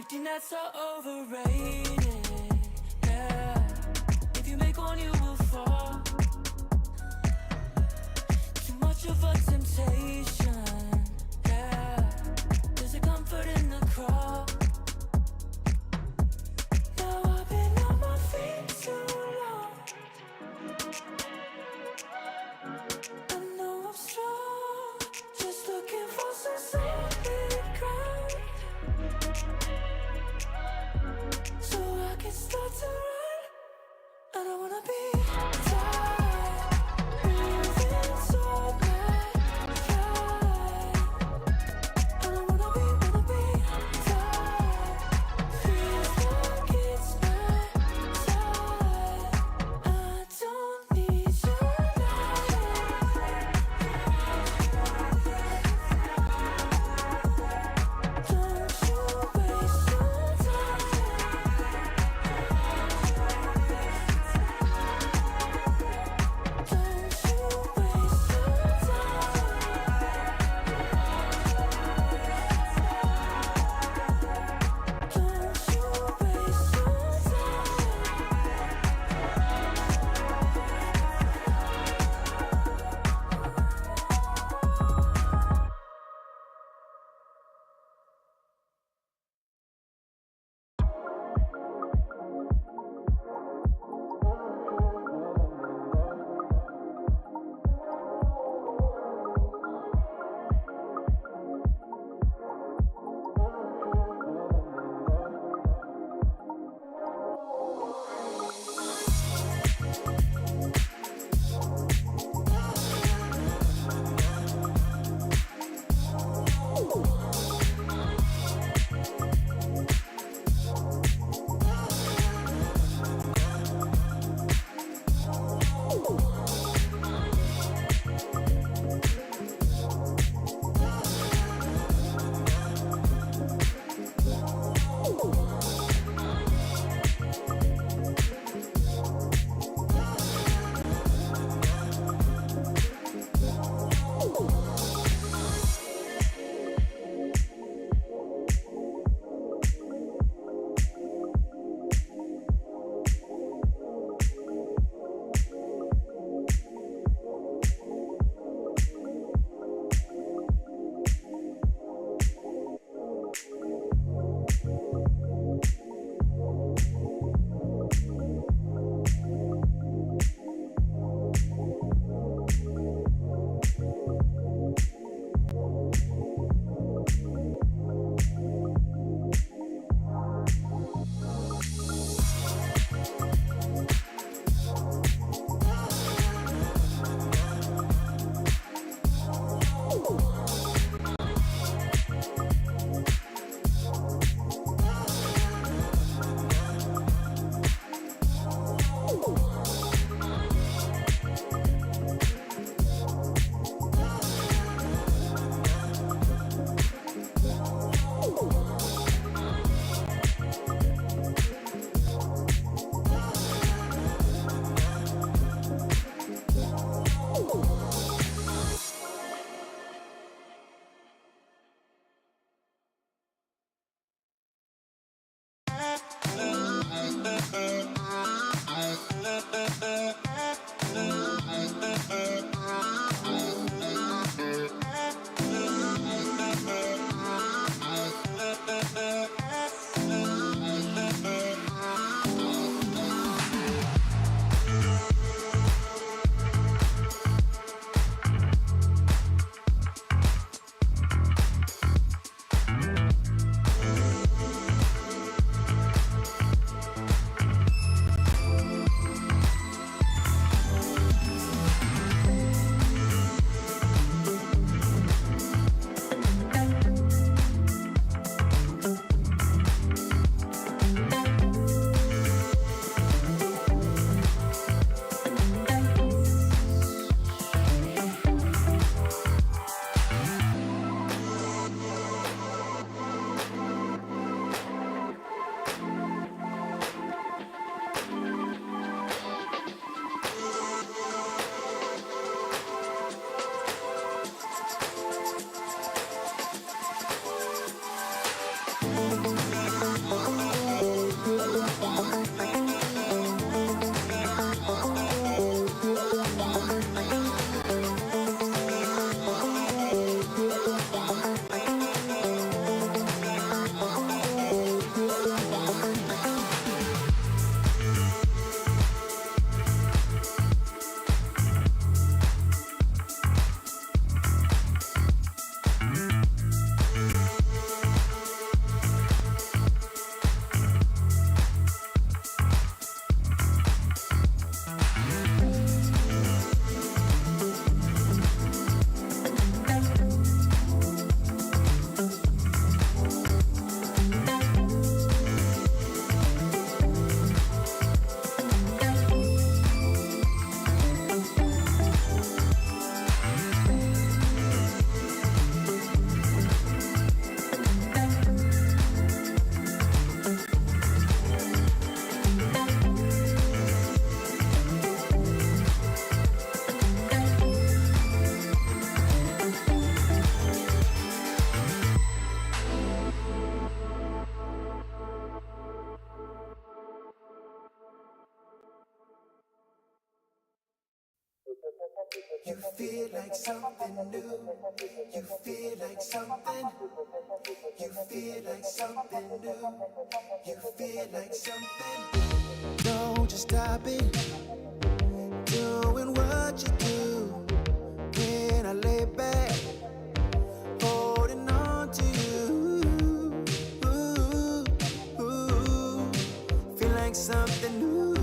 think that's so overrated. Yeah, if you make one, you will fall. Too much of a temptation. Yeah, there's a comfort in the crowd. Now I've been on my feet too long. I know I'm strong, just looking for some solid ground, so I can start to run. I don't wanna be tired, moving so bad. You feel like something new. You feel like something. You feel like something new. You feel like something. Don't just stop it. Doing what you do. When I lay back, holding on to you. Ooh, ooh, feel like something new.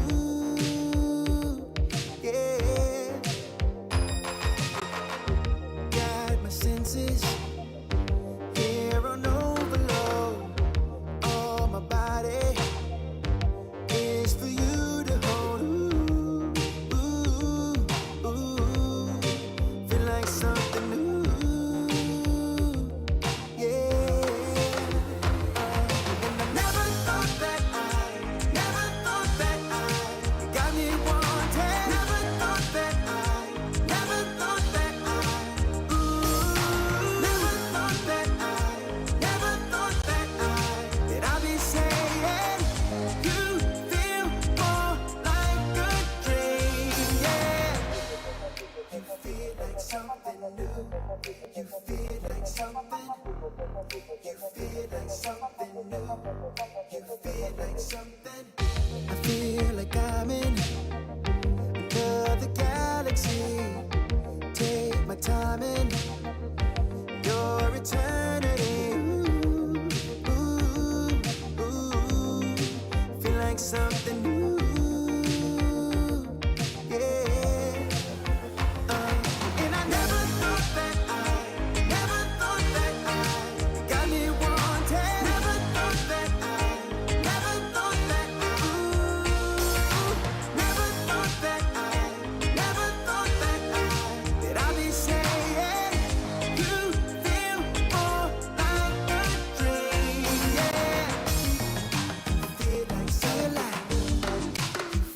Yeah. Got my senses here on overload. All my body is for you to hold. Ooh, ooh, feel like something new. Yeah. And I never thought that you got me wanting. Never thought that that I'd be saying you feel more like a dream. Yeah. You feel like something new. You feel like something. You feel like something new. You feel like something. I feel like I'm in another galaxy. Take my time in your eternity. Ooh, ooh, ooh, feel like something new. Yeah. And I never thought that you got me wanting. Never thought that ooh, never thought that I'd be saying you feel more like a dream. Yeah. Feel like something.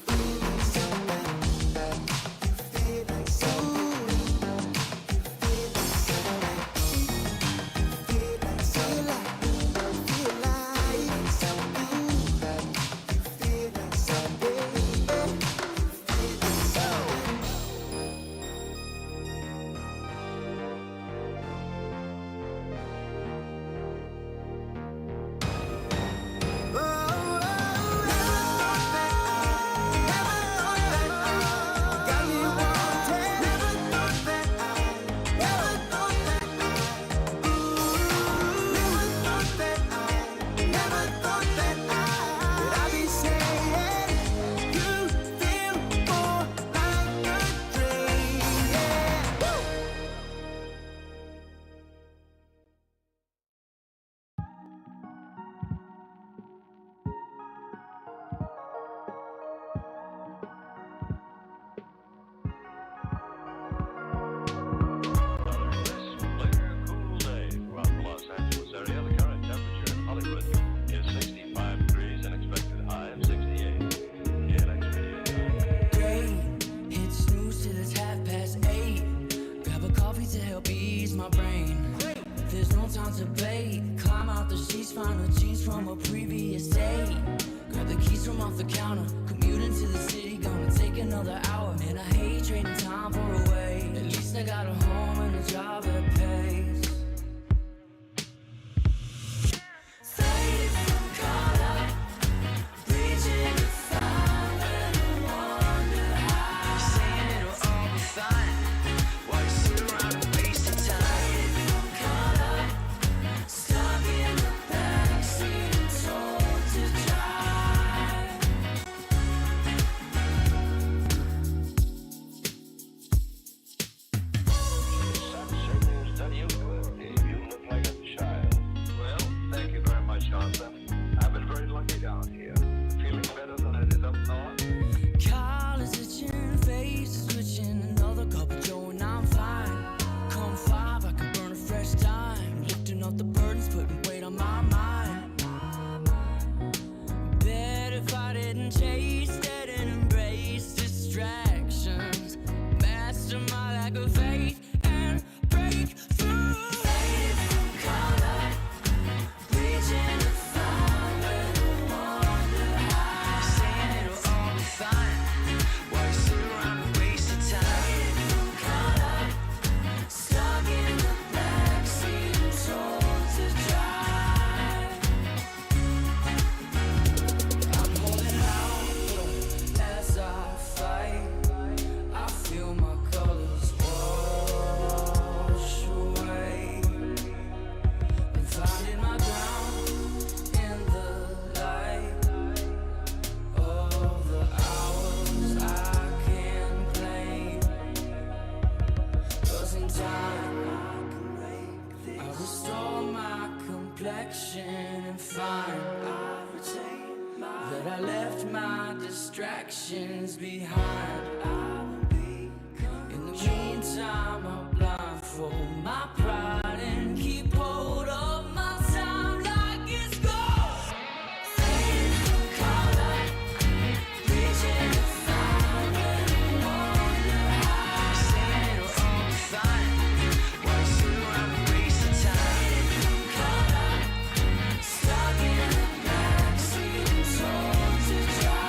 Feel like something. Feel like something. Feel like something. Feel like something. Feel like something. Feel like something. Cool day throughout the Los Angeles area. The current temperature in Hollywood is 65 degrees and expected high of 68. KLX Radio Time. Great, hit snooze till it's 8:30. Grab a coffee to help ease my brain. There's no time to play. Climb out the sheets, find the jeans from a previous day. Grab the keys from off the counter. Commute into the city, gonna take another hour. Man, I hate trading time for a way. At least I got a home and a job that pays. Faded from color, reaching to find when I wonder how. You're saying it'll all be fine while you sit around and waste your time. Faded from color, stuck in the backseat and told to drive. that I left my distractions behind. I will be in the meantime, I'll blindfold my pride and keep hold of my time like it's gold. Fading color, reaching to find when I wonder how. Saying it'll all be fine. Why sit around and waste the time? Fading color, stuck in the backseat and told to drive.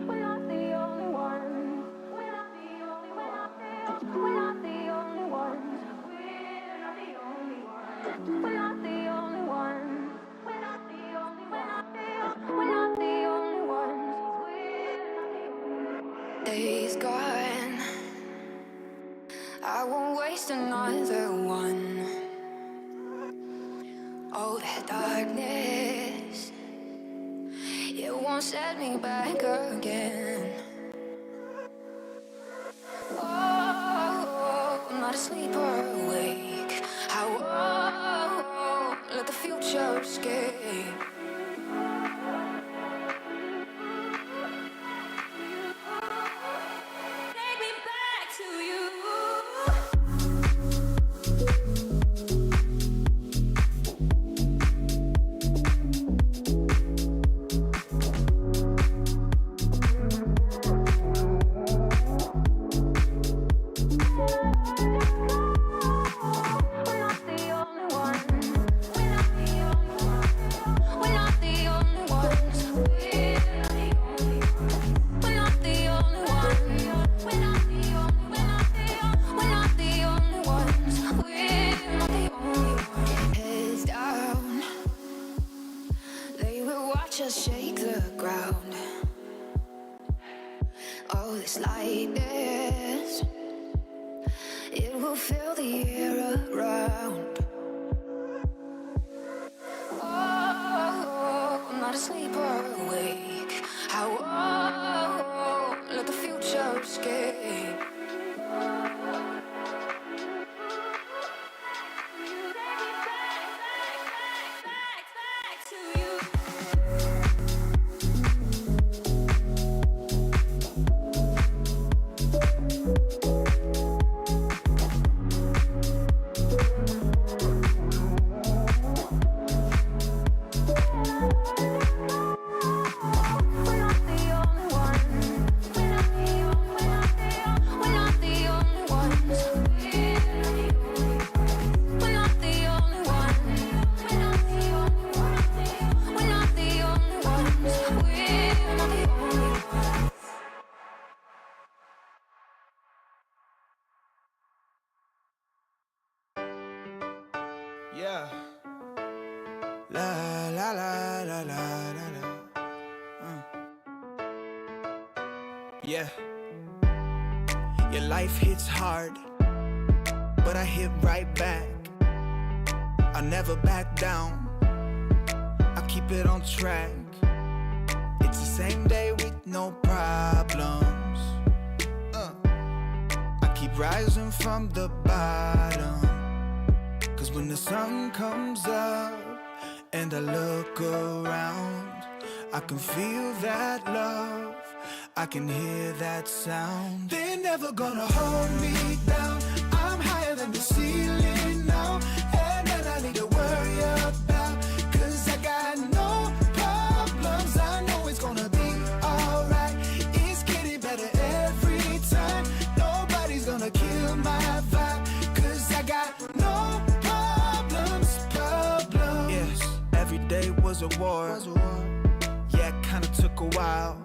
We're not the only ones. We're not the only. We're not the. We're not the only ones. We're not the only ones. We're not the only ones. We're not the only. We're not the. We're not the only ones. We're not the only ones. Days gone, I won't waste another one. Oh, that darkness, it won't set me back again. Oh, I'm not asleep or awake. I won't let the future escape. Take me back to you. We're not the only ones. We're not the only ones. We're not the only ones. We're not the only ones. We're not the only. We're not the only ones. We're not the only ones. Heads down, they will watch us shake the ground. Oh, this lightness, it will fill the air around. Oh, I'm not asleep or awake. I won't let the future escape. Back to you. Yeah. La la la la la la la. Yeah. Your life hits hard, but I hit right back. I never back down, I keep it on track. It's the same day with no problems. I keep rising from the bottom, 'cause when the sun comes up and I look around, I can feel that love, I can hear that sound. They're never gonna hold me down, I'm higher than the ceiling now. And then I need to worry about, 'cause I got no problems. I know it's gonna be alright, it's getting better every time. Nobody's gonna kill my vibe, 'cause I got no problems. Yes, every day was a war. Yeah, it kinda took a while.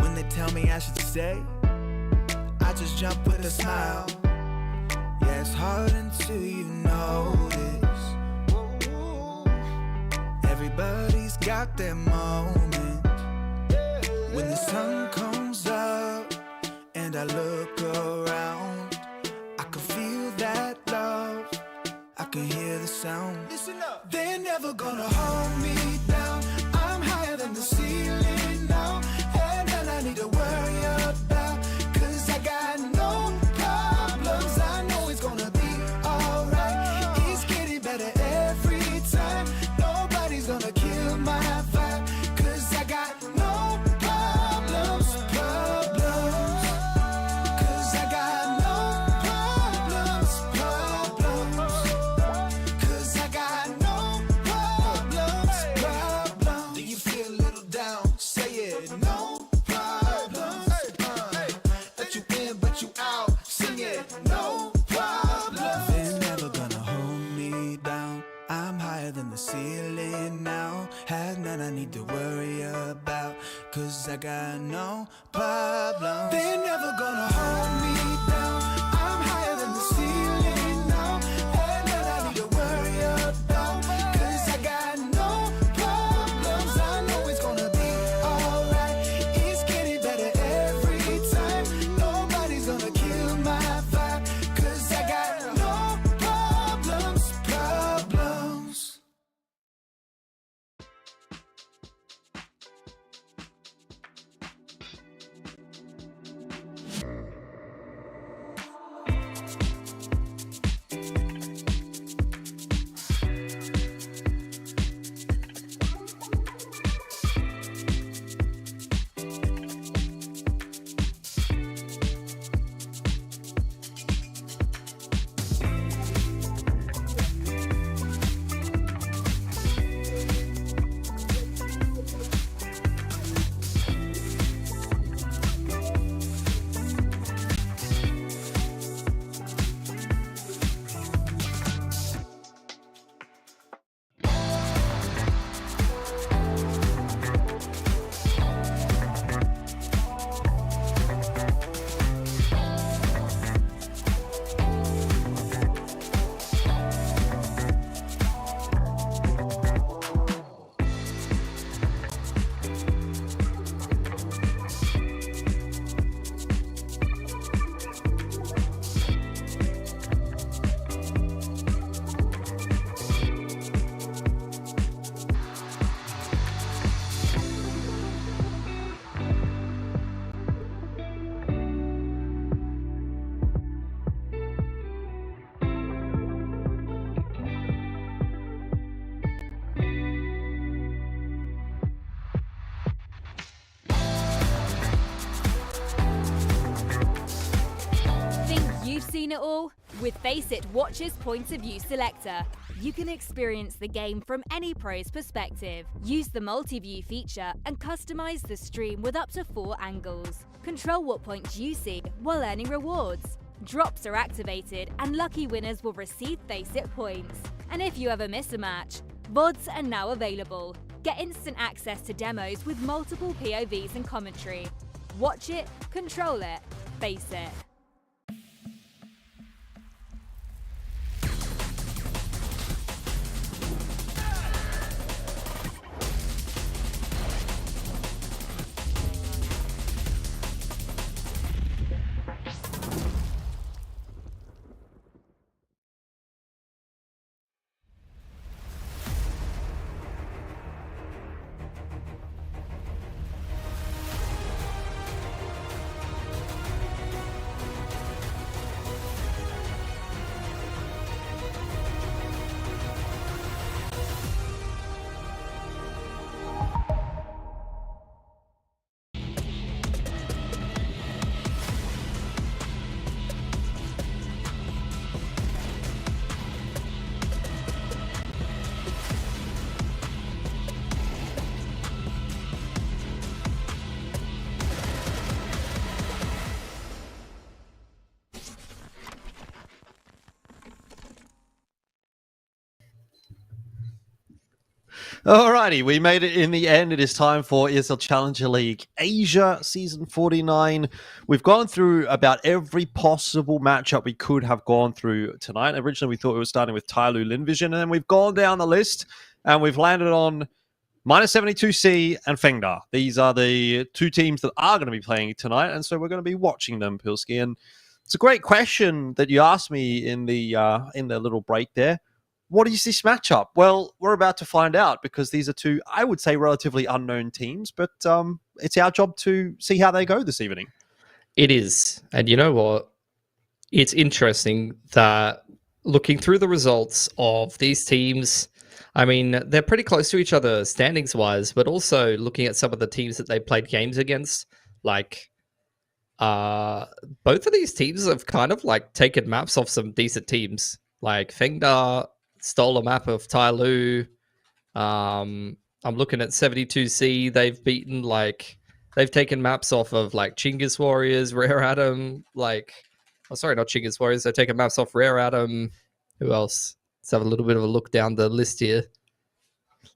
When they tell me I should stay, I just jump with a smile. Yeah, it's hard until you notice. Everybody's got their moment. When the sun comes up and I look around, I can feel that love, I can hear the sound. Listen up. They're never gonna hold me down, I'm higher than the ceiling now. And then I need to worry about, 'cause I got no problems. I know it's gonna be alright, it's getting better every time. Nobody's gonna kill my vibe, 'cause I got no problems. 'Cause I got no problems. 'Cause I got no problems. Do you feel a little down? Say it. No problems. Let you in, but you out. Sing it. No problems. They're never gonna hold me down, I'm higher than the ceiling now. Had none I need to worry about, 'cause I got no problems. They're never gonna hold me down, I'm higher than the ceiling now. Had none I need to worry about, 'cause I got no problems. I know it's gonna be alright, it's getting better every time. Nobody's gonna kill my vibe, 'cause I got no problems. You've seen it all? With Faceit Watch's Point of View Selector, you can experience the game from any pro's perspective. Use the multi-view feature and customize the stream with up to 4 angles. Control what points you see while earning rewards. Drops are activated and lucky winners will receive Faceit points. And if you ever miss a match, VODs are now available. Get instant access to demos with multiple POVs and commentary. Watch it, control it, Faceit. Alrighty, we made it in the end. It is time for ESL Challenger League Asia Season 49. We've gone through about every possible matchup we could have gone through tonight. Originally, we thought we were starting with Tyloo Linvision, and then we've gone down the list, and we've landed on minus 72C and FENGDA. These are the two teams that are going to be playing tonight, and so we're going to be watching them, Pilski. And it's a great question that you asked me in the little break there. What is this matchup? Well, we're about to find out because these are two, I would say, relatively unknown teams, but it's our job to see how they go this evening. It is. And you know what? It's interesting that looking through the results of these teams, I mean, they're pretty close to each other standings-wise, but also looking at some of the teams that they played games against, like both of these teams have kind of like taken maps off some decent teams. Like FENGDA stole a map of Tyloo. I'm looking at 72C. They've taken maps off of like Chinggis Warriors, Rare Atom, not Chinggis Warriors. They've taken maps off Rare Atom. Who else? Let's have a little bit of a look down the list here.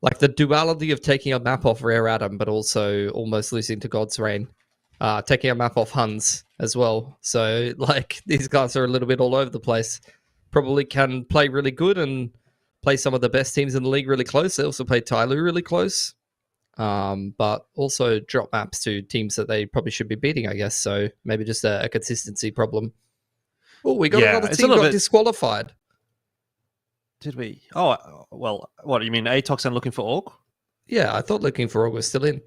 Like the duality of taking a map off Rare Atom, but also almost losing to God's Reign. Taking a map off Huns as well. So like these guys are a little bit all over the place. Probably can play really good and play some of the best teams in the league really close. They also play Tyloo really close, but also drop maps to teams that they probably should be beating, I guess. So maybe just a consistency problem. Oh, we got another team got disqualified. Did we? Oh, well, what, you mean Atox and looking for Orc? Yeah, I thought looking for Orc was still in.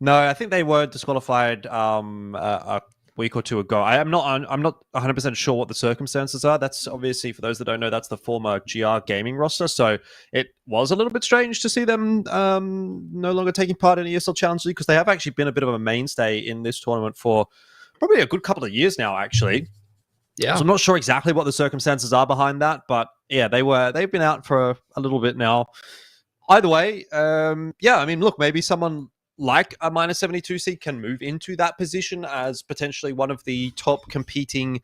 No, I think they were disqualified a week or two ago. I'm not 100% sure what the circumstances are. That's obviously, for those that don't know, that's the former GR Gaming roster. So it was a little bit strange to see them no longer taking part in ESL Challenge League because they have actually been a bit of a mainstay in this tournament for probably a good couple of years now, actually. Yeah. So I'm not sure exactly what the circumstances are behind that, but yeah, they've been out for a little bit now. Either way, I mean, look, maybe someone like a minus 72C can move into that position as potentially one of the top competing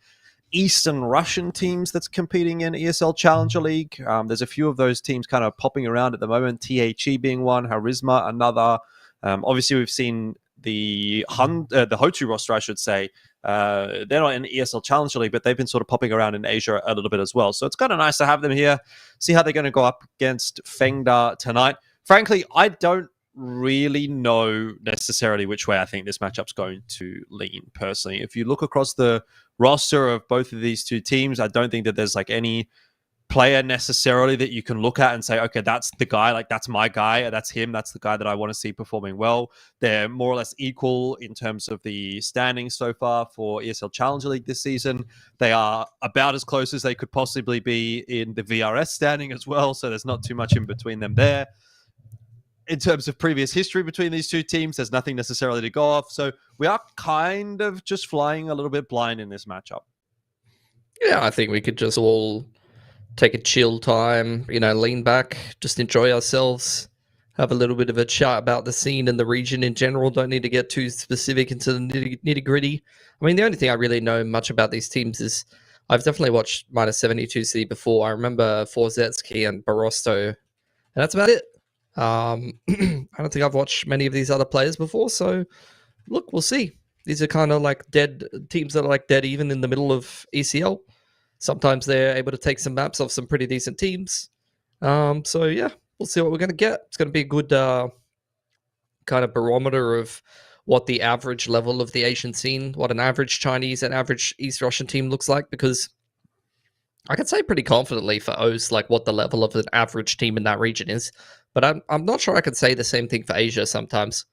Eastern Russian teams that's competing in ESL Challenger League. There's a few of those teams kind of popping around at the moment, THE being one, Harisma another. Obviously, we've seen the Hotu roster, I should say. They're not in ESL Challenger League, but they've been sort of popping around in Asia a little bit as well. So it's kind of nice to have them here, see how they're going to go up against FENGDA tonight. Frankly, I don't really know necessarily which way I think this matchup's going to lean personally. If you look across the roster of both of these two teams, I don't think that there's like any player necessarily that you can look at and say, okay, that's the guy, like that's my guy, that's him, that's the guy that I want to see performing well. They're more or less equal in terms of the standings so far for ESL Challenger League this season. They are about as close as they could possibly be in the VRS standing as well, so there's not too much in between them there. In terms of previous history between these two teams, there's nothing necessarily to go off. So we are kind of just flying a little bit blind in this matchup. Yeah, I think we could just all take a chill time, lean back, just enjoy ourselves, have a little bit of a chat about the scene and the region in general. Don't need to get too specific into the nitty gritty. I mean, the only thing I really know much about these teams is I've definitely watched minus 72C before. I remember Forzetsky and Barosto, and that's about it. I don't think I've watched many of these other players before, so look, we'll see. These are kind of like dead teams that are like dead even in the middle of ECL. Sometimes they're able to take some maps off some pretty decent teams. So yeah, we'll see what we're going to get. It's going to be a good kind of barometer of what the average level of the Asian scene, what an average Chinese and average East Russian team looks like, because I can say pretty confidently for O's like what the level of an average team in that region is. But I'm not sure I could say the same thing for Asia sometimes.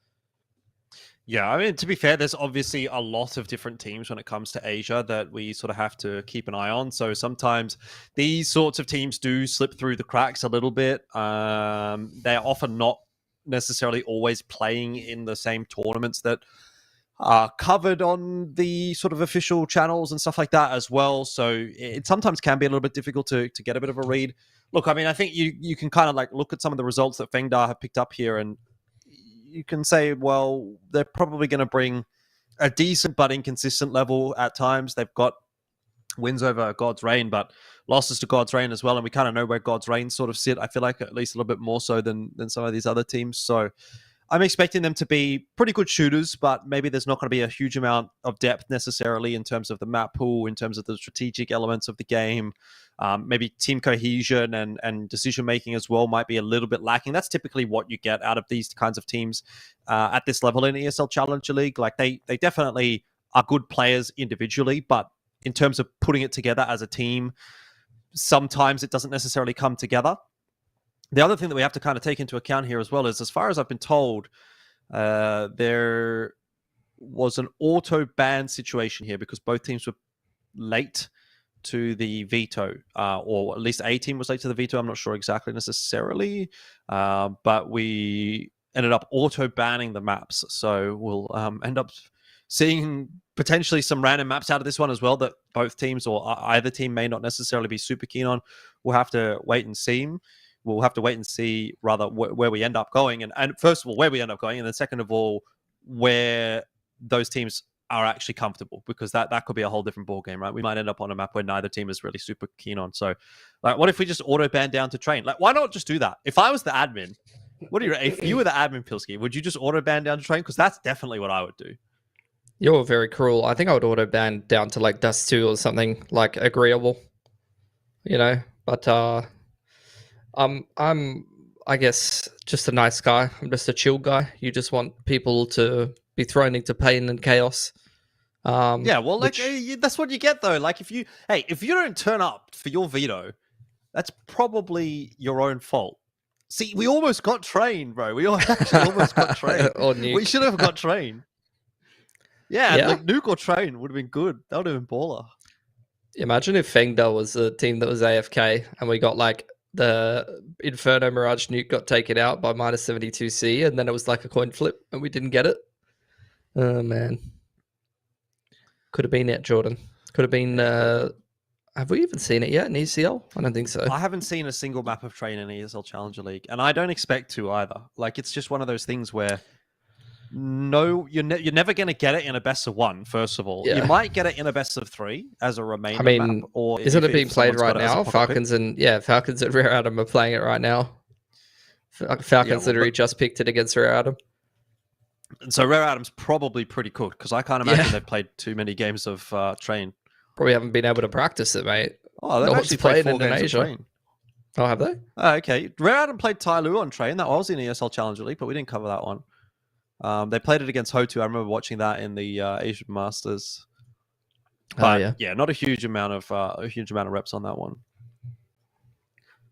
Yeah, I mean, to be fair, there's obviously a lot of different teams when it comes to Asia that we sort of have to keep an eye on. So sometimes these sorts of teams do slip through the cracks a little bit. They're often not necessarily always playing in the same tournaments that are covered on the sort of official channels and stuff like that as well. So it sometimes can be a little bit difficult to get a bit of a read. Look, I mean, I think you can kind of like look at some of the results that FENGDA have picked up here, and you can say, well, they're probably going to bring a decent but inconsistent level at times. They've got wins over God's Reign, but losses to God's Reign as well. And we kind of know where God's Reign sort of sit. I feel like at least a little bit more so than some of these other teams. So I'm expecting them to be pretty good shooters, but maybe there's not going to be a huge amount of depth necessarily in terms of the map pool, in terms of the strategic elements of the game. Maybe team cohesion and decision-making as well might be a little bit lacking. That's typically what you get out of these kinds of teams at this level in ESL Challenger League. Like they definitely are good players individually, but in terms of putting it together as a team, sometimes it doesn't necessarily come together. The other thing that we have to kind of take into account here as well is, as far as I've been told, there was an auto ban situation here because both teams were late to the veto, or at least a team was late to the veto. I'm not sure exactly necessarily, but we ended up auto banning the maps. So we'll end up seeing potentially some random maps out of this one as well that both teams or either team may not necessarily be super keen on. We'll have to wait and see. We'll have to wait and see rather where we end up going. And first of all, where we end up going. And then second of all, where those teams are actually comfortable, because that could be a whole different ball game, right? We might end up on a map where neither team is really super keen on. So like, what if we just auto ban down to train? Like, why not just do that? If I was the admin, if you were the admin, Pilsky, would you just auto ban down to train? Because that's definitely what I would do. You're very cruel. I think I would auto ban down to like Dust 2 or something like agreeable, but I'm, I guess, just a nice guy. I'm just a chill guy. You just want people to be thrown into pain and chaos. Yeah, well, that's what you get though. Like if you don't turn up for your veto, that's probably your own fault. See, we almost got trained, bro. We actually almost got trained. Or Nuke. We should have got trained. Yeah, like Nuke or train would have been good. That would have been baller. Imagine if FENGDA was a team that was AFK and we got like the Inferno Mirage Nuke got taken out by -72C, and then it was like a coin flip and we didn't get it. Oh man, could have been it, Jordan. Could have been. Have we even seen it yet in ECL? I don't think so. I haven't seen a single map of train in ESL Challenger League, and I don't expect to either. Like, it's just one of those things where you're never going to get it in a best of one. First of all, you might get it in a best of three as a remainder map. Or isn't it being played right now? Falcons and Rare Adam are playing it right now. Falcons literally just picked it against Rare Adam. And so Rare Adam's probably pretty cooked, because I can't imagine they've played too many games of train. Probably haven't been able to practice it, mate. Oh, they've actually played 4 games of train. Oh, have they? Okay. Rare Adam played Tai Lu on train. That was in ESL Challenger League, but we didn't cover that one. They played it against Hotu. I remember watching that in the Asian Masters. But not a huge amount of reps on that one.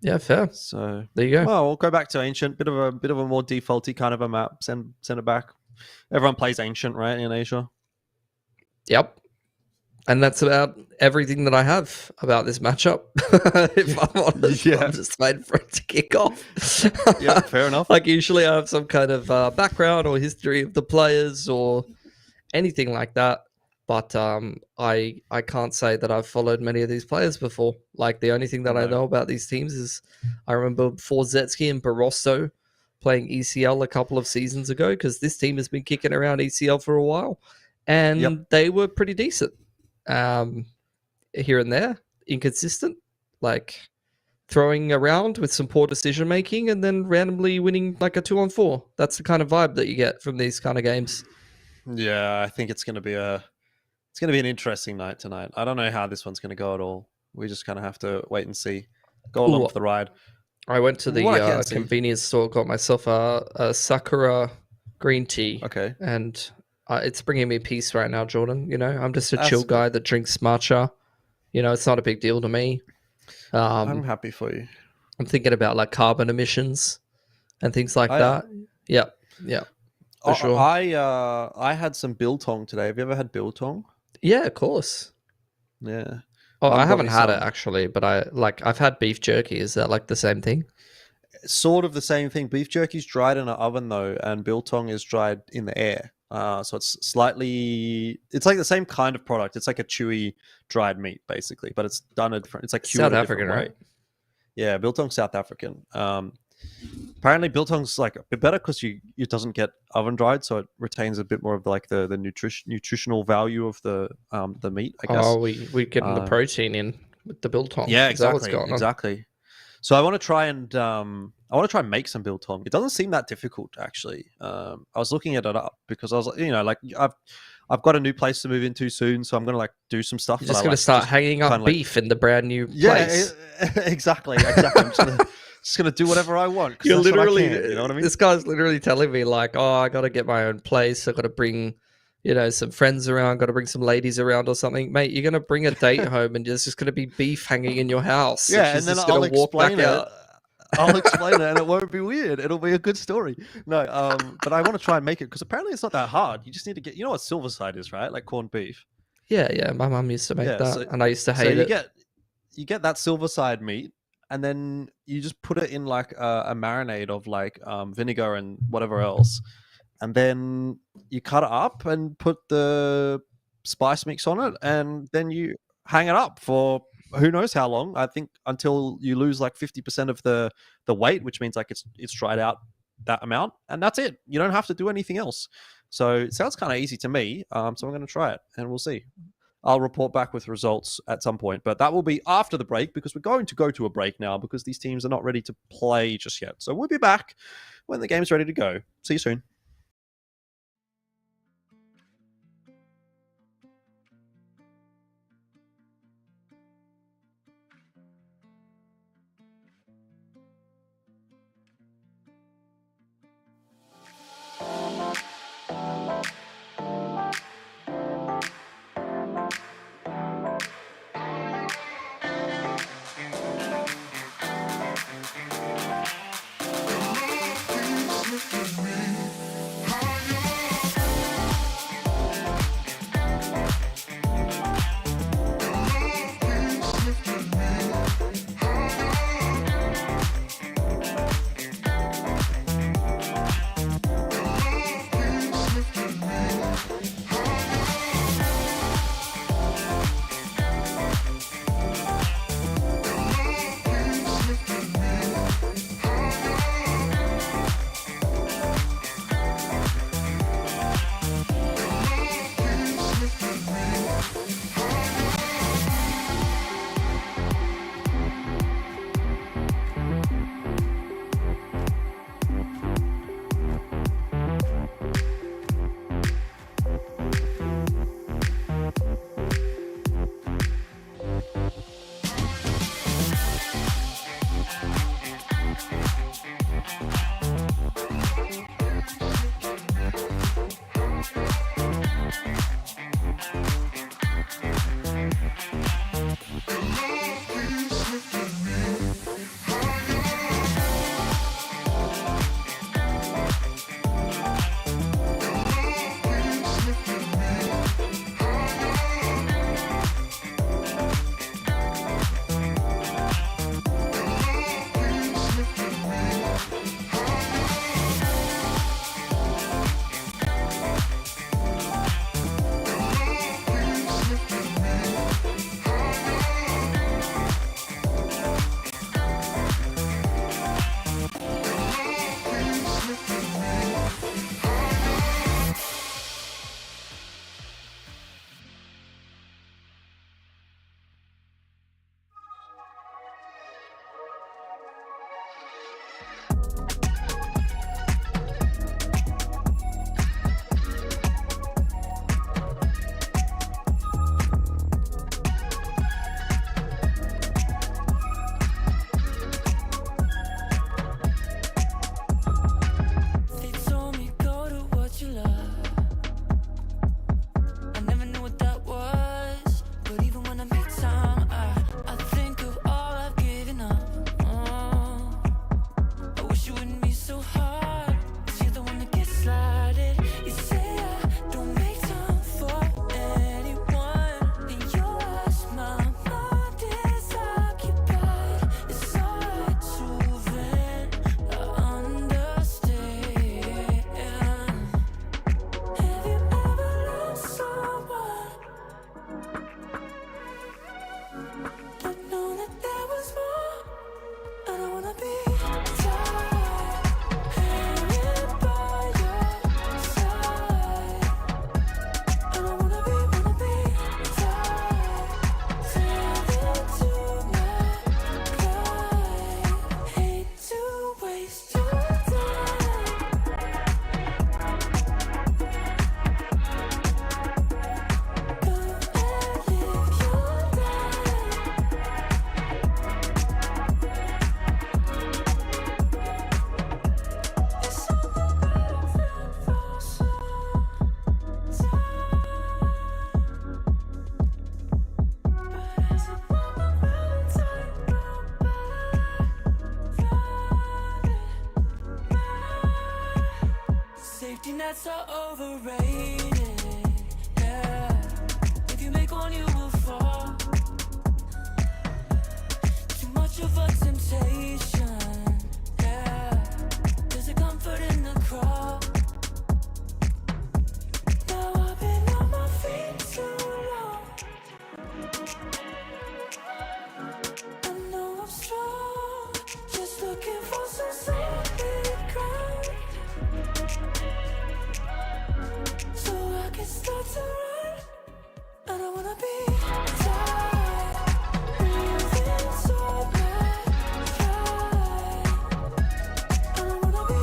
Yeah, fair. So there you go. Well, we'll go back to Ancient. Bit of a more defaulty kind of a map. Send it back. Everyone plays Ancient, right, in Asia? Yep. And that's about everything that I have about this matchup. If I'm honest, I'm just waiting for it to kick off. Yeah, fair enough. Like usually I have some kind of background or history of the players or anything like that. But I can't say that I've followed many of these players before. Like the only thing that I know about these teams is I remember Forzetsky and Barroso playing ECL a couple of seasons ago, because this team has been kicking around ECL for a while. And they were pretty decent. Here and there, inconsistent, like throwing around with some poor decision making and then randomly winning like a 2-on-4. That's the kind of vibe that you get from these kind of games. Yeah, I think it's going to be an interesting night tonight. I don't know how this one's going to go at all. We just kind of have to wait and see. Go along for the ride. I went to the convenience store, got myself a Sakura green tea. Okay. And it's bringing me peace right now, Jordan. I'm just a chill guy that drinks matcha. It's not a big deal to me. I'm happy for you. I'm thinking about like carbon emissions and things like that. Yeah. For sure. I had some biltong today. Have you ever had biltong? Yeah, of course. Yeah. Oh, I haven't had it actually, but I've had beef jerky. Is that like the same thing? Sort of the same thing. Beef jerky's dried in an oven though, and biltong is dried in the air. So it's like the same kind of product. It's like a chewy dried meat basically, but it's done a different. It's like South African, right? Yeah, biltong South African. Apparently, biltong's like a bit better because it doesn't get oven dried, so it retains a bit more of like the nutritional value of the meat, I guess. Oh, we're getting the protein in with the biltong. Yeah, Is that what's exactly, going on? exactly. So I want to try and make some biltong. It doesn't seem that difficult actually. I was looking at it up because I was like I've got a new place to move into soon, so I'm gonna like do some stuff. You're just going to start hanging up beef in the brand new place. Exactly. I'm just gonna do whatever I want. 'Cause You're that's what I literally, can, you know what I mean? this guy's literally telling me like, oh, I got to get my own place. I got to bring, some friends around. Got to bring some ladies around or something, mate. You're gonna bring a date home, and there's just gonna be beef hanging in your house. Yeah, she's and then just gonna I'll walk back explain it. out. I'll explain it, and it won't be weird. It'll be a good story. No, but I want to try and make it because apparently it's not that hard. You just need to get, you know what silverside is, right? Like corned beef. Yeah. My mum used to make that, So, and I used to so hate you it. get that silverside meat, and then you just put it in like a marinade of like vinegar and whatever else, and then you cut it up and put the spice mix on it, and then you hang it up for who knows how long. I think until you lose like 50% of the weight, which means like it's dried out that amount, and that's it. You don't have to do anything else. So it sounds kind of easy to me. So I'm going to try it, and we'll see. I'll report back with results at some point, but that will be after the break because we're going to go to a break now because these teams are not ready to play just yet. So we'll be back when the game's ready to go. See you soon. that's so overrated. Yeah, if you make one, you will fall. Too much of a temptation. Yeah, there's a comfort in the crawl. Now I've been on my feet too long. I know I'm strong, just looking for some solid ground, so I can start to run. I don't wanna be tired, moving so bad. I don't wanna be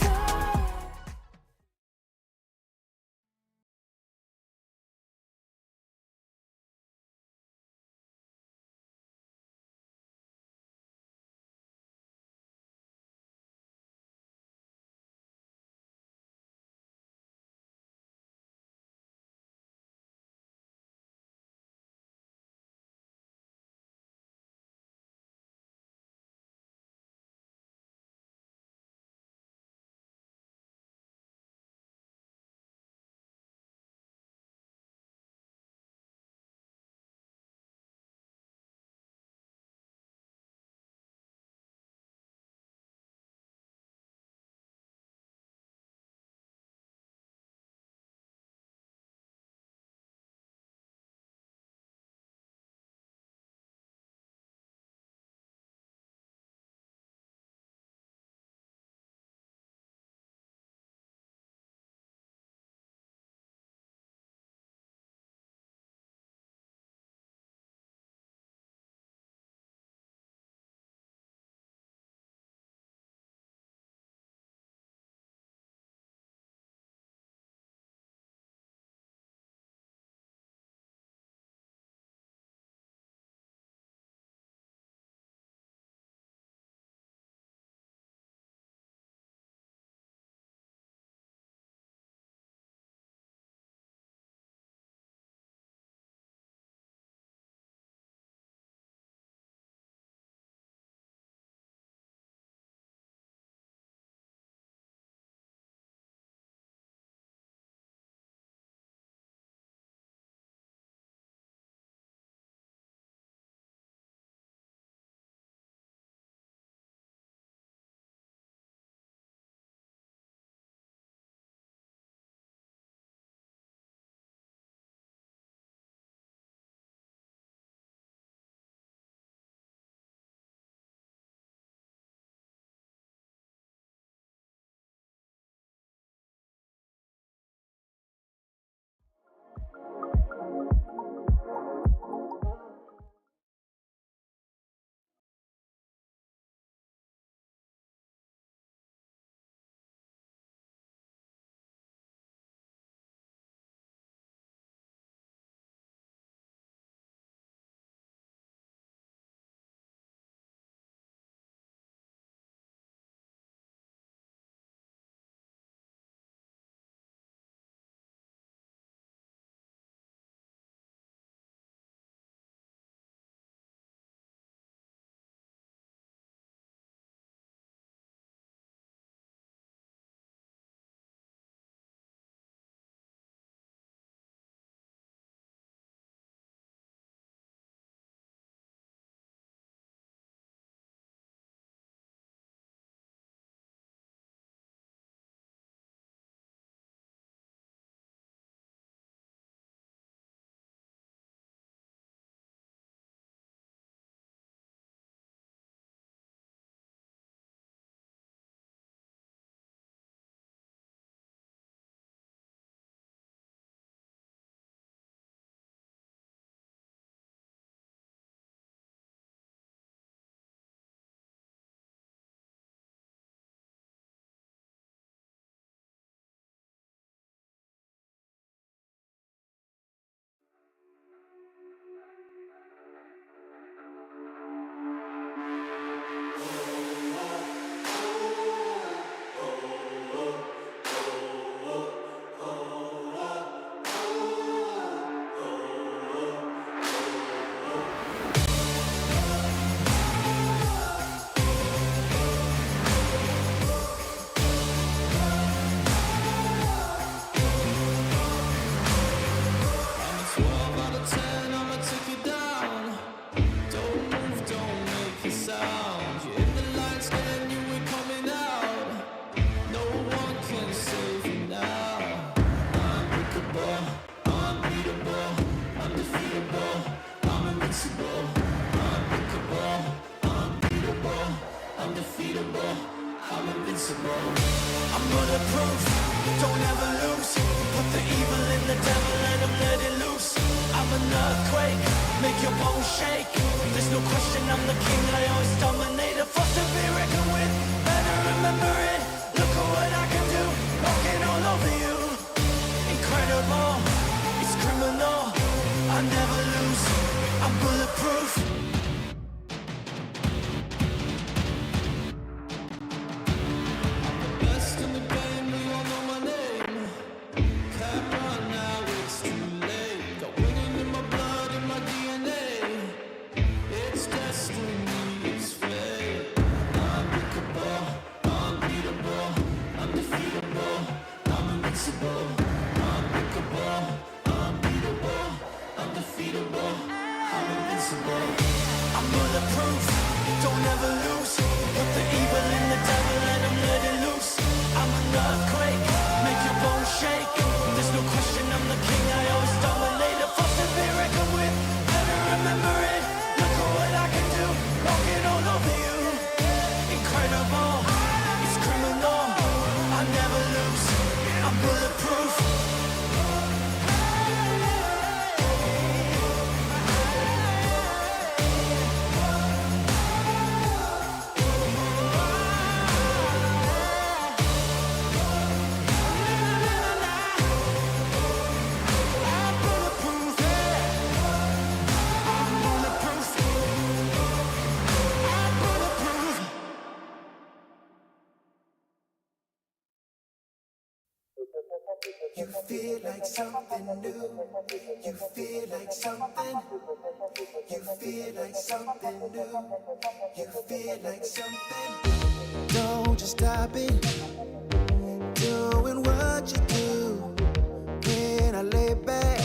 tired. undefeatable, I'm invincible. I'm bulletproof, don't ever lose. Put the evil in the devil and I'm let it loose. I'm an earthquake, make your bones shake. There's no question I'm the king, I always dominate. A force to be reckoned with, better remember it. Look at what I can do, walking all over you. Incredible, it's criminal, I never lose. I'm bulletproof. Best in the game, we all know my name. Can't run now, it's too late. Got winning in my blood, in my DNA. It's destiny, it's fate. Unbreakable, unbeatable, undefeatable, I'm invincible. Unbreakable, unbeatable, undefeatable, I'm invincible. I'm bulletproof, don't ever lose. Put the evil in the devil and I'm let it loose. I'm an earthquake, make your bones shake. There's no question I'm the king, I always dominate. A force to be reckoned with, better remember it. Look at what I can do, walking all over you. Incredible, it's criminal, I never lose. I'm bulletproof. You feel like something new. You feel like something. You feel like something new. You feel like something. Don't just stop it. Doing what you do. When I lay back,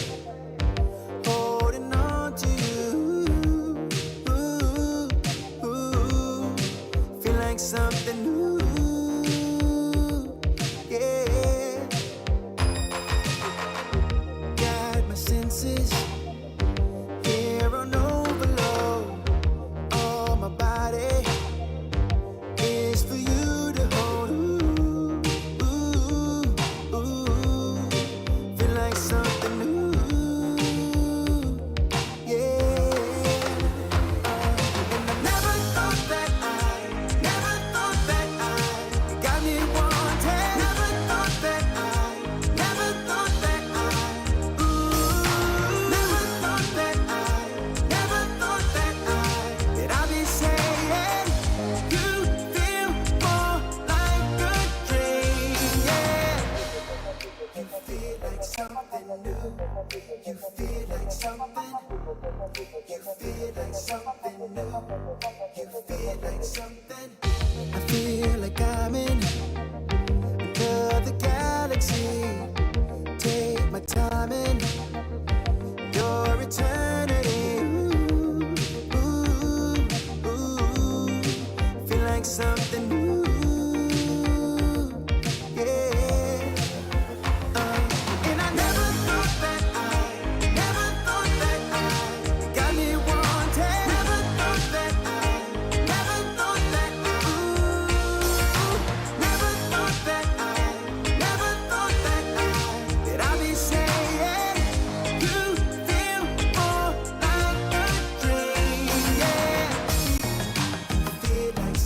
holding on to you. Ooh, ooh. Feel like something new. Yeah. Got my senses here on overload. All my body is for you to hold. Ooh, ooh, ooh. Feel like something new. Yeah. And I never thought that you got me wanted. Never thought that ooh. Never thought that I'd be saying you feel more like a dream. Yeah. You feel like something new. You feel like something. You feel like something new. You feel like something. I feel like I'm in another galaxy. Take my time in your eternity. Ooh, ooh, ooh. Feel like something new. Yeah. And I never thought that you got me wanted. Never thought that ooh. Never thought that I'd be saying you feel more like a dream. Yeah. Feel like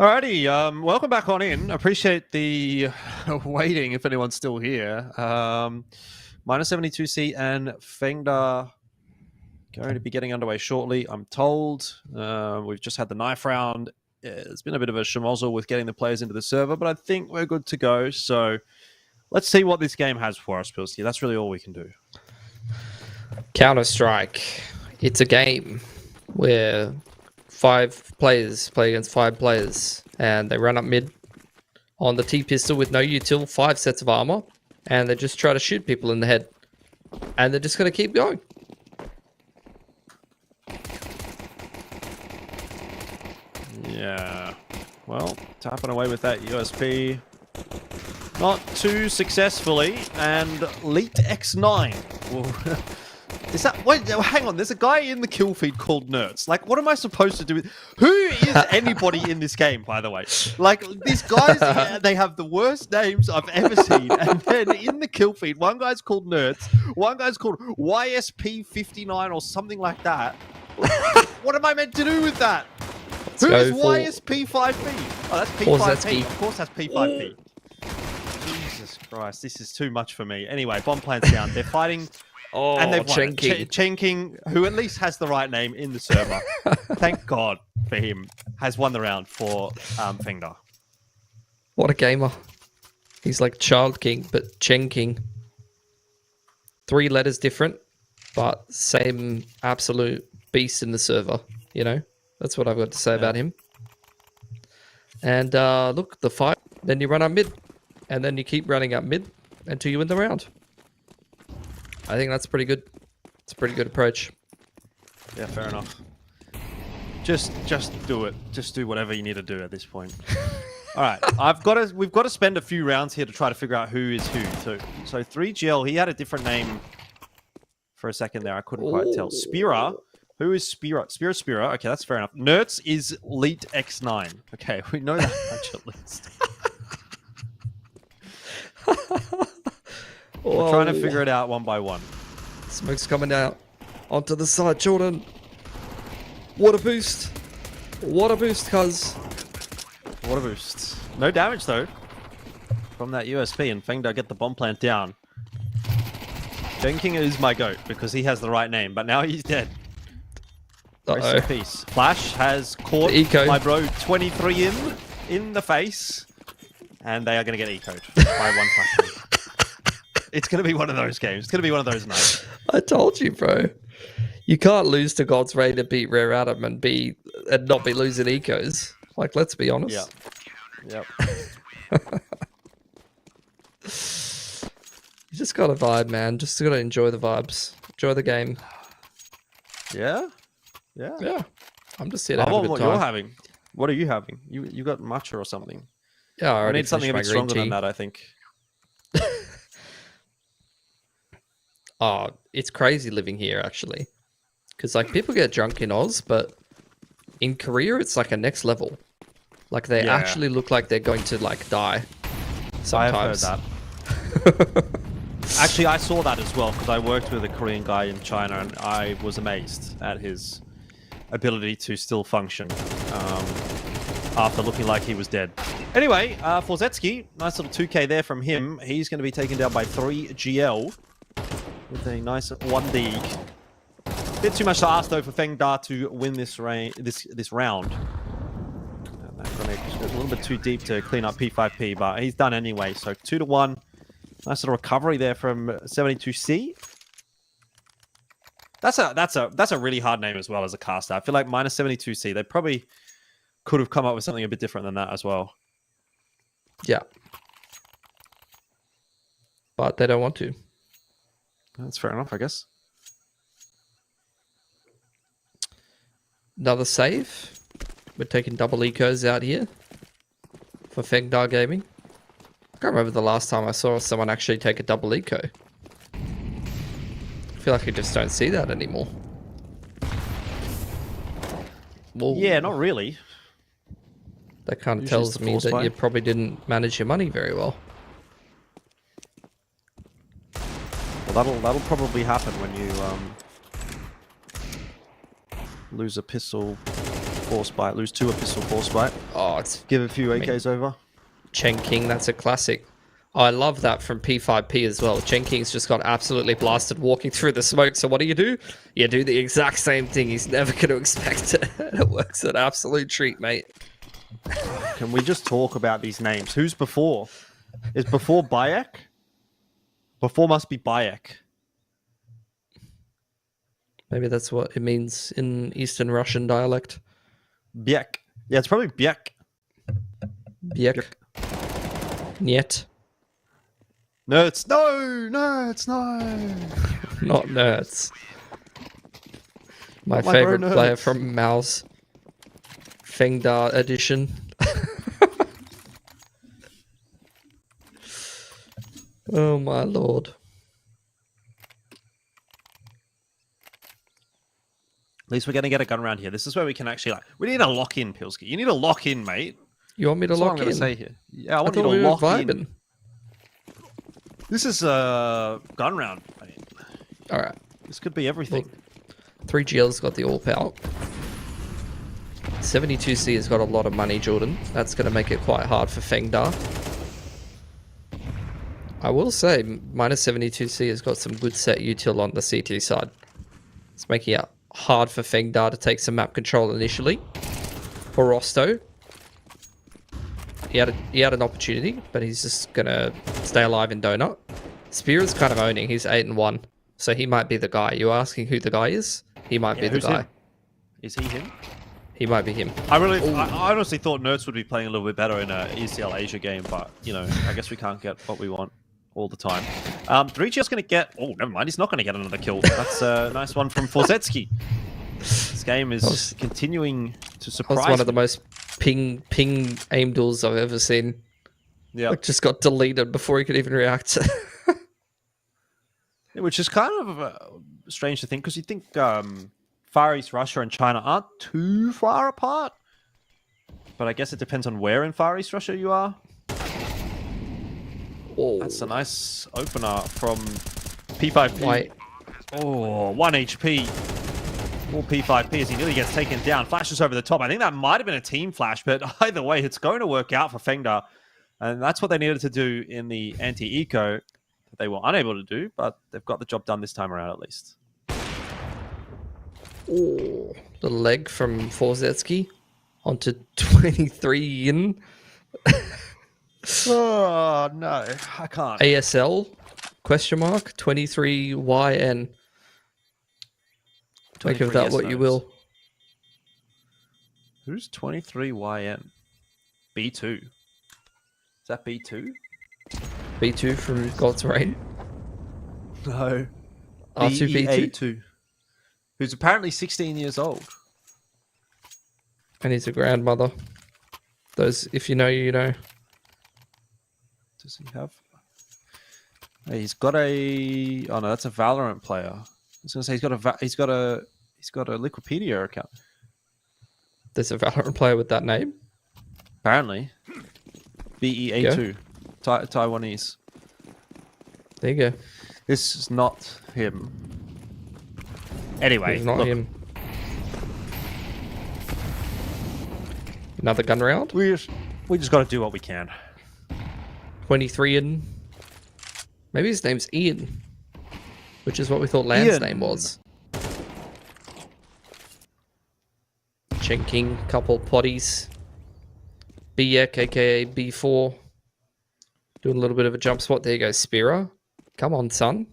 Alrighty, welcome back on in. Appreciate the waiting if anyone's still here. Minus 72C and FENGDA going to be getting underway shortly, I'm told. We've just had the knife round. It's been a bit of a schmozzle with getting the players into the server, but I think we're good to go. So let's see what this game has for us, Pilsky. That's really all we can do. Counter-Strike. It's a game where 5 players play against 5 players, and they run up mid on the T-pistol with no util, 5 sets of armor, and they just try to shoot people in the head. And they're just going to keep going. Yeah. Well, tapping away with that USP. Not too successfully. And Leet X9. Well, is that... Wait, hang on. There's a guy in the kill feed called Nerds. Like, what am I supposed to do with... Who is anybody in this game, by the way? Like, these guys, they have the worst names I've ever seen. And then in the kill feed, one guy's called Nerds. One guy's called YSP59 or something like that. What am I meant to do with that? Who is YSP5P? Oh, that's P5P. Of course that's P5P. Jesus Christ, this is too much for me. Anyway, bomb plan's down. They're fighting... Oh, and they've won. Chen King, who at least has the right name in the server. Thank God for him, has won the round for FENGDA. What a gamer. He's like Child King, but Chen King. 3 letters different, but same absolute beast in the server, you know? That's what I've got to say about him. And look, the fight, then you run up mid, and then you keep running up mid until you win the round. I think that's pretty good. It's a pretty good approach. Yeah, fair enough. Just do it. Just do whatever you need to do at this point. All right, we've got to spend a few rounds here to try to figure out who is who too. So 3GL, he had a different name for a second there. I couldn't quite tell. Spira, who is Spira? Spira. Okay, that's fair enough. Nerds is Leet X9. Okay, we know that much at least. We're trying to figure it out one by one. Smoke's coming out onto the side, Jordan. What a boost. What a boost, cuz. What a boost. No damage, though, from that USP, and FENGDA get the bomb plant down. King is my goat, because he has the right name, but now he's dead. Rest in peace. Flash has caught my bro 23 in the face, and they are going to get eco'd by one Flash. It's going to be one of those games. It's going to be one of those nights. I told you, bro. You can't lose to God's Ray to beat Rare Atom and not be losing ecos. Like, let's be honest. Yeah. Yep. You just got to vibe, man. Just got to enjoy the vibes. Enjoy the game. Yeah? Yeah. Yeah. I'm just here to have a good what time. you're having. What are you having? You got matcha or something? Yeah, I need something a bit stronger than that, I think. Oh, it's crazy living here, actually. Because, like, people get drunk in Oz, but in Korea, it's like a next level. Like, they actually look like they're going to, like, die. Sometimes. I have heard that. Actually, I saw that as well, because I worked with a Korean guy in China, and I was amazed at his ability to still function after looking like he was dead. Anyway, Forzetsky, nice little 2k there from him. He's going to be taken down by 3GL. With a nice 1D. Bit too much to ask though for FENGDA to win this round. And that grenade just goes a little bit too deep to clean up P5P, but he's done anyway. So 2-1. Nice little recovery there from 72C. That's a really hard name as well as a caster. I feel like minus 72C. They probably could have come up with something a bit different than that as well. Yeah. But they don't want to. That's fair enough, I guess. Another save. We're taking double ecos out here for FENGDA Gaming. I can't remember the last time I saw someone actually take a double eco. I feel like I just don't see that anymore. Well, yeah, not really. That kind of Usually tells me that you probably didn't manage your money very well. Well, that'll probably happen when you lose a pistol Force Bite. Lose 2 a Pistol Force Bite. Oh, it's Give a few AKs over. Chen King. That's a classic. Oh, I love that from P5P as well. Chen King's just got absolutely blasted walking through the smoke. So what do? You do the exact same thing. He's never going to expect it. It works an absolute treat, mate. Can we just talk about these names? Who's before? Is before Bayek? Before must be Bayek. Maybe That's what it means in Eastern Russian dialect. Biek. Yeah, it's probably Biek. Biek. Niet. Nerds. No, nerds, no. Not nerds. My Not my favorite bro player nerds. from Mao's FENGDA edition. Oh my lord. At least we're going to get a gun around here. This is where we can actually we need a lock in, Pilsky. You need a lock in, mate. You want me to That's what I'm lock going in? to say here. Yeah, I want I you thought to we were lock vibing. in. This is a gun round. Mate. All right. This could be everything. 3GL's got the AWP out. 72C has got a lot of money, Jordan. That's going to make it quite hard for FENGDA. I will say, minus 72C has got some good set util on the CT side. It's making it hard for FENGDA to take some map control initially. For Rosto, he had an opportunity, but he's just going to stay alive in Donut. Spear is kind of owning. He's 8-1. So he might be the guy. You're asking who the guy is? He might be the who's guy. him? Is he him? He might be him. I honestly thought Nerds would be playing a little bit better in a ESL Asia game, but I guess we can't get what we want all the time. 3GL's going to get... Oh, never mind. He's not going to get another kill. That's a nice one from Forzetsky. This game is continuing to surprise That's one of the me. most ping aim duels I've ever seen. Yeah. Like, just got deleted before he could even react. Which is kind of strange to think, because you think Far East Russia and China aren't too far apart. But I guess it depends on where in Far East Russia you are. Oh, That's a nice opener from P5P. Wait. Oh, 1 HP. More P5P as he nearly gets taken down. Flashes over the top. I think that might have been a team flash, but either way, it's going to work out for FENGDA. And that's what they needed to do in the anti-eco that they were unable to do, but they've got the job done this time around at least. Oh, the leg from Forzetsky onto 23 in. Oh, no. I can't. ASL, question mark, 23YN. Make of 23 that yes what you no's. will. Who's 23YN? B2. Is that B2? B2 from God's Reign. No. R2B2. BEA2. Who's apparently 16 years old. And he's a grandmother. Those, if you know, you know. Does he have? Hey, he's got a. Oh no, that's a Valorant player. I was gonna say he's got a Liquipedia account. There's a Valorant player with that name. Apparently, BEA2, Taiwanese. There you go. This is not him. Anyway, He's not look, him. Another gun round. we just got to do what we can. 23 in. Maybe his name's Ian, which is what we thought Land's Ian. name was. Chen King, couple potties. Biek, aka B4. Doing a little bit of a jump spot. There you go, Spira. Come on, son.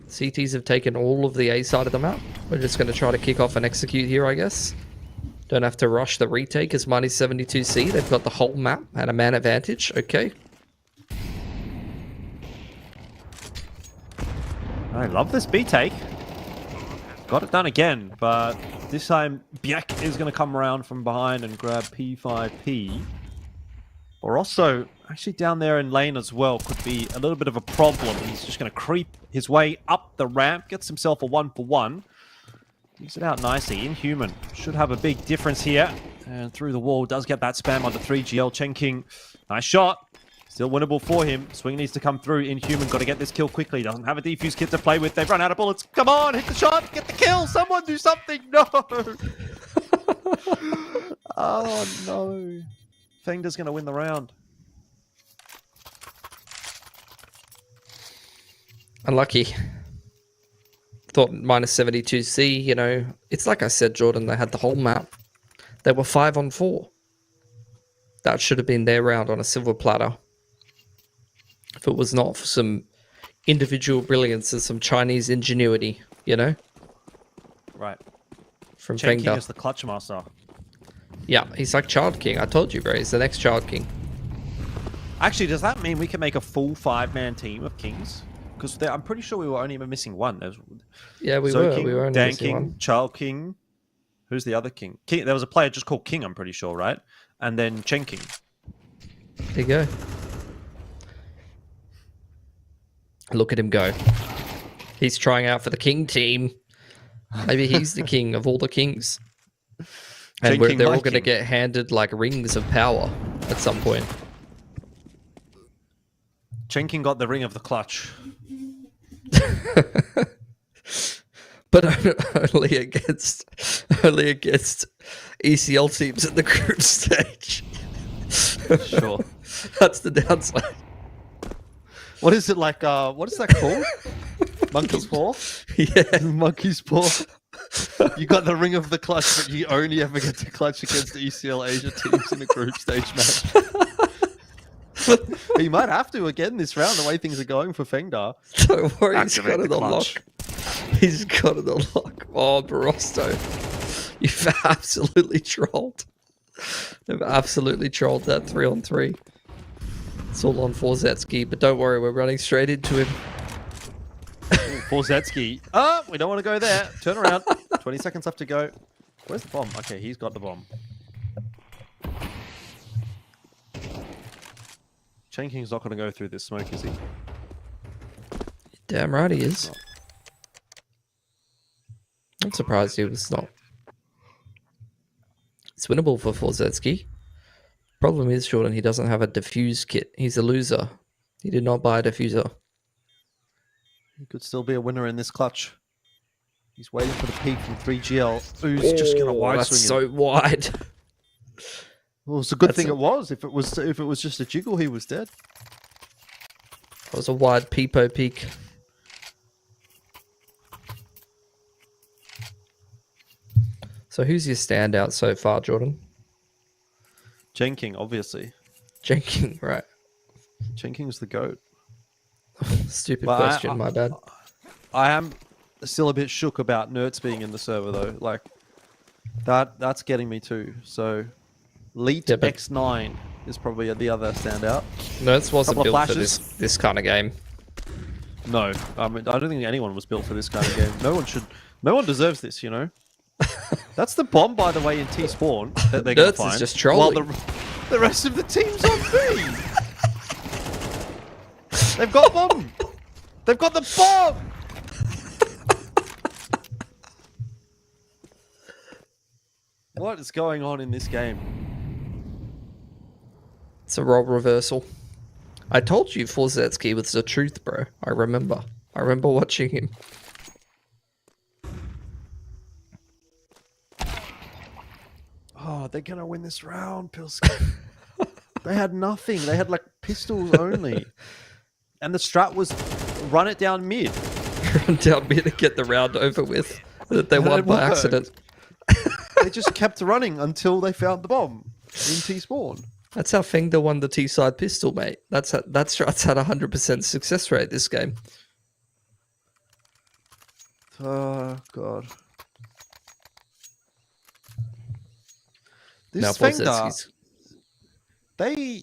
CTs have taken all of the A side of the map. We're just going to try to kick off and execute here, I guess. Don't have to rush the retake as minus 72C. They've got the whole map and a man advantage. Okay. I love this B take. Got it done again, but this time Biek is going to come around from behind and grab P5P. Or also, actually down there in lane as well, could be a little bit of a problem. He's just going to creep his way up the ramp, gets himself a 1-for-1. Takes it out nicely. Inhuman should have a big difference here. And through the wall, does get that spam onto 3GL. Chen King, nice shot. Still winnable for him. Swing needs to come through. Inhuman got to get this kill quickly. Doesn't have a defuse kit to play with. They've run out of bullets. Come on, hit the shot. Get the kill. Someone do something. No. Oh no. FENGDA's going to win the round. Unlucky. Thought -72C, you know, it's like I said, Jordan, they had the whole map. They were 5-on-4. That should have been their round on a silver platter. If it was not for some individual brilliance and some Chinese ingenuity, you know? Right. From Chen King FENGDA. is the clutch master. Yeah, he's like Child King. I told you, bro. He's the next Child King. Actually, does that mean we can make a full 5-man team of Kings? Because I'm pretty sure we were only missing one. Yeah, we So were. King, We were only Dan missing King, one. Child King. Who's the other King? King? There was a player just called King, I'm pretty sure, right? And then Chen King. There you go. Look at him go. He's trying out for the King team. Maybe he's the king of all the kings. And Chen King, they're my all going to king. get handed like rings of power at some point. Chen King got the ring of the clutch. But only against ECL teams at the group stage. Sure. That's the downside. What is it like? What is that called? Monkey's paw? Yeah. Monkey's paw. You got the ring of the clutch, but you only ever get to clutch against the ECL Asia teams in a group stage match. He might have to again this round, the way things are going for FENGDA. Don't worry, he's Activate got it the on clutch. lock. He's got it on lock. Oh, Barosto. You've absolutely trolled. They've absolutely trolled that 3-on-3. It's all on Forzetsky, but don't worry, we're running straight into him. Forzetsky. Oh, we don't want to go there. Turn around. 20 seconds left to go. Where's the bomb? Okay, he's got the bomb. Chen King's not going to go through this smoke, is he? Damn right he is. I'm surprised he was not. It's winnable for Forzetsky. Problem is, Jordan, he doesn't have a diffuse kit. He's a loser. He did not buy a diffuser. He could still be a winner in this clutch. He's waiting for the peak from 3GL. Who's just going to wide that's swing so wide. Well, it's a good That's thing a- it was. If it was just a jiggle, he was dead. That was a wide peepo peak. So who's your standout so far, Jordan? Chen King, obviously. Jenkins, right? Chen King's the GOAT. Stupid But question, my bad. I am still a bit shook about Nerds being in the server, though. Like, that's getting me too. So, Leet Yeah, but- X9 is probably the other standout. No, this wasn't Couple of built for flashes. this kind of game. No, I mean, I don't think anyone was built for this kind of game. No one deserves this, you know? That's the bomb, by the way, in T-Spawn that they're going Nerds to is find. just While trolling. the rest of the team's on B. They've got bomb. They've got the bomb. What is going on in this game? It's a role reversal. I told you Forzetsky was the truth, bro. I remember watching him. Oh, they're going to win this round, Pilsky. They had nothing. They had, like, pistols only. And the strat was run it down mid. Run down me to get the round over with. That they And won it by worked. accident. They just kept running until they found the bomb in T-Spawn. That's how FENGDA won the T-side pistol, mate. That's had 100% success rate this game. Oh, God. This Now FENGDA, Forzetsky's. they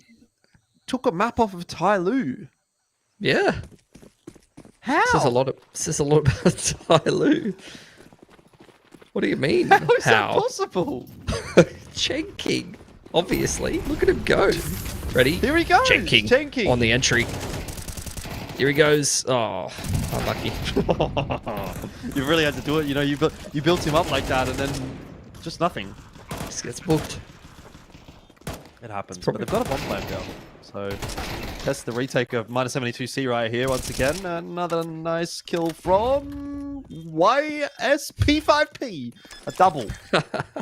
took a map off of Tai Lu. Yeah. How? Says a lot about Tai Lu. What do you mean? How is that possible? Chen King. Obviously. Look at him go. Ready? Here he goes. Chen King. Chen King. On the entry. Here he goes. Oh, unlucky. You really had to do it. You know, you built him up like that and then just nothing. Just gets booked. It happens. probably- But they've got a bomb plan down. So test the retake of -72C right here once again. Another nice kill from YSP5P. A double,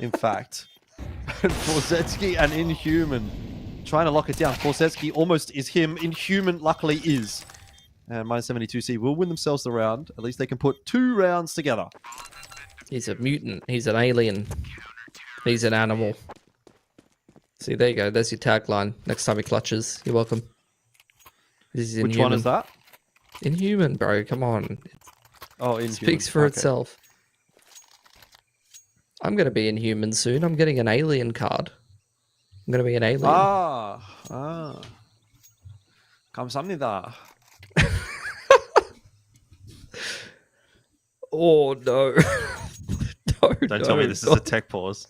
in fact. Forsetsky and Inhuman trying to lock it down. Forsetsky almost is him. Inhuman luckily is. And -72C will win themselves the round. At least they can put 2 rounds together. He's a mutant. He's an alien. He's an animal. See, there you go. There's your tagline. Next time he clutches, you're welcome. This is Inhuman. Which one is that? Inhuman, bro. Come on. Oh, Inhuman. It speaks for itself. I'm going to be Inhuman soon. I'm getting an alien card. I'm going to be an alien. 감사합니다. Oh, no. No, Don't tell me this is a tech pause.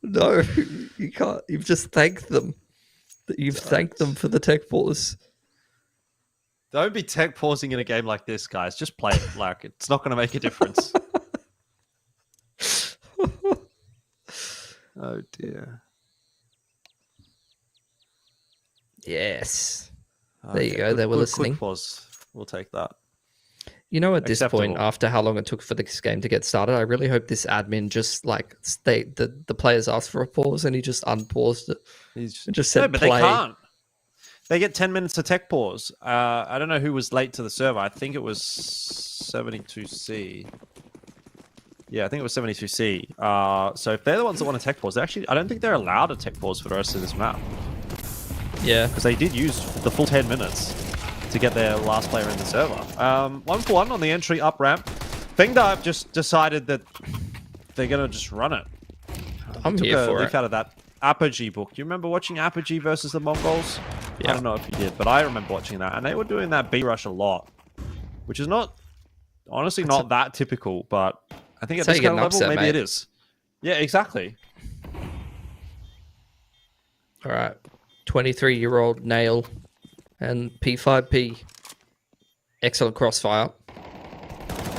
No, you can't. You've just thanked them. You've thanked them for the tech pause. Don't be tech pausing in a game like this, guys. Just play it. Like, it's not going to make a difference. Oh, dear. Yes. There you go. They were listening. Quick pause. We'll take that. You know, at this point, Acceptable. after how long it took for this game to get started, I really hope this admin just like the players asked for a pause and he just unpaused it. He's And just said no, but play. they can't. They get 10 minutes of tech pause. I don't know who was late to the server. I think it was 72C. Yeah, I think it was 72C. So if they're the ones that want to tech pause, I don't think they're allowed to tech pause for the rest of this map. Yeah. Because they did use the full 10 minutes to get their last player in the server. 1-for-1 on the entry up ramp. FENGDA have just decided that they're going to just run it. I'm here for They it. out of that Apogee book. You remember watching Apogee versus the Mongols? Yeah. I don't know if you did, but I remember watching that. And they were doing that B rush a lot, which is honestly not that typical, but I think at That's this how you kind of get an level, upset, maybe it mate. is. Yeah, exactly. All right. 23-year-old Nail and P5P. Excellent crossfire.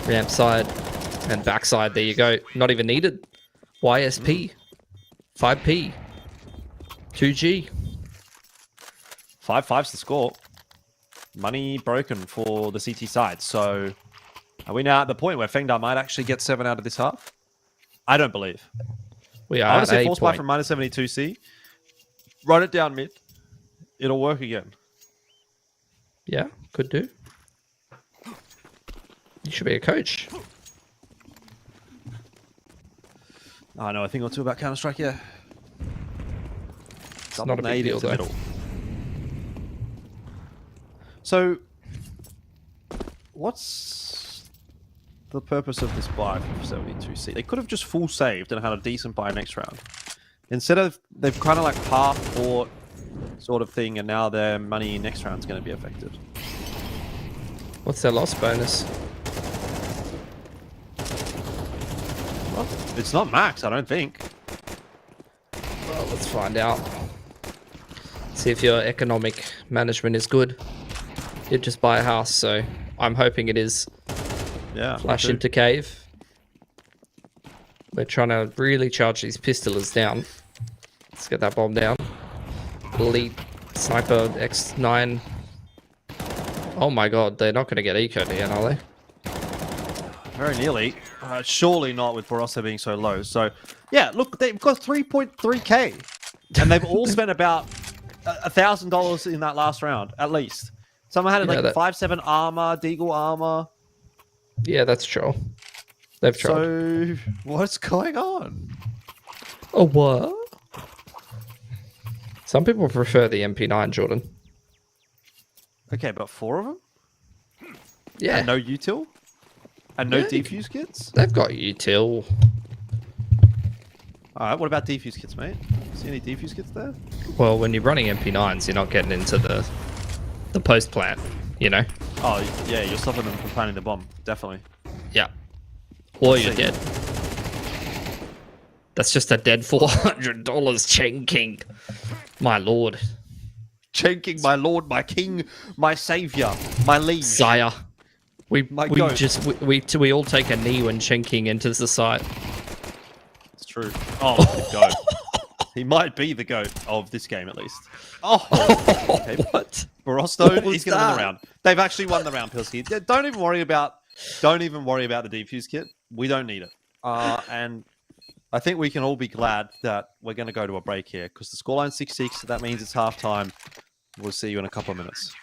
Ramp side and backside. There you go. Not even needed. YSP. 5P. 2G. 5-5's the score. Money broken for the CT side. So are we now at the point where FENGDA might actually get 7 out of this half? I don't believe. We are I want at to say a force buy point. from -72C. Run it down mid. It'll work again. Yeah, could do. You should be a coach. I know a thing or two about Counter-Strike, yeah. It's not a big deal, though. So, what's the purpose of this buy from 72C? They could have just full saved and had a decent buy next round. Instead of, they've kind of like half bought sort of thing, and now their money next round's going to be affected. What's their loss bonus? Well, it's not max, I don't think. Well, let's find out. See if your economic management is good. Did just buy a house, so I'm hoping it is. Yeah. Flash me too. into cave. We're trying to really charge these pistolers down. Let's get that bomb down. Elite sniper X9. Oh my god, they're not going to get eco'd again, are they? Very nearly. Surely not with Barossa being so low. So, yeah, look, they've got 3.3k. And they've all spent about $1,000 in that last round, at least. Someone had like 5/7 armor, Deagle armor. Yeah, that's true. They've tried. So, what's going on? A what? Some people prefer the MP9, Jordan. Okay, but 4 of them? Yeah. And no util? And no Yeah. defuse kits? They've got util. Alright, what about defuse kits, mate? See any defuse kits there? Well, when you're running MP9s, you're not getting into the post plant, you know? Oh, yeah, you're stopping them from planting the bomb. Definitely. Yeah. Or Let's you're see. dead. That's just a dead $400, Chen King. My lord. Chen King, my lord, my king, my savior, my liege. Sire. We goat. just we all take a knee when Chen King enters the site. It's true. Oh, the goat. He might be the goat of this game, at least. Oh, okay. What? Barosto, What was he's going to win that? the round. They've actually won the round, Pilsky. Don't even worry about don't even worry about the defuse kit. We don't need it. And I think we can all be glad that we're going to go to a break here because the scoreline 6-6. That means it's halftime. We'll see you in a couple of minutes.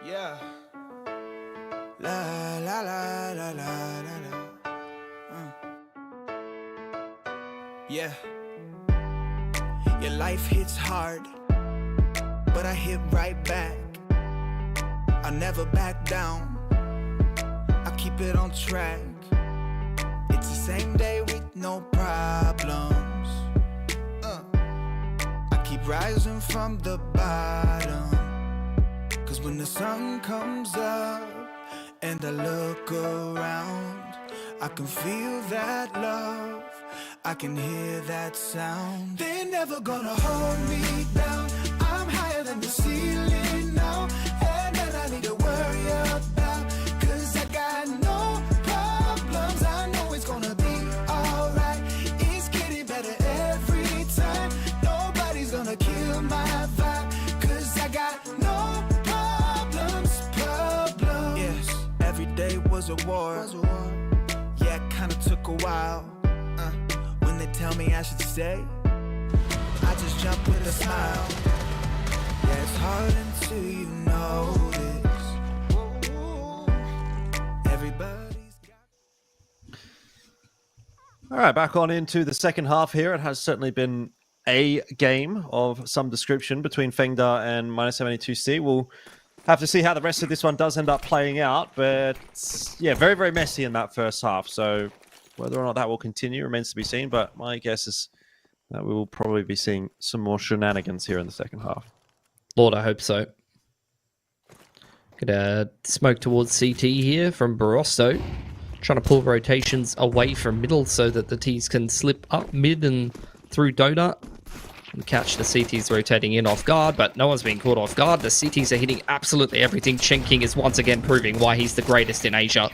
Yeah. La la la la la la la. Yeah. Your life hits hard, but I hit right back. I never back down. I keep it on track. It's the same day with no problems. I keep rising from the bottom. Cause when the sun comes up and I look around, I can feel that love, I can hear that sound. They're never gonna hold me down. I'm higher than the ceiling now, and then I need to worry about, cause I got no problems. I know it's gonna be alright. It's getting better every time. Nobody's gonna kill my vibe, cause I got no problems. Yes, every day was a war. Yeah, it kinda took a while. When they tell me I should stay, I just jump with a smile. Yeah, it's hard until you notice. Everybody's got... All right, back on into the second half here. It has certainly been a game of some description between FENGDA and -72C. We'll have to see how the rest of this one does end up playing out. But yeah, very, very messy in that first half. So whether or not that will continue remains to be seen. But my guess is that we will probably be seeing some more shenanigans here in the second half. Lord, I hope so. Get a smoke towards CT here from Barosto. Trying to pull rotations away from middle so that the Ts can slip up mid and through Donut and catch the CTs rotating in off guard, but no one's being caught off guard. The CTs are hitting absolutely everything. Chen King is once again proving why he's the greatest in Asia.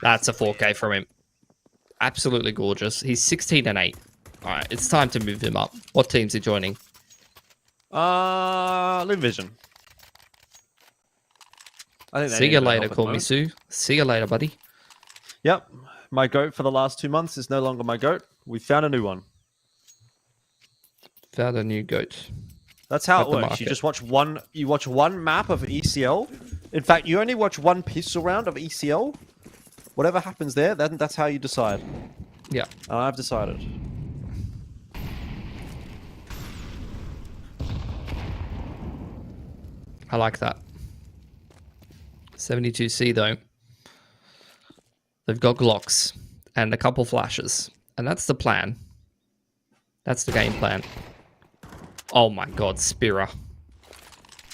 That's a 4K from him. Absolutely gorgeous. He's 16-8. All right, it's time to move him up. What team's he joining? Live Vision. I think See you later, Kormisu. See you later, buddy. Yep. My GOAT for the last 2 months is no longer my GOAT. We found a new one. Found a new GOAT. That's how At it the works. market. You just watch one map of ECL. In fact, you only watch one pistol round of ECL. Whatever happens there, that's how you decide. Yeah. And I've decided. I like that. 72C, though. They've got Glocks and a couple flashes. And that's the plan. That's the game plan. Oh my god, Spira.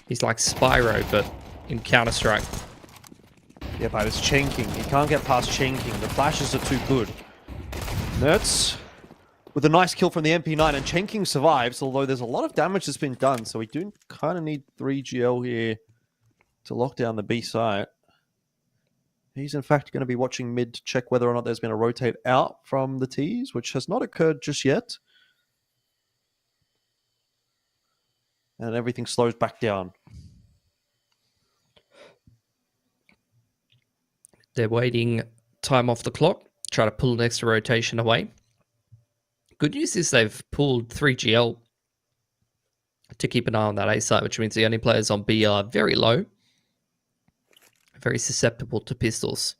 He's like Spyro, but in Counter-Strike. Yeah, but it's chinking. He can't get past chinking. The flashes are too good. Nertz with a nice kill from the MP9, and Chenking survives, although there's a lot of damage that's been done, so we do kind of need 3GL here to lock down the B site. He's in fact going to be watching mid to check whether or not there's been a rotate out from the T's, which has not occurred just yet. And everything slows back down. They're waiting time off the clock, try to pull an extra rotation away. Good news is they've pulled 3GL to keep an eye on that A site, which means the only players on B are very low, very susceptible to pistols.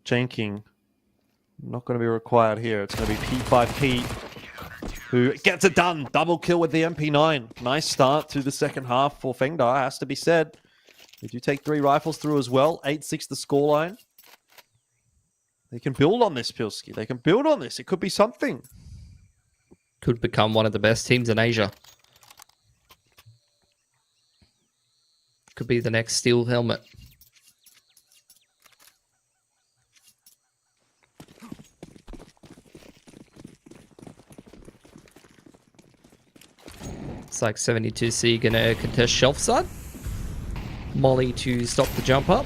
Janking. Not going to be required here. It's going to be P5P who gets it done. Double kill with the MP9. Nice start to the second half for FENGDA, has to be said. They do take 3 rifles through as well. 8-6 the scoreline. They can build on this, Pilski. They can build on this. It could be something. Could become one of the best teams in Asia. Could be the next Steel Helmet. It's like 72C gonna contest shelf side. Molly to stop the jump up.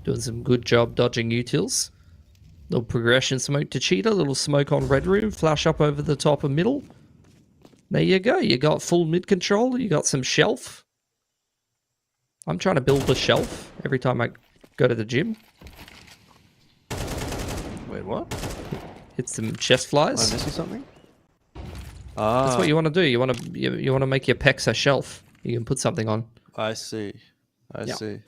Doing some good job dodging utils. Little progression smoke to Cheetah. Little smoke on Red Room. Flash up over the top of middle. There you go. You got full mid control. You got some shelf. I'm trying to build a shelf every time I go to the gym. Wait, what? Hit some chest flies. Am I missing something? That's what you want to do. You want to make your pecs a shelf. You can put something on. I see. I see.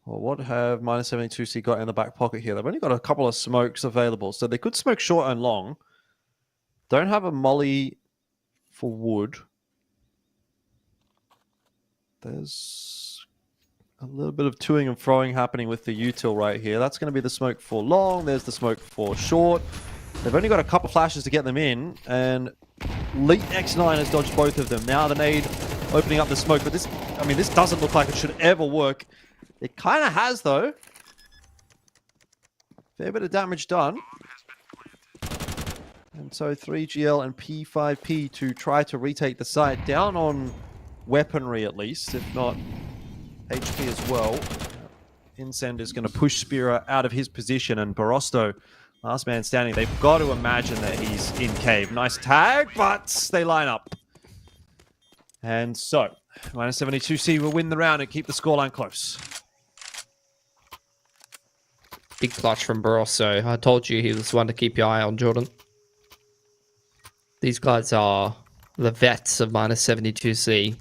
Well, what have -72C got in the back pocket here? They've only got a couple of smokes available, so they could smoke short and long. Don't have a molly for wood. There's a little bit of toing and froing happening with the util right here. That's going to be the smoke for long. There's the smoke for short. They've only got a couple flashes to get them in, and Elite X9 has dodged both of them. Now the nade opening up the smoke, but this doesn't look like it should ever work. It kind of has, though. Fair bit of damage done. And so 3GL and P5P to try to retake the site. Down on weaponry, at least, if not HP as well. Incend is going to push Spira out of his position, and Barosto, last man standing. They've got to imagine that he's in cave. Nice tag, but they line up. And so, -72C will win the round and keep the scoreline close. Big clutch from Barosso. I told you he was one to keep your eye on, Jordan. These guys are the vets of -72C.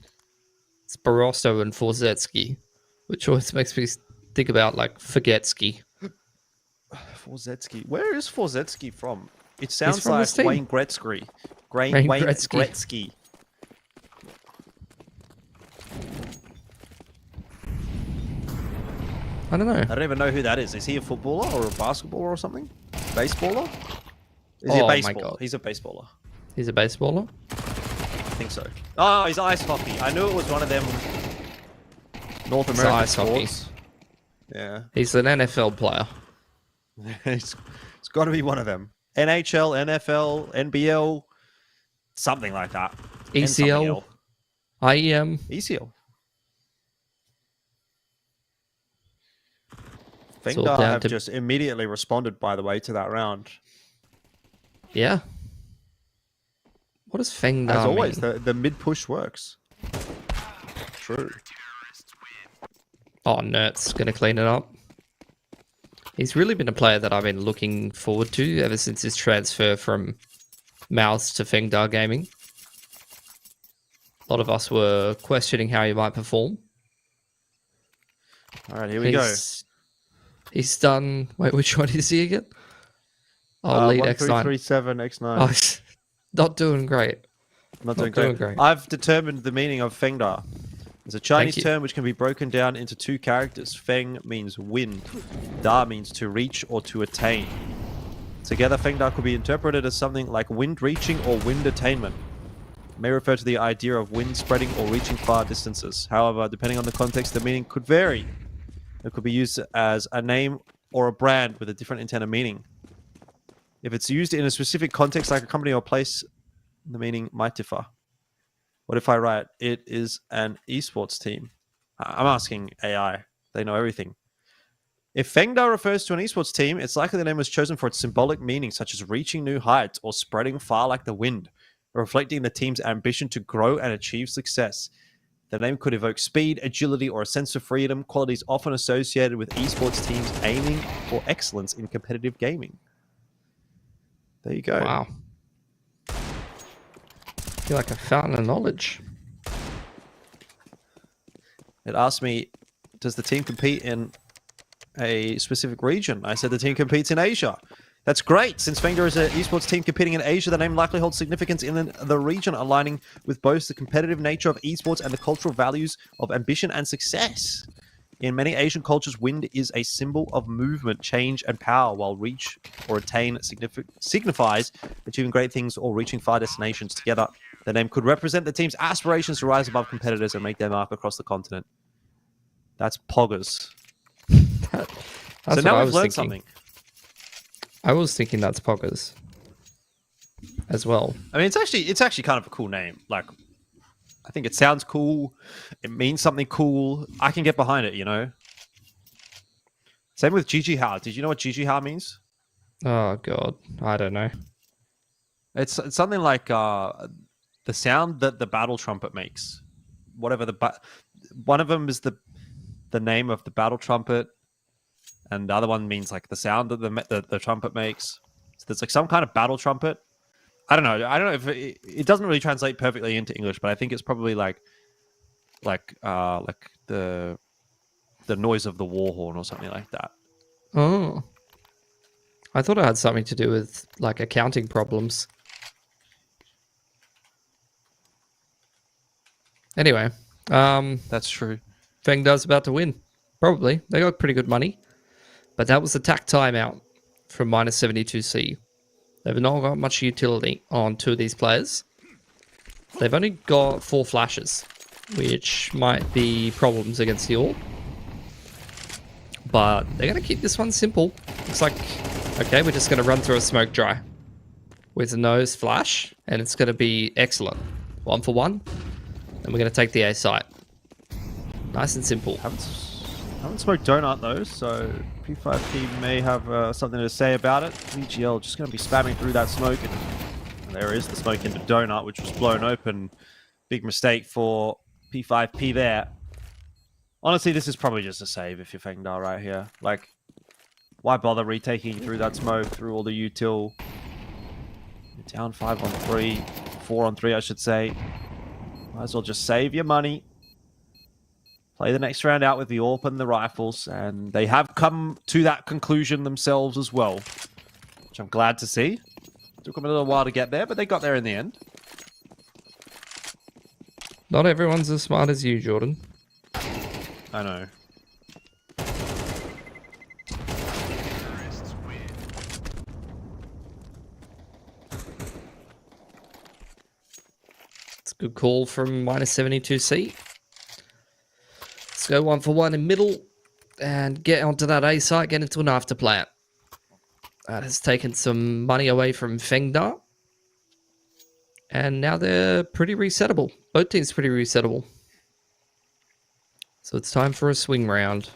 It's Barosso and Forzetsky, which always makes me think about, like, Forgetsky. Forzetsky. Where is Forzetsky from? It sounds from like this team. Wayne Gretzky. Wayne Gretzky. Gretzky. I don't know. I don't even know who that is. Is he a footballer or a basketballer or something? Baseballer? Is he Oh a my baseballer? God. He's a baseballer. He's a baseballer. I think so. Oh, he's ice hockey. I knew it was one of them North It's American ice hockey. sports. Yeah. He's an NFL player. it's got to be one of them. NHL, NFL, NBL, something like that. And something ECL, else. IEM. ECL. It's all FENGDA down have to- just immediately responded, by the way, to that round. Yeah. What does FENGDA As always, mean? the mid push works. True. Oh, Nert's going to clean it up. He's really been a player that I've been looking forward to ever since his transfer from Mouse to FENGDA Gaming. A lot of us were questioning how he might perform. All right, here we go. He's done... Wait, which one is he again? Oh, Elite X9. 1337 X9. Oh, he's not doing great. Not doing doing great. great. I've determined the meaning of FENGDA. It's a Chinese you. term which can be broken down into 2 characters. Feng means wind. Da means to reach or to attain. Together, FENGDA could be interpreted as something like wind reaching or wind attainment. It may refer to the idea of wind spreading or reaching far distances. However, depending on the context, the meaning could vary. It could be used as a name or a brand with a different intended meaning. If it's used in a specific context like a company or place, the meaning might differ. What if I write, it is an esports team? I'm asking AI. They know everything. If FENGDA refers to an esports team, it's likely the name was chosen for its symbolic meaning, such as reaching new heights or spreading far like the wind, reflecting the team's ambition to grow and achieve success. The name could evoke speed, agility, or a sense of freedom, qualities often associated with esports teams aiming for excellence in competitive gaming. There you go. Wow. I feel like a fountain of knowledge. It asked me, does the team compete in a specific region? I said the team competes in Asia. That's great. Since FENGDA is an esports team competing in Asia, the name likely holds significance in the region, aligning with both the competitive nature of esports and the cultural values of ambition and success. In many Asian cultures, wind is a symbol of movement, change, and power, while reach or attain signifies achieving great things or reaching far destinations. Together, the name could represent the team's aspirations to rise above competitors and make their mark across the continent. That's poggers. That's So now what I we've was learned thinking. something. I was thinking that's poggers as well. I mean, it's actually kind of a cool name. Like, I think it sounds cool. It means something cool. I can get behind it, you know? Same with Gigi Ha. Did you know what Gigi Ha means? Oh god, I don't know. It's something like the sound that the battle trumpet makes. Whatever one of them is the name of the battle trumpet, and the other one means like the sound that the trumpet makes. So there's like some kind of battle trumpet. I don't know if it doesn't really translate perfectly into English, but I think it's probably like the noise of the war horn or something like that. Oh. I thought it had something to do with like accounting problems. Anyway, That's true. FENGDA's about to win. Probably. They got pretty good money. But that was the tack timeout from minus 72C. They've not got much utility on 2 of these players. They've only got 4 flashes, which might be problems against the All. But they're going to keep this one simple. Looks like, okay, we're just going to run through a smoke dry with no flash, and it's going to be excellent. 1 for 1, and we're going to take the A site. Nice and simple. Haven't smoked donut though, so P5P may have something to say about it. VGL just going to be spamming through that smoke, and there is the smoke into donut, which was blown open. Big mistake for P5P there. Honestly, this is probably just a save if you're FENGDA right here. Like, why bother retaking through that smoke, through all the util? You're down 5 on 3, 4 on 3, I should say. Might as well just save your money. Play the next round out with the AWP and the rifles, and they have come to that conclusion themselves as well, which I'm glad to see. Took them a little while to get there, but they got there in the end. Not everyone's as smart as you, Jordan. I know. It's a good call from minus 72C. Let's go 1 for 1 in middle and get onto that A site, get into an after plant. That has taken some money away from FENGDA. And now they're pretty resettable. Both teams pretty resettable. So it's time for a swing round.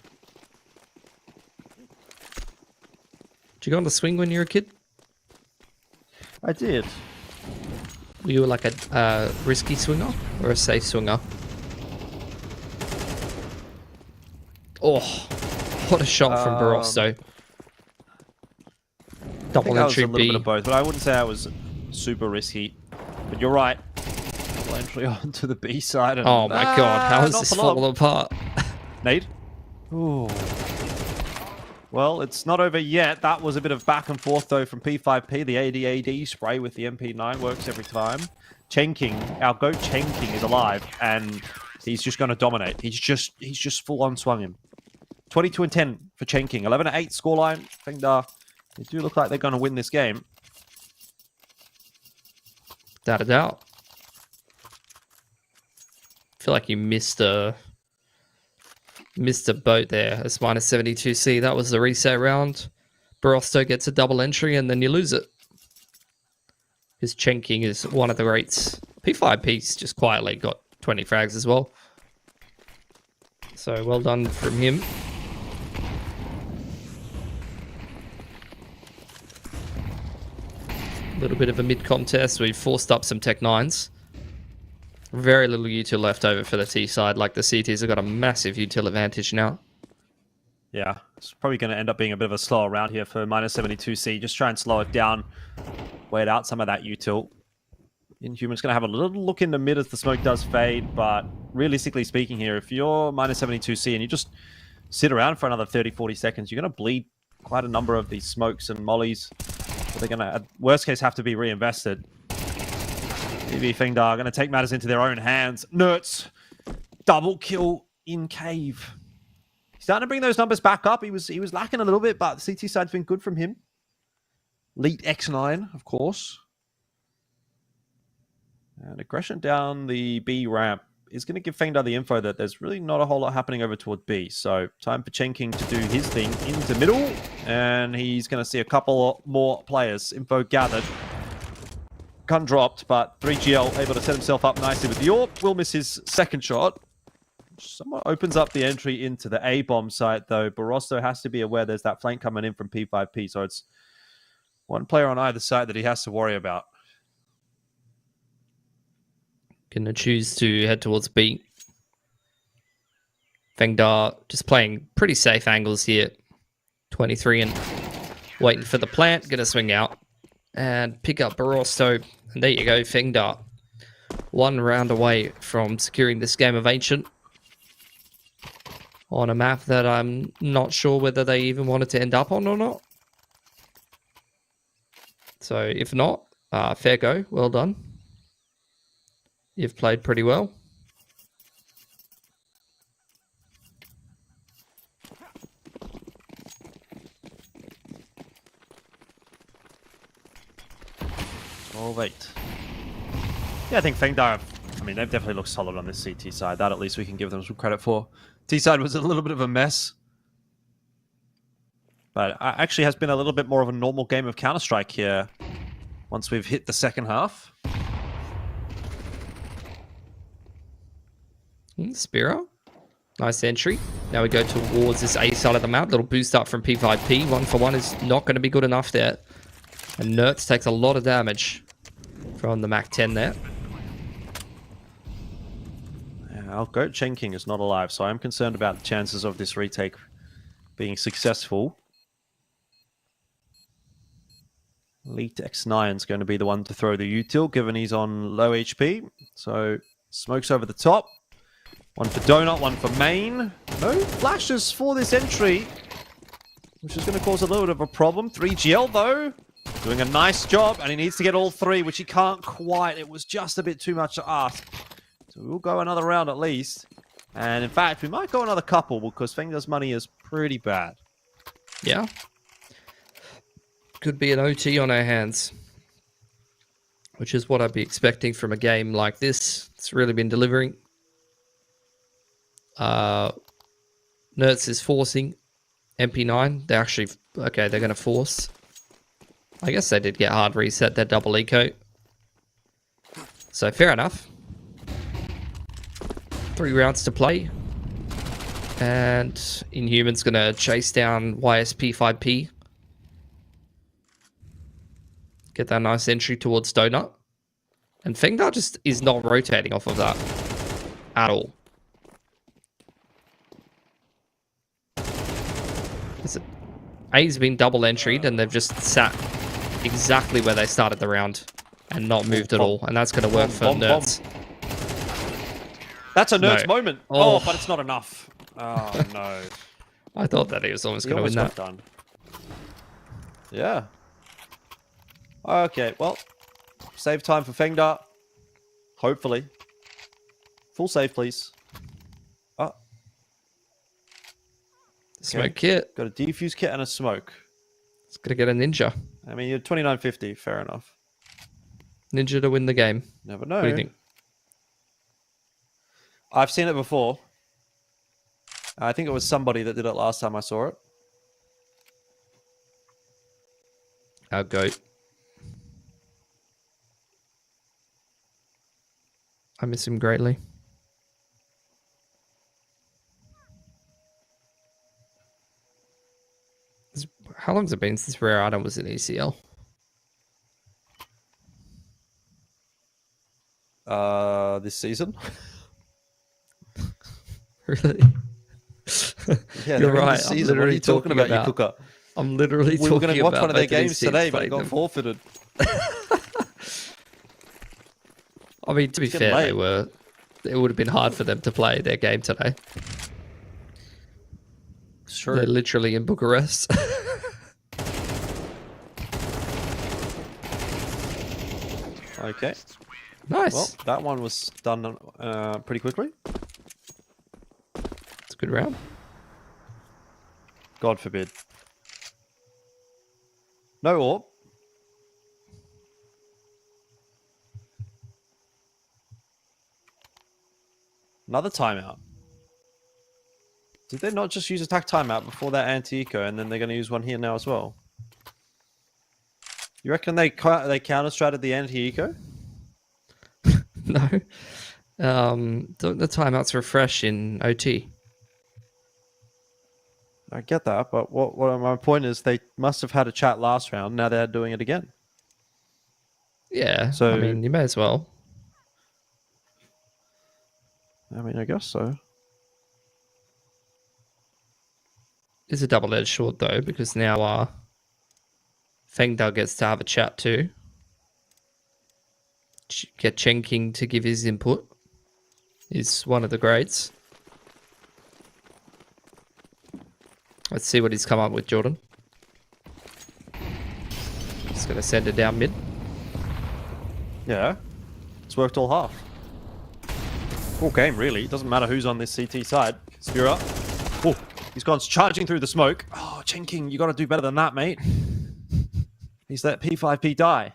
Did you go on the swing when you were a kid? I did. Were you like a risky swinger or a safe swinger? Oh, what a shot from Barosto. I Double think I was entry a little bit B. of both, but I wouldn't say I was super risky. But you're right. Double entry onto the B side. And, Oh my god, how is not this for long. falling apart? Nade? Ooh. Well, it's not over yet. That was a bit of back and forth, though, from P5P. The AD spray with the MP9 works every time. Chenking, our GOAT Chenking is alive, and he's just going to dominate. He's just full-on swung him. 22-10 for Chenking. 11-8 scoreline. FENGDA, they do look like they're going to win this game. Without a doubt. I feel like you missed a boat there. It's minus 72C. That was the reset round. Barosto gets a double entry and then you lose it. Because Chenking is one of the greats. P5P's just quietly got 20 frags as well. So well done from him. A little bit of a mid-contest. We've forced up some Tech 9s. Very little util left over for the T side. Like the CTs have got a massive util advantage now. Yeah, it's probably going to end up being a bit of a slower round here for minus 72C. Just try and slow it down. Wait out some of that util. Inhuman's going to have a little look in the mid as the smoke does fade. But realistically speaking here, if you're minus 72C and you just sit around for another 30-40 seconds, you're going to bleed quite a number of these smokes and mollies. They're going to, at worst case, have to be reinvested. FENGDA are going to take matters into their own hands. Nertz, double kill in cave. He's starting to bring those numbers back up. He was lacking a little bit, but the CT side's been good from him. Elite X9, of course. And aggression down the B ramp is going to give FENGDA the info that there's really not a whole lot happening over toward B. So time for Chenking to do his thing into middle. And he's going to see a couple more players. Info gathered. Gun dropped, but 3GL able to set himself up nicely with the AWP. Will miss his second shot. Somewhat opens up the entry into the A-bomb site, though. Barosto has to be aware there's that flank coming in from P5P, so it's one player on either side that he has to worry about. Gonna choose to head towards B. FENGDA just playing pretty safe angles here. 23 and waiting for the plant. Gonna swing out and pick up Barosto. And there you go, FENGDA. One round away from securing this game of Ancient. On a map that I'm not sure whether they even wanted to end up on or not. So if not, fair go. Well done. You've played pretty well. Oh, wait. Yeah, I think FENGDA, I mean, they've definitely looked solid on this CT side. That at least we can give them some credit for. T side was a little bit of a mess. But actually has been a little bit more of a normal game of Counter-Strike here once we've hit the second half. Spiro. Nice entry. Now we go towards this A side of the map. Little boost up from P5P. 1-for-1 is not going to be good enough there. And Nertz takes a lot of damage from the Mac 10 there. Yeah, our GOAT Chenking is not alive, so I'm concerned about the chances of this retake being successful. Elite X9 is going to be the one to throw the util, given he's on low HP. So, smokes over the top. One for Donut, one for Main. No flashes for this entry, which is going to cause a little bit of a problem. 3GL, though, doing a nice job, and he needs to get all three, which he can't quite. It was just a bit too much to ask. So we'll go another round at least. And in fact, we might go another couple, because FENGDA's money is pretty bad. Yeah. Could be an OT on our hands, which is what I'd be expecting from a game like this. It's really been delivering. Nertz is forcing MP9. They're actually, okay, they're going to force. I guess they did get hard reset their double eco. So fair enough. 3 rounds to play. And Inhuman's going to chase down YSP5P. Get that nice entry towards Donut. And FENGDA just is not rotating off of that at all. A's been double entryed and they've just sat exactly where they started the round and not moved at all. And that's going to work for Nertz. That's a Nertz No. moment. Oh. Oh, but it's not enough. Oh, no. I thought that he was almost He going to win almost that. got done. Yeah. Okay, well, save time for FENGDA. Hopefully. Full save, please. Oh, Smoke kit. got a defuse kit and a smoke. It's going to get a ninja. I mean, you're 29.50. Fair enough. Ninja to win the game. Never know. What do you think? I've seen it before. I think it was somebody that did it last time I saw it. Our goat. I miss him greatly. How long has it been since Rare Item was in ECL? This season. Really? Yeah, You're they're in right. this I'm season. What are literally you talking about, you about- cooker? I'm literally We were talking going to watch about one of their both these games teams today, but it playing got them. forfeited. I mean, to be getting fair, late. it would have been hard for them to play their game today. It's true. They're literally in Bucharest. Okay. Nice. Well, that one was done pretty quickly. It's a good round. God forbid. No orb. Another timeout. Did they not just use attack timeout before that anti-eco, and then they're going to use one here now as well? You reckon they counter-stratted the anti-eco? No. The timeouts refresh in OT. I get that, but what my point is, they must have had a chat last round. Now they're doing it again. Yeah. So- I mean, you may as well. I mean, I guess so. It's a double-edged sword though, because now FENGDA gets to have a chat too. Get Chen King to give his input. He's one of the greats. Let's see what he's come up with, Jordan. He's going to send it down mid. Yeah. It's worked all half. Full game, really. It doesn't matter who's on this CT side. Spear up. Oh, he's gone charging through the smoke. Oh, Chen King, you got to do better than that, mate. He's let P5P die.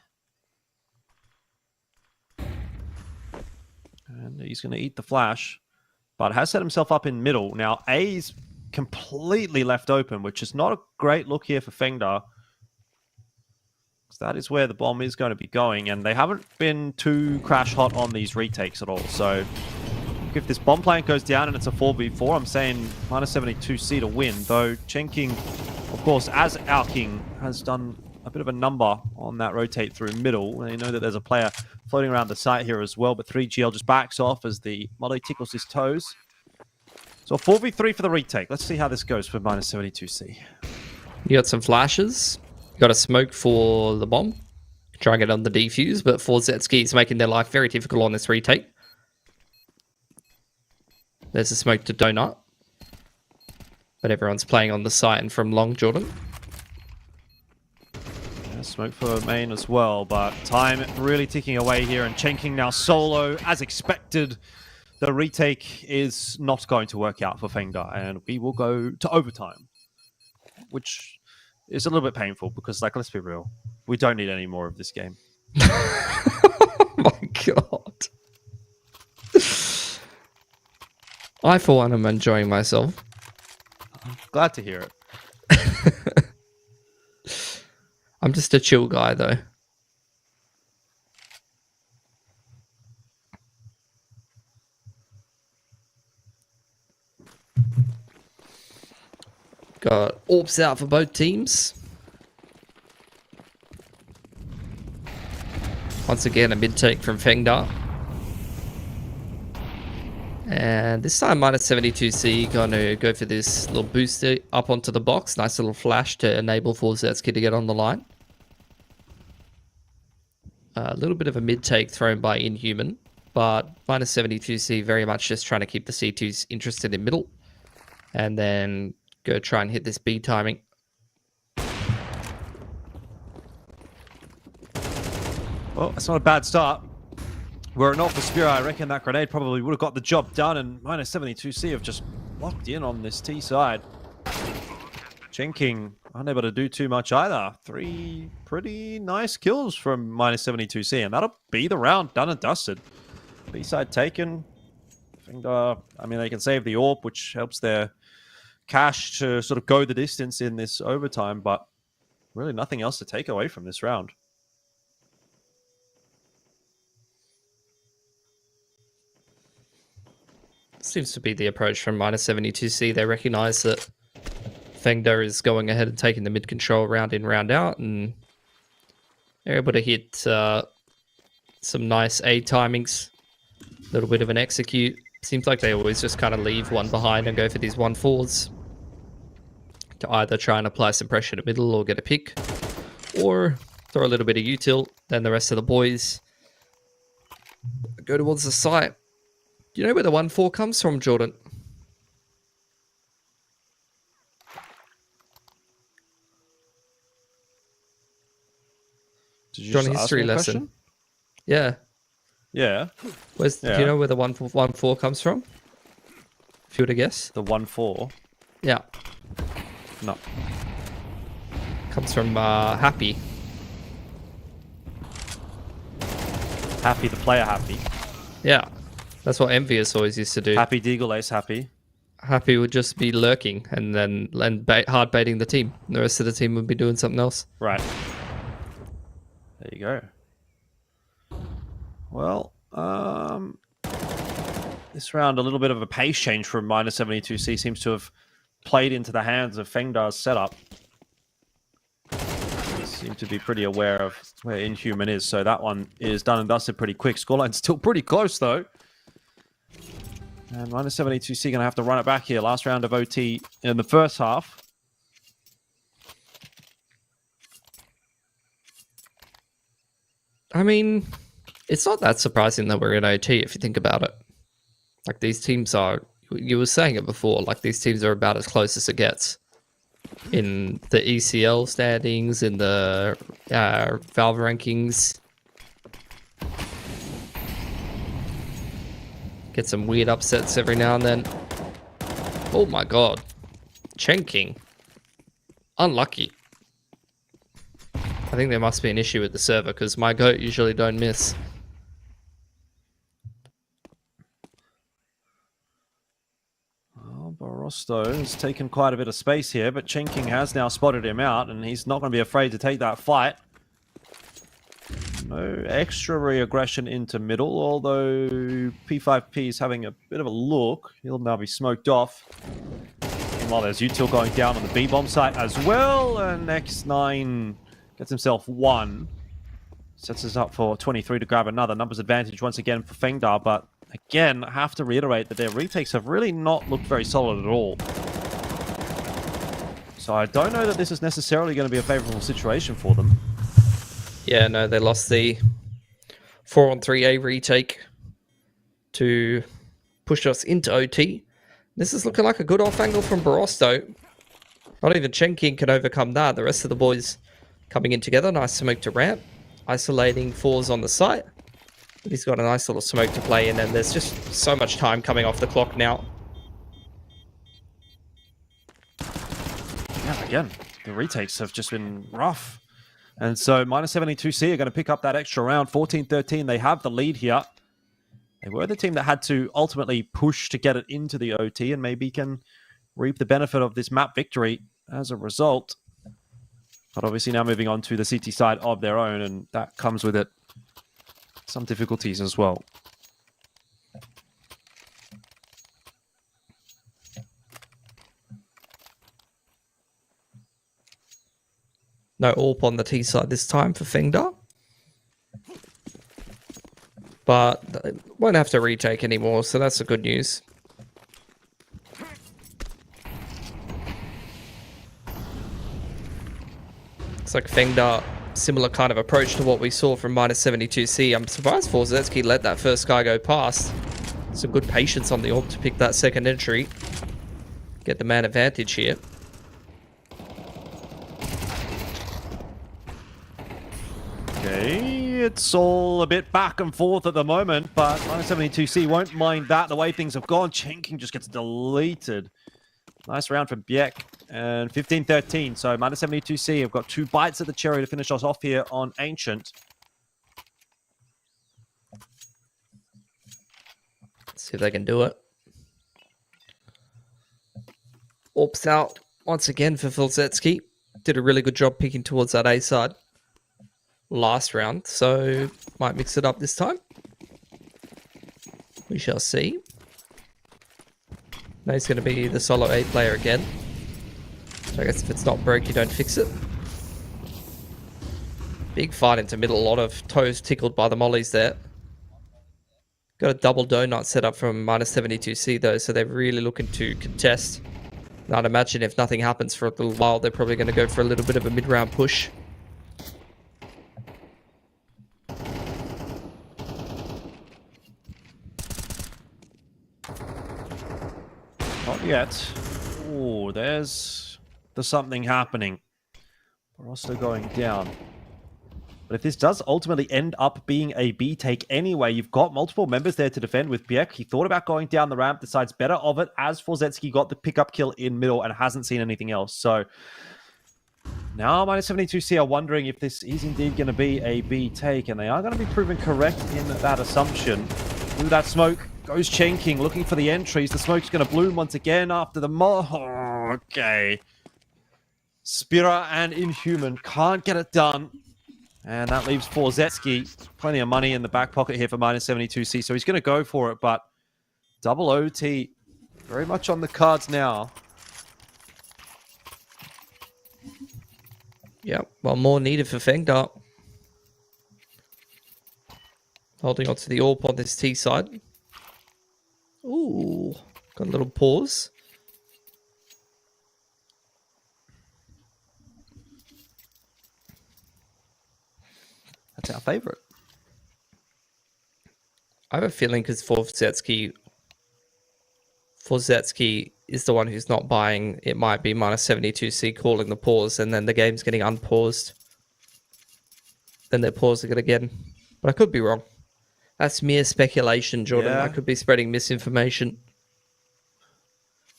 And he's going to eat the flash. But has set himself up in middle. Now, A's completely left open, which is not a great look here for FENGDA. That is where the bomb is going to be going, and they haven't been too crash hot on these retakes at all. So if this bomb plant goes down and it's a 4v4, I'm saying minus 72C to win. Though Chen King, of course, as our king, has done a bit of a number on that rotate through middle. And you know that there's a player floating around the site here as well, but 3GL just backs off as the Molly tickles his toes. So a 4v3 for the retake. Let's see how this goes for minus 72C. You got some flashes. You got a smoke for the bomb. Try and get on the defuse, but Forzetsky is making their life very difficult on this retake. There's a smoke to Donut. But everyone's playing on the site and from long, Jordan. Yeah, smoke for main as well, but time really ticking away here, and Chen King now solo, as expected. The retake is not going to work out for FENGDA, and we will go to overtime, which is a little bit painful because, like, let's be real, we don't need any more of this game. Oh my god. I, for one, am enjoying myself. Glad to hear it. I'm just a chill guy, though. Got orbs out for both teams. Once again, a mid-take from FENGDA. And this time, minus 72C, going to go for this little booster up onto the box. Nice little flash to enable Forzetsky to get on the line. A little bit of a mid-take thrown by Inhuman, but minus 72C very much just trying to keep the C2s interested in middle. And then go try and hit this B timing. Well, that's not a bad start. Were it not for Spear, I reckon that grenade probably would have got the job done, and minus 72C have just locked in on this T side. Chenking unable to do too much either. 3 pretty nice kills from minus 72C, and that'll be the round done and dusted. B side taken. FENGDA, I mean, they can save the AWP, which helps their cash to sort of go the distance in this overtime, but really nothing else to take away from this round. Seems to be the approach from minus 72C. They recognize that FENGDA is going ahead and taking the mid control round in, round out, and they're able to hit some nice A timings, a little bit of an execute. Seems like they always just kind of leave one behind and go for these 1-4s to either try and apply some pressure to middle or get a pick, or throw a little bit of util. Then the rest of the boys go towards the site. Do you know where the 1-4 comes from, Jordan? Did you John, just ask history me a lesson. question? Yeah. Yeah. Do you know where the 1-4 comes from? If you were to guess. The 1-4. Yeah. No. Comes from Happy. Happy, the player Happy. Yeah. That's what Envious always used to do. Happy Deagle Ace Happy. Happy would just be lurking and then hard baiting the team. The rest of the team would be doing something else. Right. There you go. Well, this round, a little bit of a pace change from minus 72C seems to have played into the hands of FENGDA's setup. They seem to be pretty aware of where Inhuman is, so that one is done and dusted pretty quick. Scoreline's still pretty close, though. And minus 72C going to have to run it back here. Last round of OT in the first half. I mean, it's not that surprising that we're in OT if you think about it. Like, these teams are, you were saying it before, like, these teams are about as close as it gets. In the ECL standings, in the Valve rankings. Get some weird upsets every now and then. Oh my god. Chenking. Unlucky. I think there must be an issue with the server because my goat usually don't miss. Well, Borosto has taken quite a bit of space here, but Chenking has now spotted him out, and he's not going to be afraid to take that fight. No extra re-aggression into middle, although P5P is having a bit of a look. He'll now be smoked off. Meanwhile, there's Util going down on the B-bomb site as well, and X9 gets himself 1. Sets us up for 23 to grab another. Numbers advantage once again for FENGDA, but again, I have to reiterate that their retakes have really not looked very solid at all. So I don't know that this is necessarily going to be a favorable situation for them. Yeah, no, they lost the 4-on-3A retake to push us into OT. This is looking like a good off angle from Borosto. Not even Chenking can overcome that. The rest of the boys coming in together. Nice smoke to ramp. Isolating 4s on the site. But he's got a nice little smoke to play in, and there's just so much time coming off the clock now. Yeah, again, the retakes have just been rough. And so minus 72C are going to pick up that extra round. 14-13, they have the lead here. They were the team that had to ultimately push to get it into the OT and maybe can reap the benefit of this map victory as a result. But obviously now moving on to the CT side of their own, and that comes with it some difficulties as well. No AWP on the T side this time for FENGDA. But won't have to retake anymore, so that's the good news. It's like FENGDA, similar kind of approach to what we saw from minus 72C. I'm surprised Forzetsky let that first guy go past. Some good patience on the AWP to pick that second entry. Get the man advantage here. It's all a bit back and forth at the moment, but -72C won't mind that. The way things have gone, Chenking just gets deleted. Nice round from Biek. And 15-13, so -72C have got 2 bites at the cherry to finish us off here on Ancient. See if they can do it. Orps out once again for Filzetsky. Did a really good job picking towards that A side last round, so might mix it up this time. We shall see. No, he's going to be the solo A player again. So I guess if it's not broke, you don't fix it. Big fight into middle. A lot of toes tickled by the mollies there. Got a double donut set up from -72C though, so they're really looking to contest. Now, I'd imagine if nothing happens for a little while, they're probably going to go for a little bit of a mid-round push. Not yet. Oh, there's something happening. Barossa going down. But if this does ultimately end up being a B take anyway, you've got multiple members there to defend with Biek. He thought about going down the ramp, decides better of it, as Forzetsky got the pickup kill in middle and hasn't seen anything else. So now -72C are wondering if this is indeed going to be a B take, and they are going to be proven correct in that assumption. Through that smoke goes Chenking, looking for the entries. The smoke's going to bloom once again after the okay. Spira and Inhuman can't get it done. And that leaves Forzetsky plenty of money in the back pocket here for -72C. So he's going to go for it, but double OT very much on the cards now. Yep, well, more needed for FENGDA. Holding on to the AWP on this T side. Ooh, got a little pause. That's our favorite. I have a feeling because Forzetsky is the one who's not buying, it might be -72C calling the pause, and then the game's getting unpaused. Then they're pausing it again. But I could be wrong. That's mere speculation, Jordan. Yeah. I could be spreading misinformation.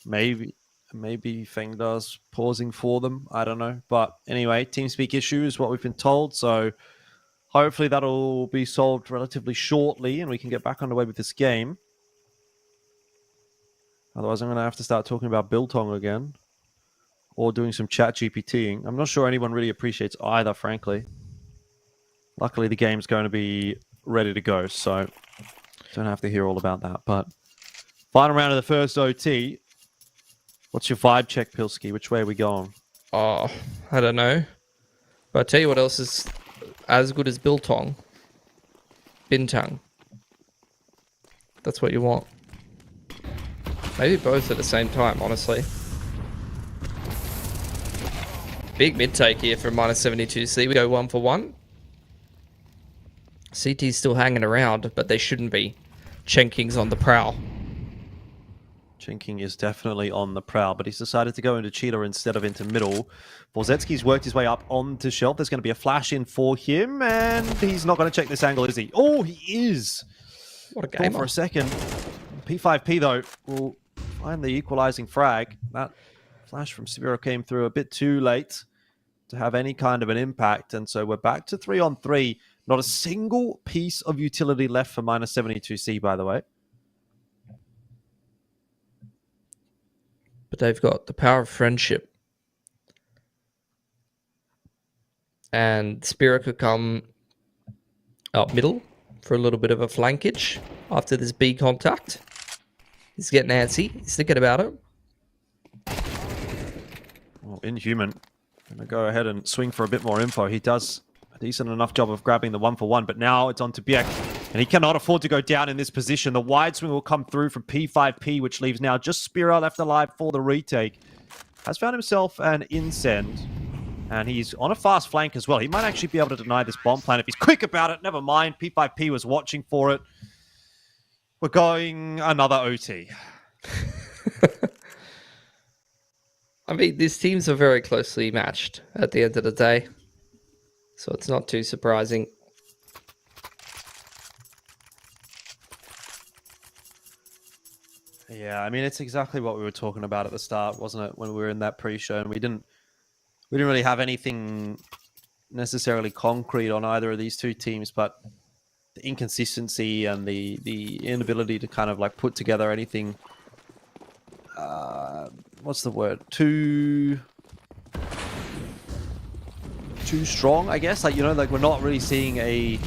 Maybe FENGDA's pausing for them. I don't know. But anyway, TeamSpeak issue is what we've been told. So hopefully that'll be solved relatively shortly and we can get back underway with this game. Otherwise, I'm going to have to start talking about Biltong again. Or doing some chat GPTing. I'm not sure anyone really appreciates either, frankly. Luckily, the game's going to be ready to go, so don't have to hear all about that. But final round of the first OT. What's your vibe check, Pilski? Which way are we going? Oh, I don't know. But I'll tell you what else is as good as Biltong. Bintang. That's what you want. Maybe both at the same time, honestly. Big mid take here from -72C. We go 1 for 1. CT's still hanging around, but they shouldn't be. Chenking's on the prowl. Chenking is definitely on the prowl, but he's decided to go into Cheetah instead of into middle. Forzetsky's worked his way up onto Shelf. There's going to be a flash in for him, and he's not going to check this angle, is he? Oh, he is! What a game for a second. P5P, though, will find the equalizing frag. That flash from Sibiro came through a bit too late to have any kind of an impact, and so we're back to 3-on-3. Not a single piece of utility left for -72C, by the way. But they've got the power of friendship. And Spira could come up middle for a little bit of a flankage after this B contact. He's getting antsy. He's thinking about it. Well, Inhuman going to go ahead and swing for a bit more info. He does a decent enough job of grabbing the 1 for 1, but now it's on to Biek. And he cannot afford to go down in this position. The wide swing will come through from P5P, which leaves now just Spira left alive for the retake. Has found himself an insend. And he's on a fast flank as well. He might actually be able to deny this bomb plan if he's quick about it. Never mind. P5P was watching for it. We're going another OT. I mean, these teams are very closely matched at the end of the day. So it's not too surprising. Yeah, I mean, it's exactly what we were talking about at the start, wasn't it? When we were in that pre-show, and we didn't really have anything necessarily concrete on either of these two teams, but the inconsistency and the inability to kind of like put together anything. What's the word? Too strong, I guess. Like, you know, like we're not really seeing a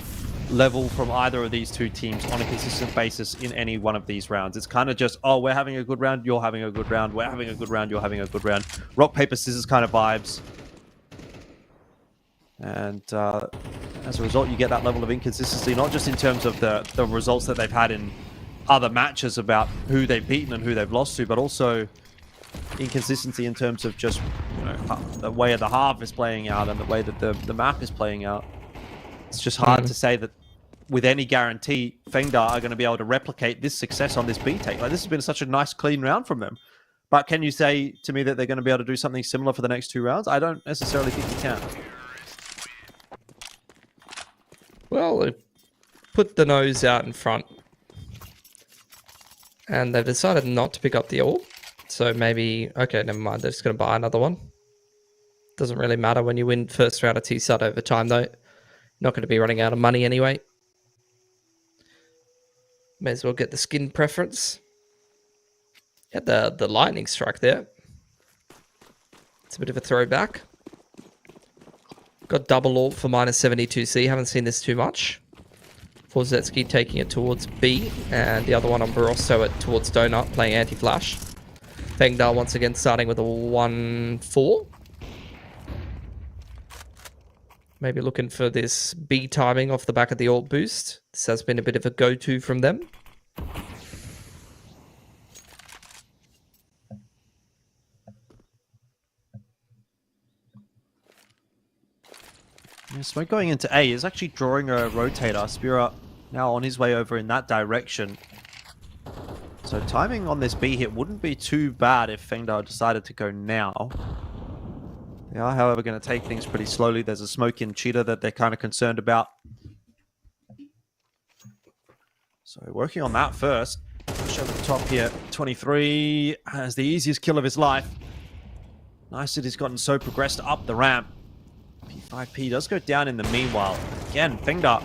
level from either of these two teams on a consistent basis in any one of these rounds. It's kind of just, oh, we're having a good round, you're having a good round, we're having a good round, you're having a good round. Rock, paper, scissors kind of vibes. And as a result, you get that level of inconsistency, not just in terms of the results that they've had in other matches about who they've beaten and who they've lost to, but also inconsistency in terms of just, you know, the way the half is playing out and the way that the map is playing out. It's just hard to say that with any guarantee FENGDA are going to be able to replicate this success on this B take. Like, this has been such a nice, clean round from them. But can you say to me that they're going to be able to do something similar for the next two rounds? I don't necessarily think you can. Well, they put the nose out in front. And they've decided not to pick up the orb. So maybe, okay, never mind. They're just going to buy another one. Doesn't really matter when you win first round of T-Sud over time, though. Not going to be running out of money anyway. May as well get the skin preference. Get the lightning strike there. It's a bit of a throwback. Got double ult for -72C. Haven't seen this too much. Forzetsky taking it towards B, and the other one on Barosto towards Donut, playing anti-flash. FENGDA once again starting with a 1-4. Maybe looking for this B timing off the back of the ult boost. This has been a bit of a go-to from them. Yeah, Smoke going into A is actually drawing a rotator. Spira now on his way over in that direction. So timing on this B hit wouldn't be too bad if FENGDA decided to go now. They are, however, going to take things pretty slowly. There's a smoke in Cheetah that they're kind of concerned about. So working on that first. Push over the top here. 23 has the easiest kill of his life. Nice that he's gotten so progressed up the ramp. P5P does go down in the meanwhile. Again, FENGDA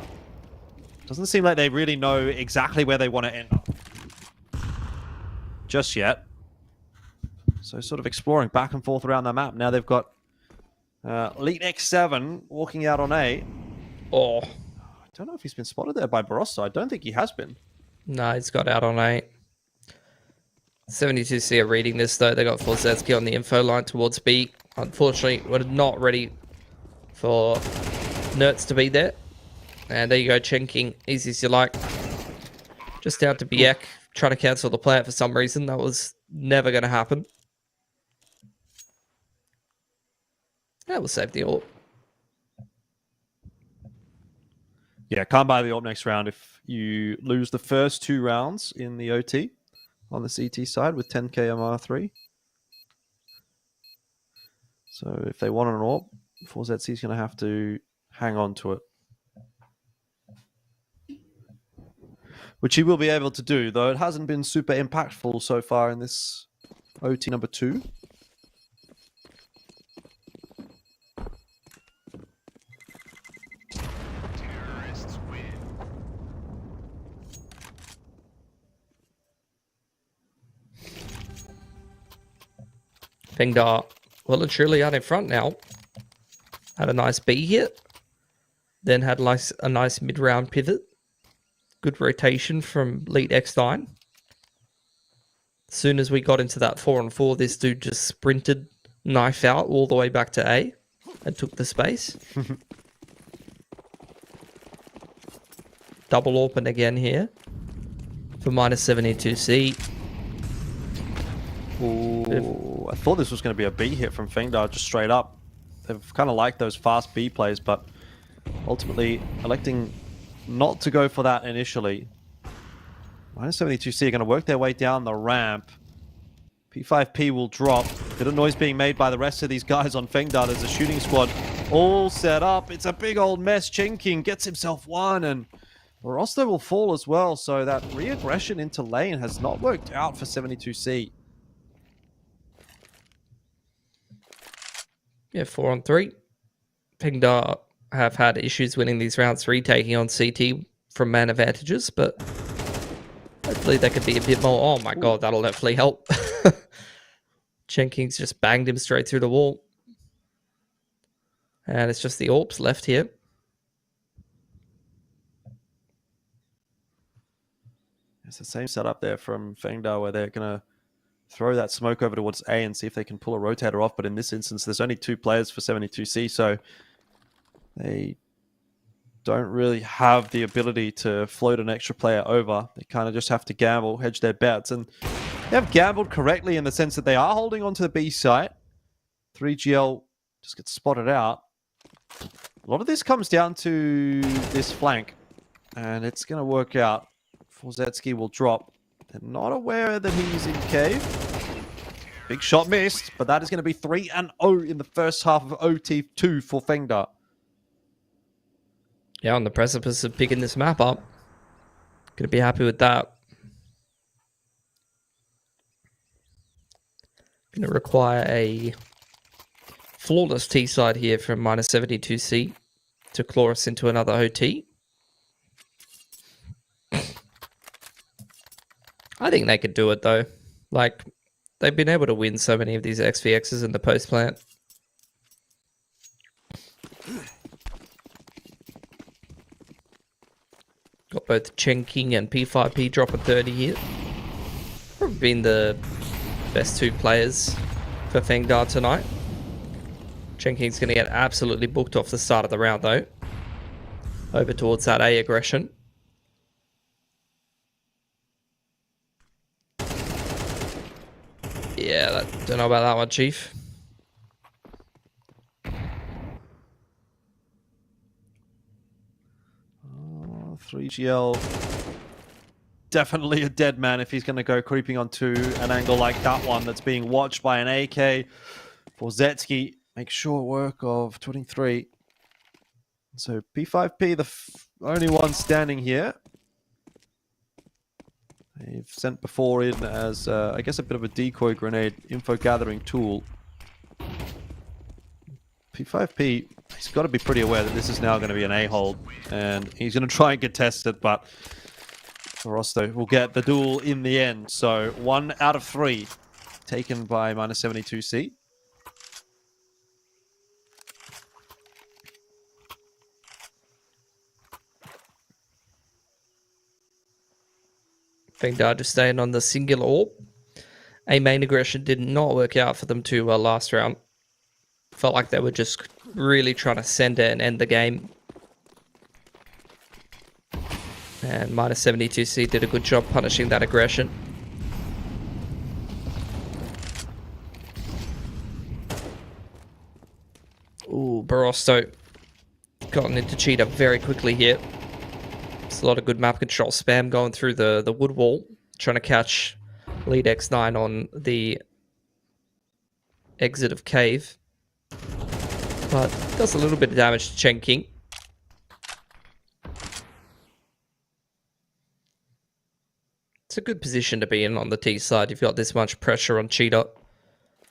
doesn't seem like they really know exactly where they want to end up just yet. So sort of exploring back and forth around the map. Now they've got Elite X7 walking out on A. Oh. I don't know if he's been spotted there by Barossa. I don't think he has been. No, he's got out on 8. 72C are reading this, though. They got Forzetsky on the info line towards B. Unfortunately, we're not ready for Nerds to be there. And there you go, Chen King. Easy as you like. Just down to Biek. Trying to cancel the player for some reason. That was never going to happen. Yeah, we'll save the ult. Yeah, can't buy the AWP next round if you lose the first two rounds in the OT on the CT side with 10k MR3. So if they want an AWP, Forzetzi's going to have to hang on to it. Which he will be able to do, though it hasn't been super impactful so far in this OT number 2. FENGDA well and truly out in front now. Had a nice B hit. Then had a nice mid-round pivot. Good rotation from Elite X9. As soon as we got into that 4-on-4, this dude just sprinted knife out all the way back to A and took the space. Double open again here for -72C. Ooh, I thought this was going to be a B hit from FENGDA just straight up. They've kind of liked those fast B plays, but ultimately electing not to go for that initially. -72C are going to work their way down the ramp. P5P will drop. Bit of noise being made by the rest of these guys on FENGDA. There's a shooting squad all set up. It's a big old mess. Chen King gets himself one, and Rosto will fall as well, so that re-aggression into lane has not worked out for 72C. Yeah, 4-on-3. FENGDA have had issues winning these rounds, retaking on CT from man advantages, but hopefully they could be a bit more. Oh my god, that'll definitely help. Jenkins just banged him straight through the wall. And it's just the AWPs left here. It's the same setup there from FENGDA where they're going to throw that smoke over towards A and see if they can pull a rotator off. But in this instance, there's only 2 players for 72C, so they don't really have the ability to float an extra player over. They kind of just have to gamble, hedge their bets. And they have gambled correctly in the sense that they are holding on to the B site. 3GL just gets spotted out. A lot of this comes down to this flank, and it's going to work out. Forzetsky will drop. They're not aware that he's in cave. Big shot missed, but that is going to be 3-0 in the first half of OT2 for FENGDA. Yeah, on the precipice of picking this map up. Gonna be happy with that. Gonna require a flawless T side here from -72C to claw us into another OT. I think they could do it though. Like, they've been able to win so many of these XVXs in the post plant. Got both Chen King and P5P dropping 30 here. Probably been the best 2 players for FENGDA tonight. Chen King's going to get absolutely booked off the start of the round though. Over towards that A aggression. Yeah, don't know about that one, Chief. 3GL, definitely a dead man if he's going to go creeping onto an angle like that one that's being watched by an AK. Forzetsky makes short work of 23. So P5P, the only one standing here. They've sent before in as, I guess, a bit of a decoy grenade info gathering tool. P5P, he's got to be pretty aware that this is now going to be an A-hold, and he's going to try and contest it, but Rosto will get the duel in the end. So 1 out of 3 taken by -72C. FENGDA just staying on the singular AWP. A main aggression did not work out for them too well last round. Felt like they were just really trying to send it and end the game. And -72C did a good job punishing that aggression. Ooh, Barosto gotten into Cheetah very quickly here. There's a lot of good map control spam going through the wood wall, trying to catch lead X9 on the exit of cave. But does a little bit of damage to Chen King. It's a good position to be in on the T side. You've got this much pressure on Cheetah.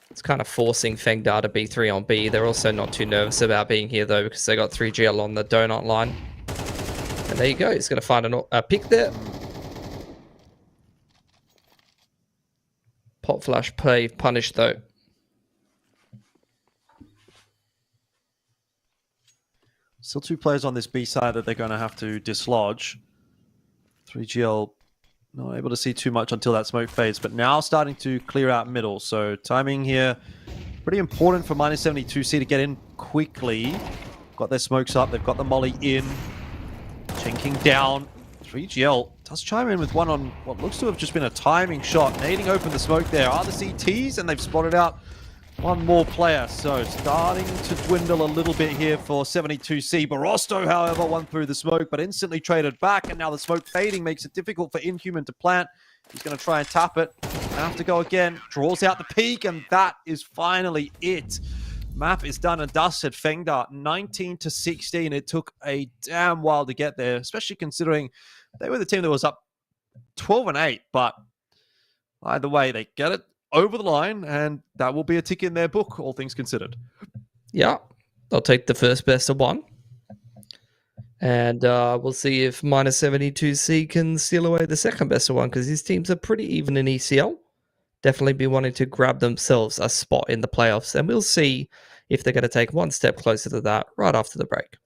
It's kind of forcing FENGDA to be 3 on B. They're also not too nervous about being here though, because they got 3GL on the donut line. And there you go. He's going to find a pick there. Pop flash play punished though. Still 2 players on this B side that they're going to have to dislodge. 3GL not able to see too much until that smoke fades, but now starting to clear out middle. So timing here, pretty important for -72C to get in quickly. Got their smokes up, they've got the molly in. Chen King down. 3GL does chime in with one on what looks to have just been a timing shot. Nading open the smoke there are the CTs, and they've spotted out one more player. So starting to dwindle a little bit here for 72C. Barosto, however, won through the smoke, but instantly traded back, and now the smoke fading makes it difficult for Inhuman to plant. He's going to try and tap it. Have to go again. Draws out the peak, and that is finally it. map is done and dusted. FENGDA 19-16. It took a damn while to get there, especially considering they were the team that was up 12-8. But either way, they get it over the line, and that will be a tick in their book, all things considered. Yeah, they'll take the first best of one. And we'll see if -72C can steal away the second best of one, because his teams are pretty even in ECL. Definitely be wanting to grab themselves a spot in the playoffs. And we'll see if they're going to take one step closer to that right after the break.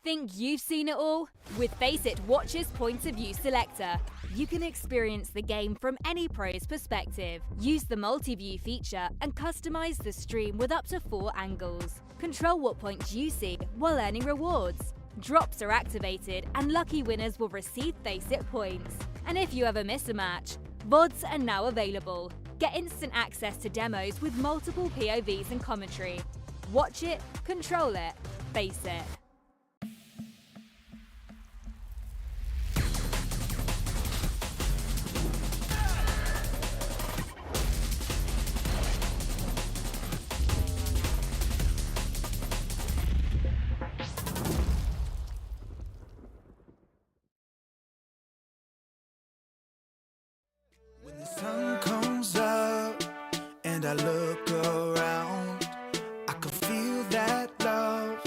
Think you've seen it all? With FACEIT Watch's Point of View Selector, you can experience the game from any pro's perspective. Use the multi-view feature and customize the stream with up to 4 angles. Control what points you see while earning rewards. Drops are activated and lucky winners will receive FACEIT points. And if you ever miss a match, VODs are now available. Get instant access to demos with multiple POVs and commentary. Watch it, control it, FACEIT. When the sun comes up and I look around, I can feel that love,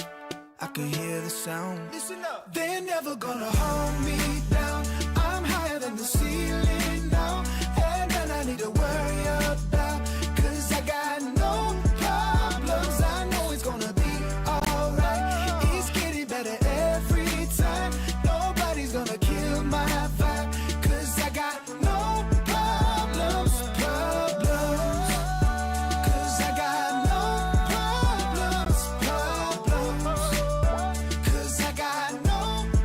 I can hear the sound. Listen up. They're never gonna hold me down. I'm higher than the ceiling now, and then I need to worry about, 'cause I got no problems. I know it's gonna be alright. It's getting better every time. Nobody's gonna kill my vibe, 'cause I got no problems. 'Cause I got no problems. 'Cause I got no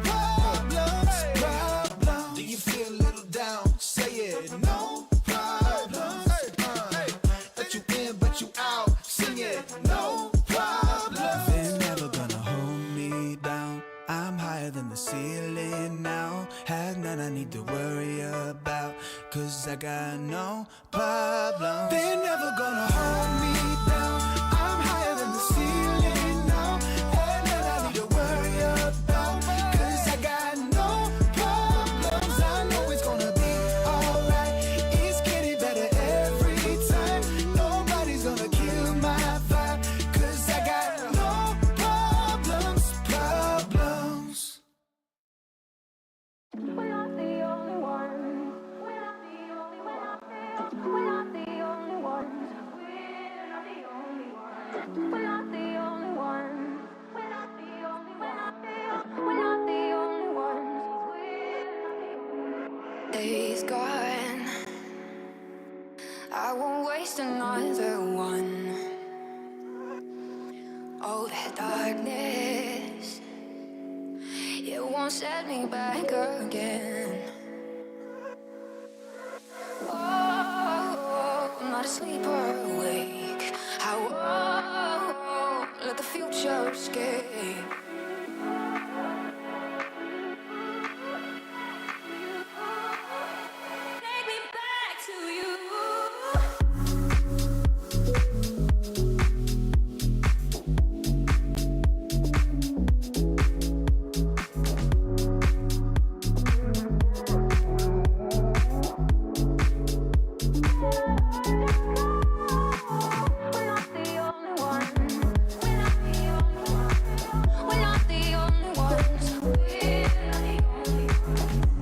problems. Do you feel a little down? Say it. No problems. Let you in, but you out. Sing it. No problems. They're never gonna hold me down. I'm higher than the ceiling now. Have none I need to worry about, 'cause I got no problems. They're never gonna hold me down. I'm higher than the ceiling now. Have none I need to worry about, 'cause I got no problems. I know it's gonna be alright. It's getting better every time. Nobody's gonna kill my vibe, 'cause I got no problems. We're not the only ones. We're not the only ones. We're not the only ones. We're not the only ones. We're not the only ones. We're not the only ones. We're not the only ones. We're not the only ones. Days gone, I won't waste another one. Oh, that darkness, it won't set me back again. Oh, I'm not asleep or awake. I won't let the future escape. Take me back to you. We're not the only ones. We're not the only ones. We're not the only ones.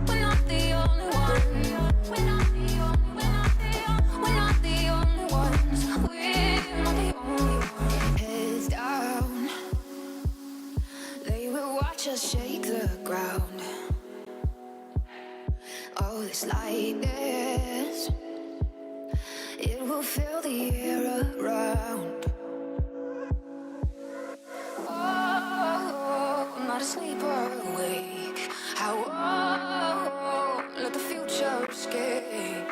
We're not the only ones. We're not the only. We're not the only ones. We're not the only ones. Heads down, they will watch us shake the ground. Oh, this lightness, it will fill the air around. Oh, I'm not asleep or awake. I won't let the future escape.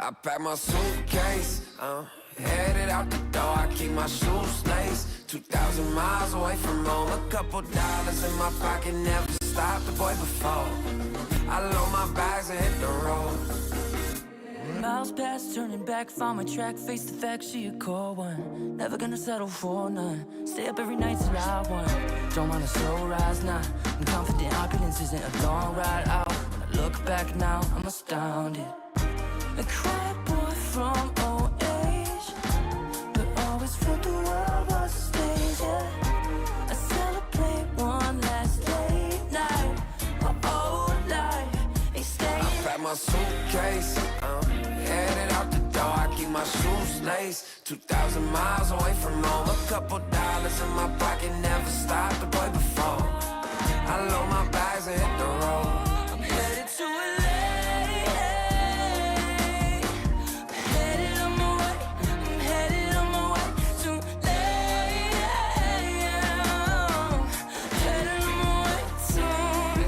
I pack my suitcase, headed out the door. I keep my shoes laced. 2,000 miles away from home. A couple dollars in my pocket, never stopped the boy before. I load my bags and hit the road. Miles past, turning back, found my track, face the fact, she a cold one. Never gonna settle for none. Stay up every night till I won. Don't want a slow rise now. I'm confident opulence isn't a long ride out. When I look back now, I'm astounded. A quiet boy from old age, but always felt the world was a stage, yeah. I celebrate one last late night. My old life ain't staying. I pack my suitcase, headed out the door. I keep my shoes laced. 2,000 miles away from home. A couple dollars in my pocket, never stopped the boy before. I load my bags and hit the road. I'm headed to LA. Headed on my way. I'm headed on my way to LA. Headed on my way soon.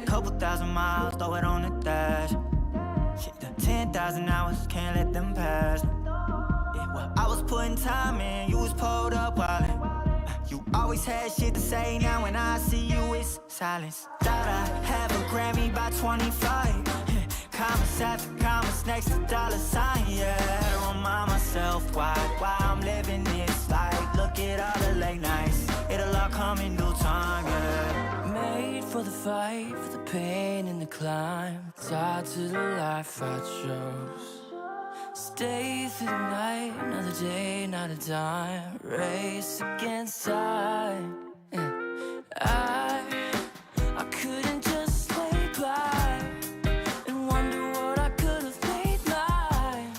Couple thousand miles, throw it on the dash. Shit, the 10,000 hours, can't let them pass. Yeah, well, I was putting time in, you was pulled up wildin'. You always had shit to say, now when I see you, it's silence. Thought I'd have a Grammy by 25. Commas after commas next to dollar sign, yeah. Had to remind myself why I'm living this life. Look at all the late nights, it'll all come in due time, yeah. Made for the fight, for the pain and the climb. Tied to the life I chose. Stay through the night, another day, not a dime. Race against time. I couldn't just lay by and wonder what I could have made mine.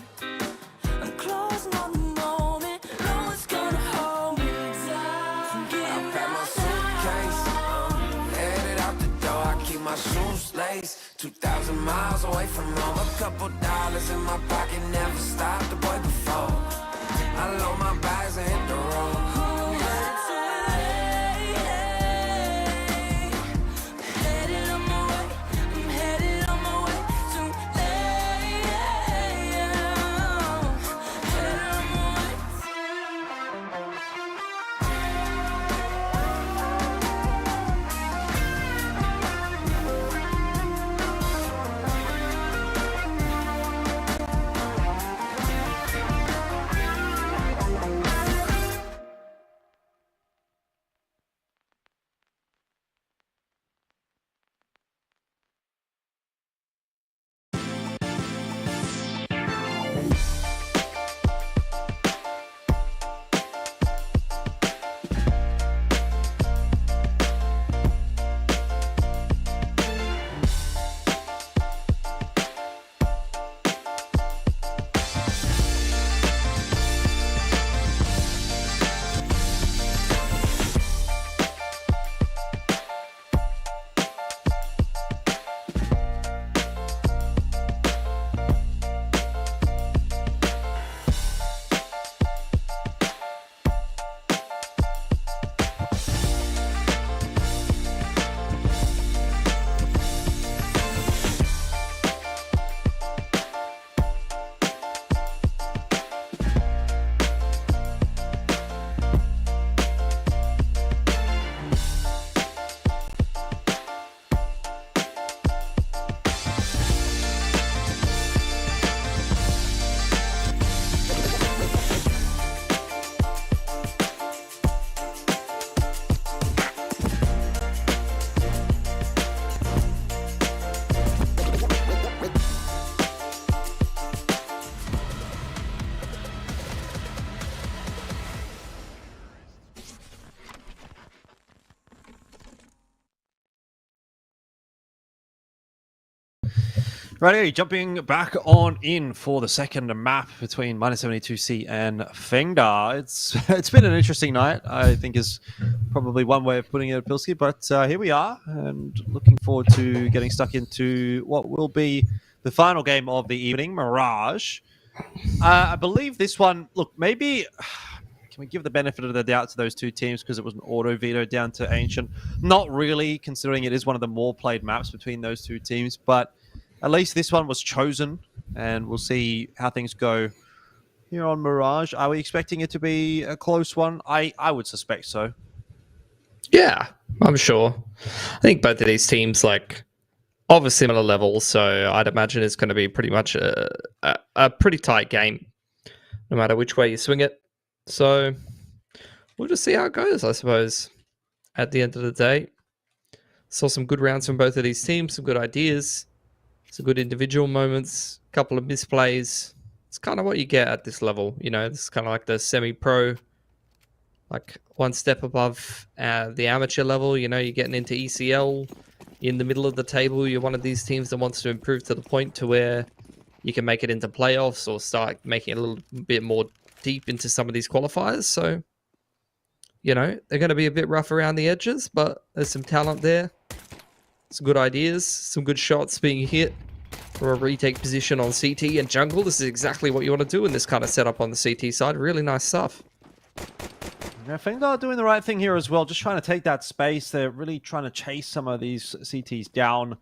I'm closing on the moment, no one's gonna hold me down. I pack my suitcase, headed out the door. I keep my shoes laced. 2,000 miles away from home. A couple dollars in my pocket, never stopped the boy before. I load my bags and hit the road. Headed on my way, I'm headed on my way to LA. Headed on my way. Righty, jumping back on in for the second map between -72C and FENGDA. It's been an interesting night, I think is probably one way of putting it, Pilsky, but here we are, and looking forward to getting stuck into what will be the the final game of the evening, Mirage. I believe this one, look, maybe can we give the benefit of the doubt to those two teams because it was an auto veto down to Ancient? Not really, considering it is one of the more played maps between those two teams, but at least this one was chosen, and we'll see how things go here on Mirage. Are we expecting it to be a close one? I would suspect so. Yeah, I'm sure. I think both of these teams, like, of a similar level, so I'd imagine it's going to be pretty much a pretty tight game, no matter which way you swing it. So we'll just see how it goes, I suppose, at the end of the day. Saw some good rounds from both of these teams, some good ideas, some good individual moments, a couple of misplays. It's kind of what you get at this level, you know. This is kind of like the semi-pro, like one step above the amateur level. You know, you're getting into ECL in the middle of the table. You're one of these teams that wants to improve to the point to where you can make it into playoffs or start making it a little bit more deep into some of these qualifiers. So, you know, they're going to be a bit rough around the edges, but there's some talent there, some good ideas, some good shots being hit from a retake position on CT and jungle. This is exactly what you want to do in this kind of setup on the CT side. Really nice stuff. Yeah, FENGDA are doing the right thing here as well, just trying to take that space. They're really trying to chase some of these CTs down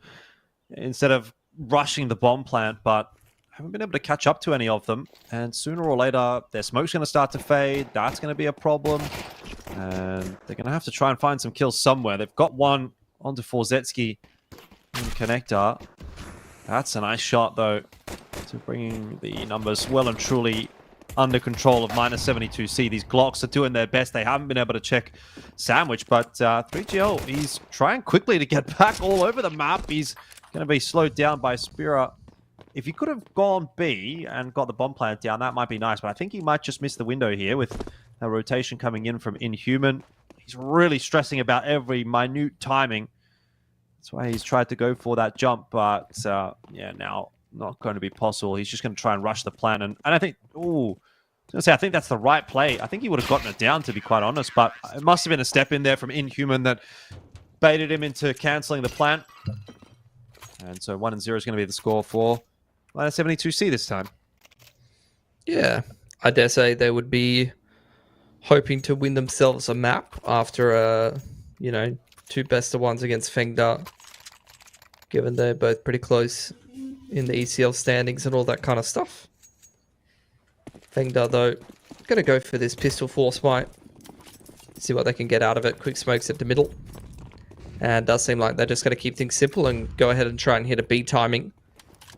instead of rushing the bomb plant, but haven't been able to catch up to any of them. And sooner or later, their smoke's going to start to fade. That's going to be a problem. And they're going to have to try and find some kills somewhere. They've got one onto Forzetsky in connector. That's a nice shot, though, to bringing the numbers well and truly under control of -72C. These Glocks are doing their best. They haven't been able to check Sandwich, but 3GL, he's trying quickly to get back all over the map. He's going to be slowed down by Spira. If he could have gone B and got the bomb plant down, that might be nice, but I think he might just miss the window here with a rotation coming in from Inhuman. He's really stressing about every minute timing. That's why he's tried to go for that jump, but yeah, now not going to be possible. He's just going to try and rush the plan, and I think, I was going to say, I think that's the right play. I think he would have gotten it down, to be quite honest, but it must have been a step in there from Inhuman that baited him into cancelling the plant. And so 1-0 is going to be the score for -72C this time. Yeah, I dare say they would be hoping to win themselves a map after, you know, two best of ones against FENGDA, given they're both pretty close in the ECL standings and all that kind of stuff. FENGDA, though, going to go for this pistol force might. See what they can get out of it. Quick smokes at the middle. And it does seem like they're just going to keep things simple and go ahead and try and hit a B timing.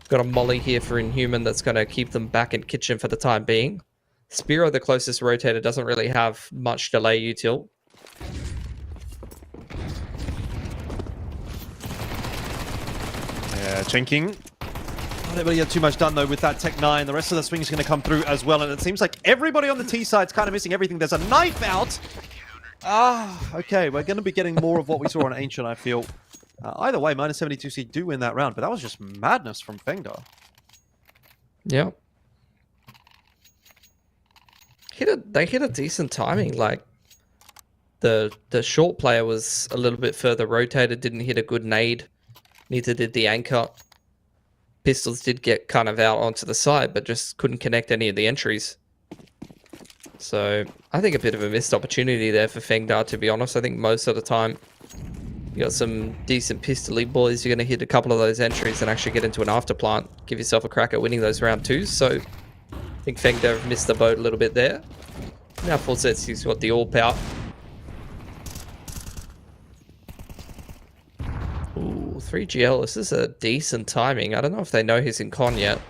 Got a molly here for Inhuman that's going to keep them back in kitchen for the time being. Spiro, the closest rotator, doesn't really have much delay util. Yeah, chinking. Not able to get too much done, though, with that Tech 9. The rest of the swing is going to come through as well, and it seems like everybody on the T side's kind of missing everything. There's a knife out. Okay, we're going to be getting more of what we saw on Ancient, I feel. Either way, -72C do win that round, but that was just madness from FENGDA. Yeah. They hit a decent timing. Like, the short player was a little bit further rotated, didn't hit a good nade. Neither did the anchor. Pistols did get kind of out onto the side, but just couldn't connect any of the entries. So I think a bit of a missed opportunity there for FENGDA, to be honest. I think most of the time you got some decent pistol-y boys. You're going to hit a couple of those entries and actually get into an afterplant. Give yourself a crack at winning those round twos. So I think FENGDA have missed the boat a little bit there. Now Forzetti's got the all-power. Ooh, 3GL. This is a decent timing. I don't know if they know he's in con yet.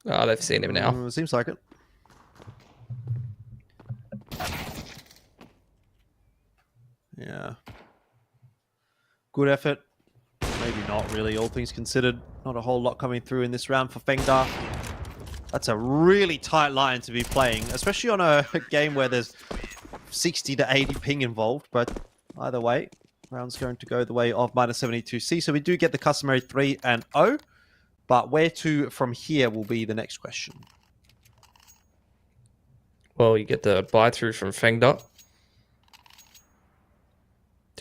Oh, they've seen him now. Seems like it. Yeah. Good effort. Maybe not really, all things considered. Not a whole lot coming through in this round for FENGDA. That's a really tight line to be playing, especially on a game where there's 60 to 80 ping involved. But either way, round's going to go the way of -72C. So we do get the customary 3-0. But where to from here will be the next question. Well, you get the buy-through from FENGDA.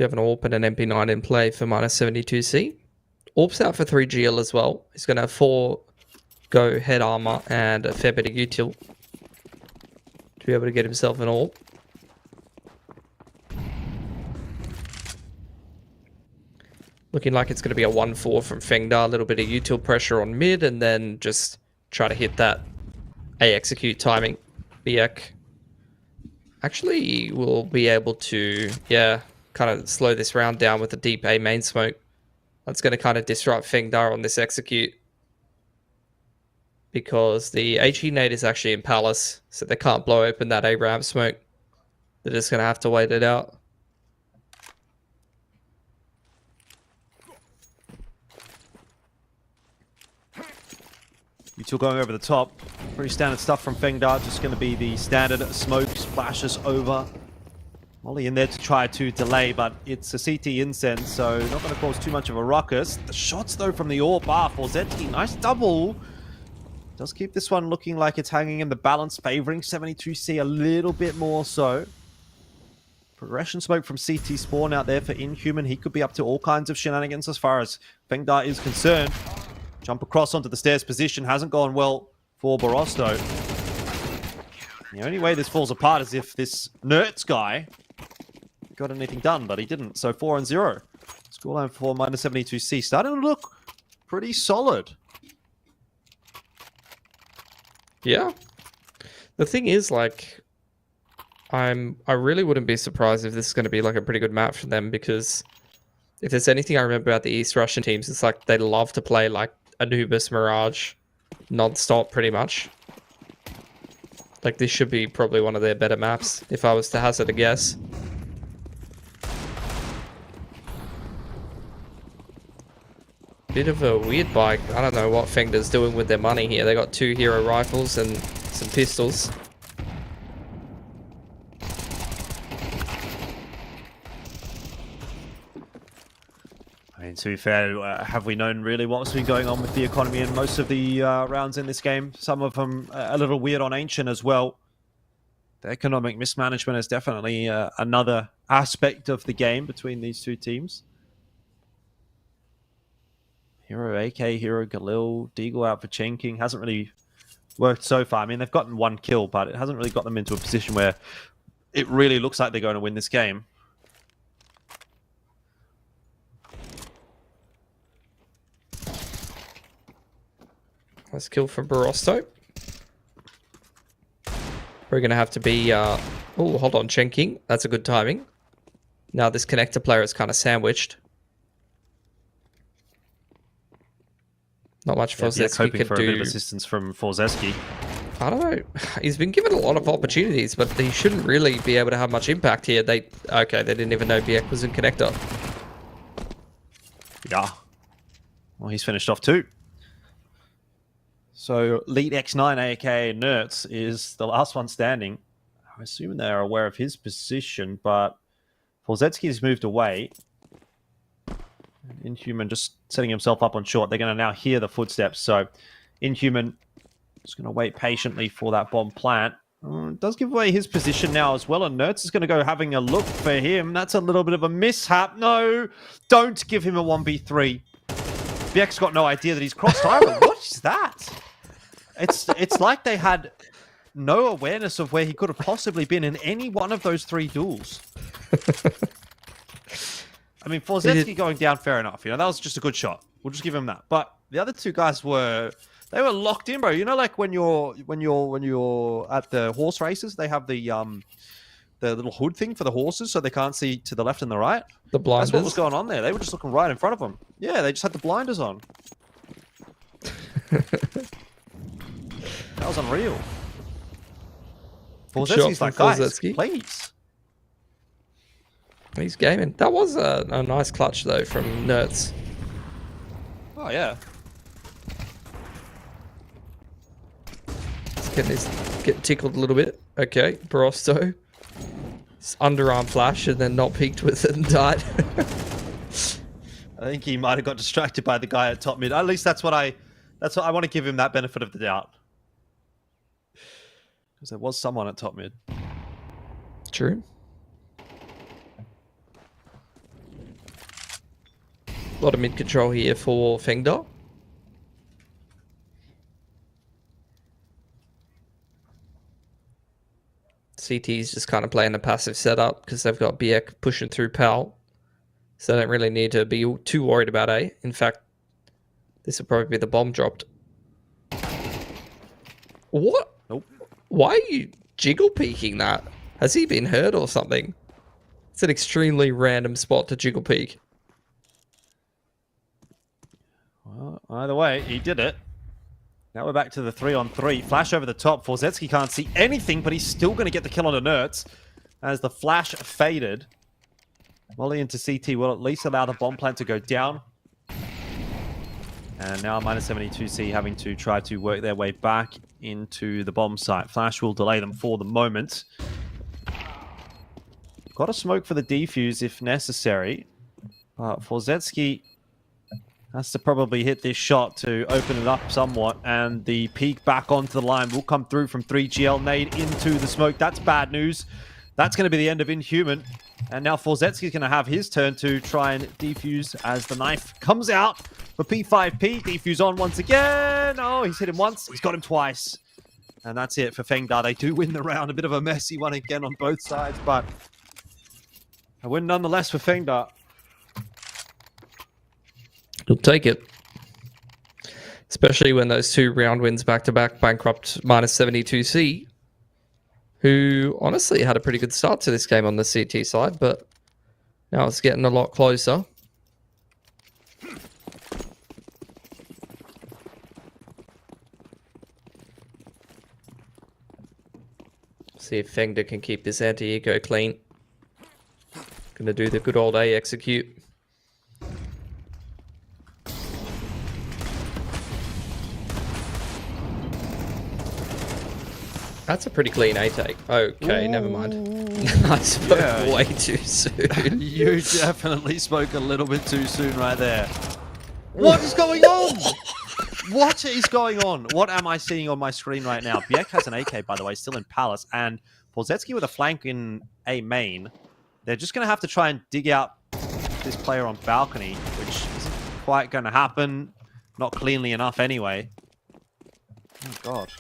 Do you have an AWP and an MP9 in play for -72C? AWP's out for 3 GL as well. He's going to have 4 go head armor and a fair bit of util to be able to get himself an AWP. Looking like it's going to be a 1-4 from FENGDA. A little bit of util pressure on mid and then just try to hit that A execute timing. Biek actually will be able to, kind of slow this round down with a deep A main smoke. That's going to kind of disrupt FENGDA on this execute. Because the HE nade is actually in Palace, so they can't blow open that A ramp smoke. They're just going to have to wait it out. Util going over the top. Pretty standard stuff from FENGDA. Just going to be the standard smoke splashes over. Molly in there to try to delay, but it's a CT incense, so not going to cause too much of a ruckus. The shots, though, from the AWP are for Zetki. Nice double. Does keep this one looking like it's hanging in the balance, favoring 72C a little bit more so. Progression smoke from CT Spawn out there for Inhuman. He could be up to all kinds of shenanigans as far as FENGDA is concerned. Jump across onto the stairs position hasn't gone well for Borosto. The only way this falls apart is if this Nerds guy got anything done, but he didn't. So 4-0. Scoreline for -72C. Starting to look pretty solid. Yeah. The thing is, like, I really wouldn't be surprised if this is going to be like a pretty good map for them, because if there's anything I remember about the East Russian teams, it's like they love to play like Anubis, Mirage, non-stop pretty much. Like, this should be probably one of their better maps, if I was to hazard a guess. Bit of a weird bike. I don't know what FENGDA's doing with their money here. They got 2 hero rifles and some pistols. I mean, to be fair, have we known really what's been going on with the economy in most of the rounds in this game? Some of them a little weird on Ancient as well. The economic mismanagement is definitely another aspect of the game between these two teams. Hero AK, Hero Galil, Deagle out for Chain King. Hasn't really worked so far. I mean, they've gotten 1 kill, but it hasn't really got them into a position where it really looks like they're going to win this game. Nice kill from Borosto. We're going to have to be... oh, hold on, Chain King. That's a good timing. Now this connector player is kind of sandwiched. Not much Forzeski hoping could for do. a bit of assistance from Forzeski. I don't know. He's been given a lot of opportunities, but he shouldn't really be able to have much impact here. Okay, they didn't even know Biek was in connector. Yeah. Well, he's finished off too. So, Lead X9 AK Nerds is the last one standing. I'm assuming they're aware of his position, but Forzeski's moved away. Inhuman just setting himself up on short. They're going to now hear the footsteps. So Inhuman is going to wait patiently for that bomb plant. Does give away his position now as well. And Nerds is going to go having a look for him. That's a little bit of a mishap. No, don't give him a 1v3. Biek's got no idea that he's crossed either. What is that? It's like they had no awareness of where he could have possibly been in any one of those 3 duels. I mean, Forzeski going down, fair enough. You know, that was just a good shot. We'll just give him that. But the other 2 guys were locked in, bro. You know, like when you're at the horse races, they have the little hood thing for the horses, so they can't see to the left and the right. The blinders. That's what was going on there. They were just looking right in front of them. Yeah, they just had the blinders on. That was unreal. Forzeski's like, guys, please. He's gaming. That was a nice clutch, though, from Nerds. Oh, yeah. Getting tickled a little bit. Okay, Borosto. Underarm flash and then not peaked with it and died. I think he might have got distracted by the guy at top mid. At least that's what I want to give him that benefit of the doubt. Because there was someone at top mid. True. A lot of mid control here for FENGDA. CT's just kind of playing a passive setup because they've got Biek pushing through Pal. So they don't really need to be too worried about A. In fact, this will probably be the bomb dropped. What? Nope. Why are you jiggle peeking that? Has he been hurt or something? It's an extremely random spot to jiggle peek. Well, either way, he did it. Now we're back to the 3-on-3. Flash over the top. Forzetsky can't see anything, but he's still going to get the kill on the Nerds. As the flash faded. Molly into CT will at least allow the bomb plant to go down. And now -72C having to try to work their way back into the bomb site. Flash will delay them for the moment. Got a smoke for the defuse if necessary. But Forzetsky has to probably hit this shot to open it up somewhat. And the peek back onto the line will come through from 3GL. Nade into the smoke. That's bad news. That's going to be the end of Inhuman. And now Forzetsky's going to have his turn to try and defuse as the knife comes out for P5P. Defuse on once again. Oh, he's hit him once. He's got him twice. And that's it for FENGDA. They do win the round. A bit of a messy one again on both sides, but a win nonetheless for FENGDA. You'll take it. Especially when those 2 round wins back-to-back bankrupt -72C. Who honestly had a pretty good start to this game on the CT side, but now it's getting a lot closer. See if FENGDA can keep this anti-eco clean. Gonna do the good old A execute. That's a pretty clean A take. Okay, never mind. I spoke way too soon. You definitely spoke a little bit too soon right there. What is going on? What is going on? What am I seeing on my screen right now? Biek has an AK, by the way, still in Palace, and Forzetsky with a flank in A main. They're just going to have to try and dig out this player on balcony, which isn't quite going to happen. Not cleanly enough anyway. Oh, God.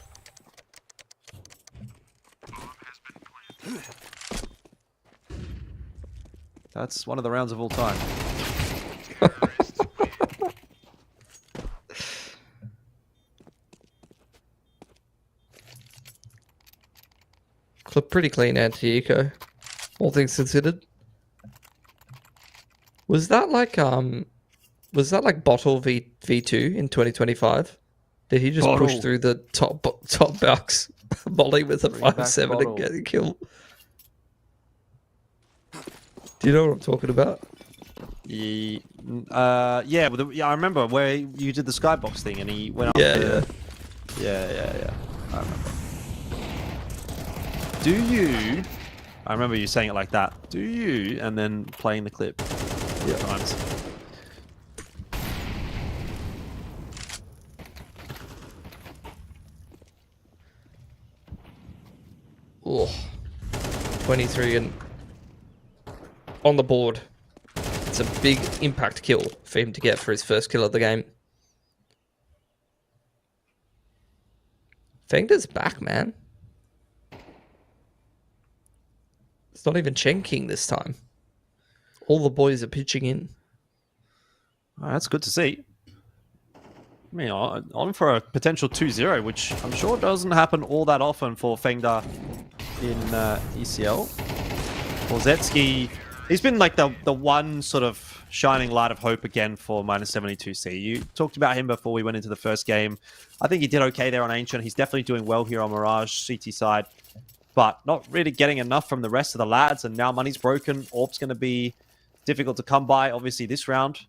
That's one of the rounds of all time. Pretty clean anti-eco, all things considered. Was that like Bottle V2 in 2025? Did he just push through the top box volley with a 5-7 and get a kill? Do you know what I'm talking about? Yeah, I remember where you did the skybox thing and he went up. Yeah. I remember. Do you? I remember you saying it like that. Do you? And then playing the clip. Yeah. Times. Oh, 23 and on the board. It's a big impact kill for him to get for his first kill of the game. FENGDA's back, man. It's not even Chen King this time. All the boys are pitching in. Oh, that's good to see. I mean, on for a potential 2-0, which I'm sure doesn't happen all that often for FENGDA in ECL. Forzetsky, he's been like the one sort of shining light of hope again for -72C. You talked about him before we went into the first game. I think he did okay there on Ancient. He's definitely doing well here on Mirage CT side, but not really getting enough from the rest of the lads. And now money's broken. Orb's going to be difficult to come by, obviously, this round.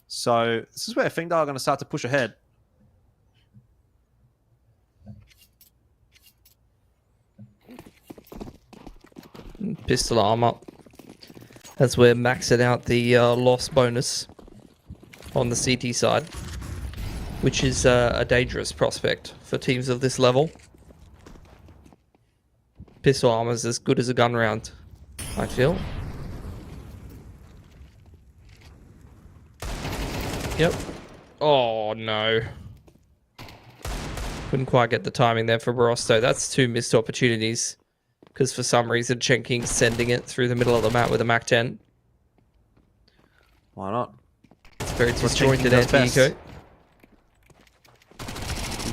So this is where FENGDA are going to start to push ahead. Pistol arm up. As we're maxing out the loss bonus on the CT side, which is a dangerous prospect for teams of this level. Pistol armor is as good as a gun round, I feel. Yep. Oh, no. Couldn't quite get the timing there for Barosto. That's 2 missed opportunities. Because for some reason, Chen King's sending it through the middle of the map with a Mac 10. Why not? It's very That's what Chen King disjointed does anti-eco. best.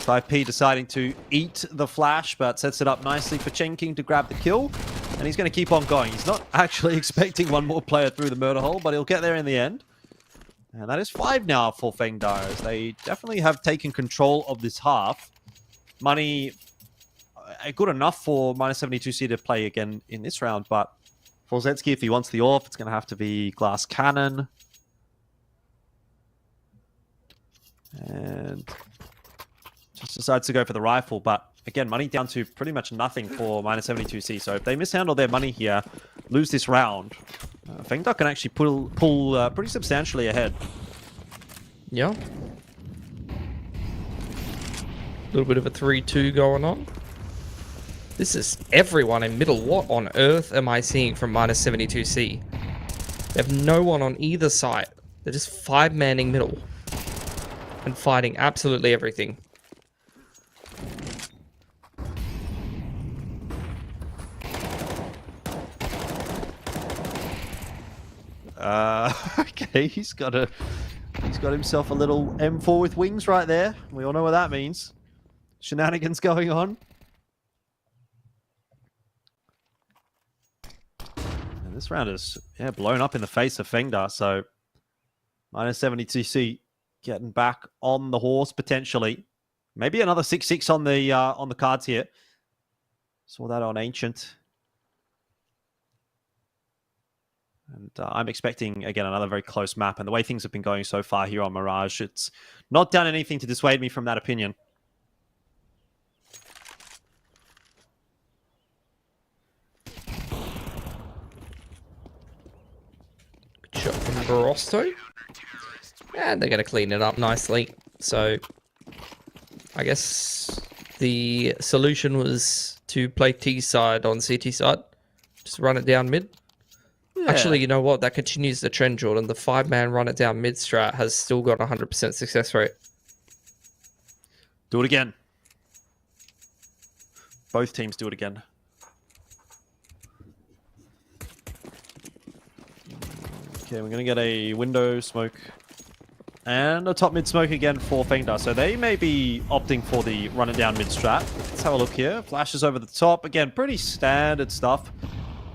5P deciding to eat the flash, but sets it up nicely for Chen King to grab the kill. And he's going to keep on going. He's not actually expecting one more player through the murder hole, but he'll get there in the end. And that is 5 now for FENGDA, as they definitely have taken control of this half. Money, good enough for -72C to play again in this round, but for Zetsky, if he wants the AWP, it's going to have to be Glass Cannon. And just decides to go for the rifle, but again, money down to pretty much nothing for -72C. So if they mishandle their money here, lose this round, FENGDA can actually pull pretty substantially ahead. Yeah. A little bit of a 3-2 going on. This is everyone in middle. What on earth am I seeing from -72C? They have no one on either side. They're just 5-manning middle. And fighting absolutely everything. Okay, he's got himself a little M4 with wings right there. We all know what that means. Shenanigans going on. And this round is blown up in the face of FENGDA, so -72C getting back on the horse potentially. Maybe another 6-6 on the cards here. Saw that on Ancient. And I'm expecting, again, another very close map. And the way things have been going so far here on Mirage, it's not done anything to dissuade me from that opinion. Good shot from Barosto. And they're going to clean it up nicely. So, I guess the solution was to play T side on CT side. Just run it down mid. Yeah. Actually, you know what? That continues the trend, Jordan. The 5-man run it down mid strat has still got a 100% success rate. Do it again. Both teams do it again. Okay, we're going to get a window smoke and a top mid smoke again for FENGDA. So they may be opting for the run it down mid strat. Let's have a look here. Flashes over the top. Again, pretty standard stuff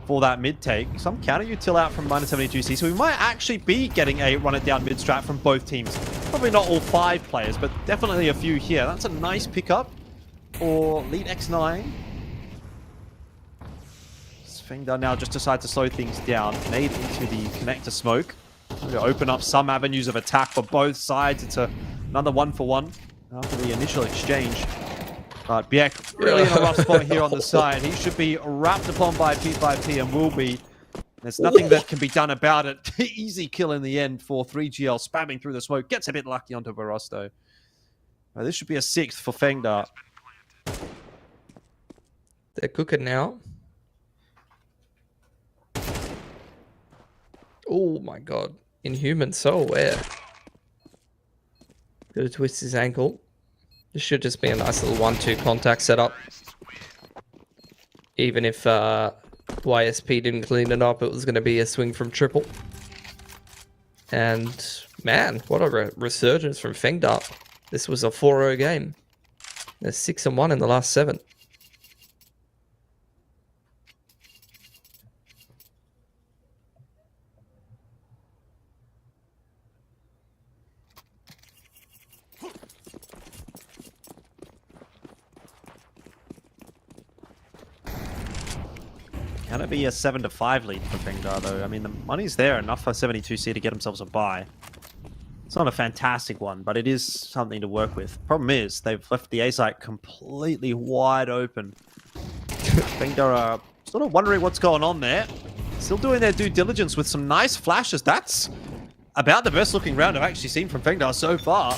for that mid take. Some counter util out from -72C. So we might actually be getting a run it down mid strat from both teams. Probably not all 5 players, but definitely a few here. That's a nice pickup for Lead X9. FENGDA now just decide to slow things down. Nade into the connector smoke. To open up some avenues of attack for both sides. It's another 1-for-1 after the initial exchange. But Biek really in a rough spot here on the side. He should be wrapped upon by P5P and will be. There's nothing that can be done about it. Easy kill in the end for 3GL, spamming through the smoke. Gets a bit lucky onto Barosto. This should be a 6th for FENGDA. They're cooking now. Oh my god. Inhuman, so aware. Gotta twist his ankle. This should just be a nice little 1-2 contact setup. Even if YSP didn't clean it up, it was going to be a swing from triple. And man, what a resurgence from FENGDA. This was a 4-0 game. They're 6-1 in the last 7. Can it be a 7-5 lead for FENGDA though? I mean, the money's there enough for 72C to get themselves a buy. It's not a fantastic one, but it is something to work with. Problem is, they've left the A site completely wide open. FENGDA are sort of wondering what's going on there. Still doing their due diligence with some nice flashes. That's about the best looking round I've actually seen from FENGDA so far.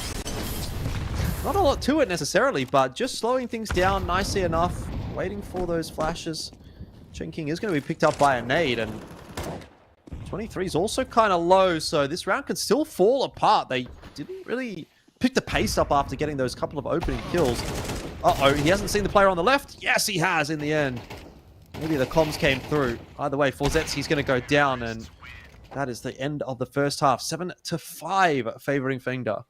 Not a lot to it necessarily, but just slowing things down nicely enough. Waiting for those flashes. Chen King is going to be picked up by a nade, and 23 is also kind of low, so this round can still fall apart. They didn't really pick the pace up after getting those couple of opening kills. Uh-oh, he hasn't seen the player on the left. Yes, he has in the end. Maybe the comms came through. Either way, Forzetski's going to go down, and that is the end of the first half. 7-5 favoring FENGDA.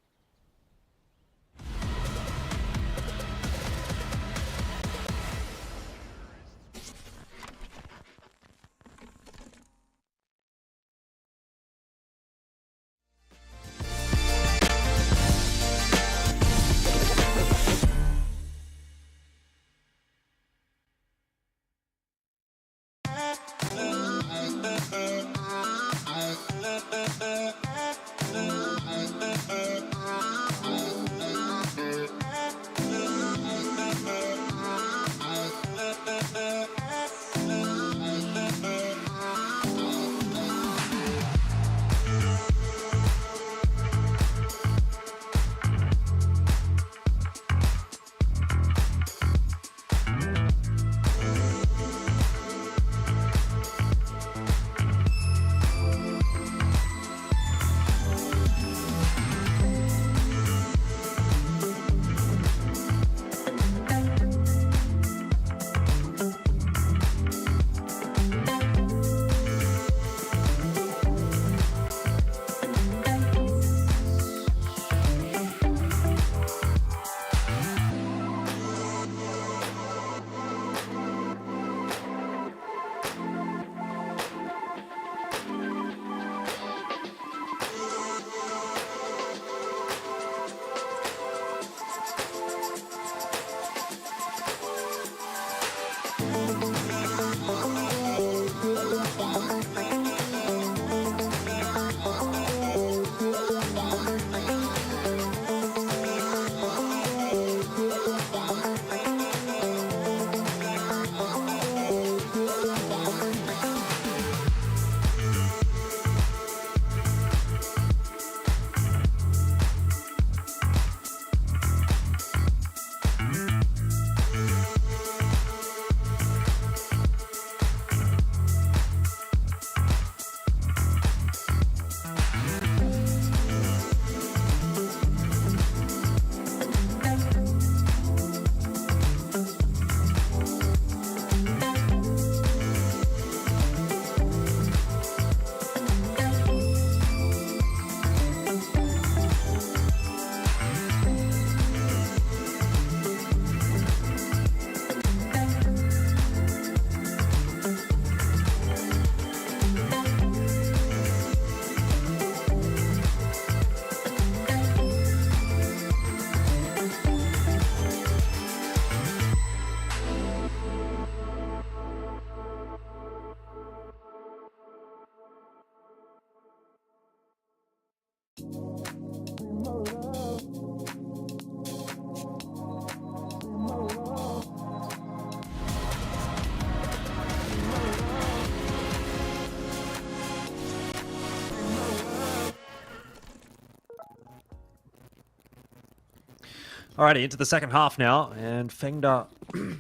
Alrighty, into the second half now, and FENGDA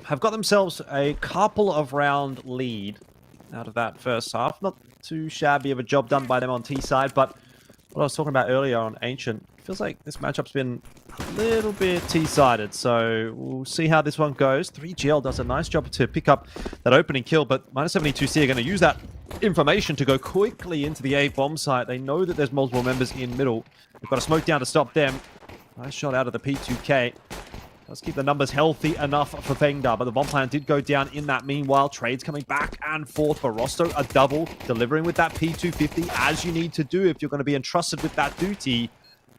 have got themselves a couple of round lead out of that first half. Not too shabby of a job done by them on T side, but what I was talking about earlier on Ancient, feels like this matchup's been a little bit T-sided, so we'll see how this one goes. 3GL does a nice job to pick up that opening kill, but -72C are going to use that information to go quickly into the A bomb site. They know that there's multiple members in middle. They've got a smoke down to stop them. Nice shot out of the P2K. Let's keep the numbers healthy enough for FENGDA, but the bomb plan did go down in that meanwhile. Trades coming back and forth for Rosto. A double, delivering with that P250 as you need to do if you're going to be entrusted with that duty.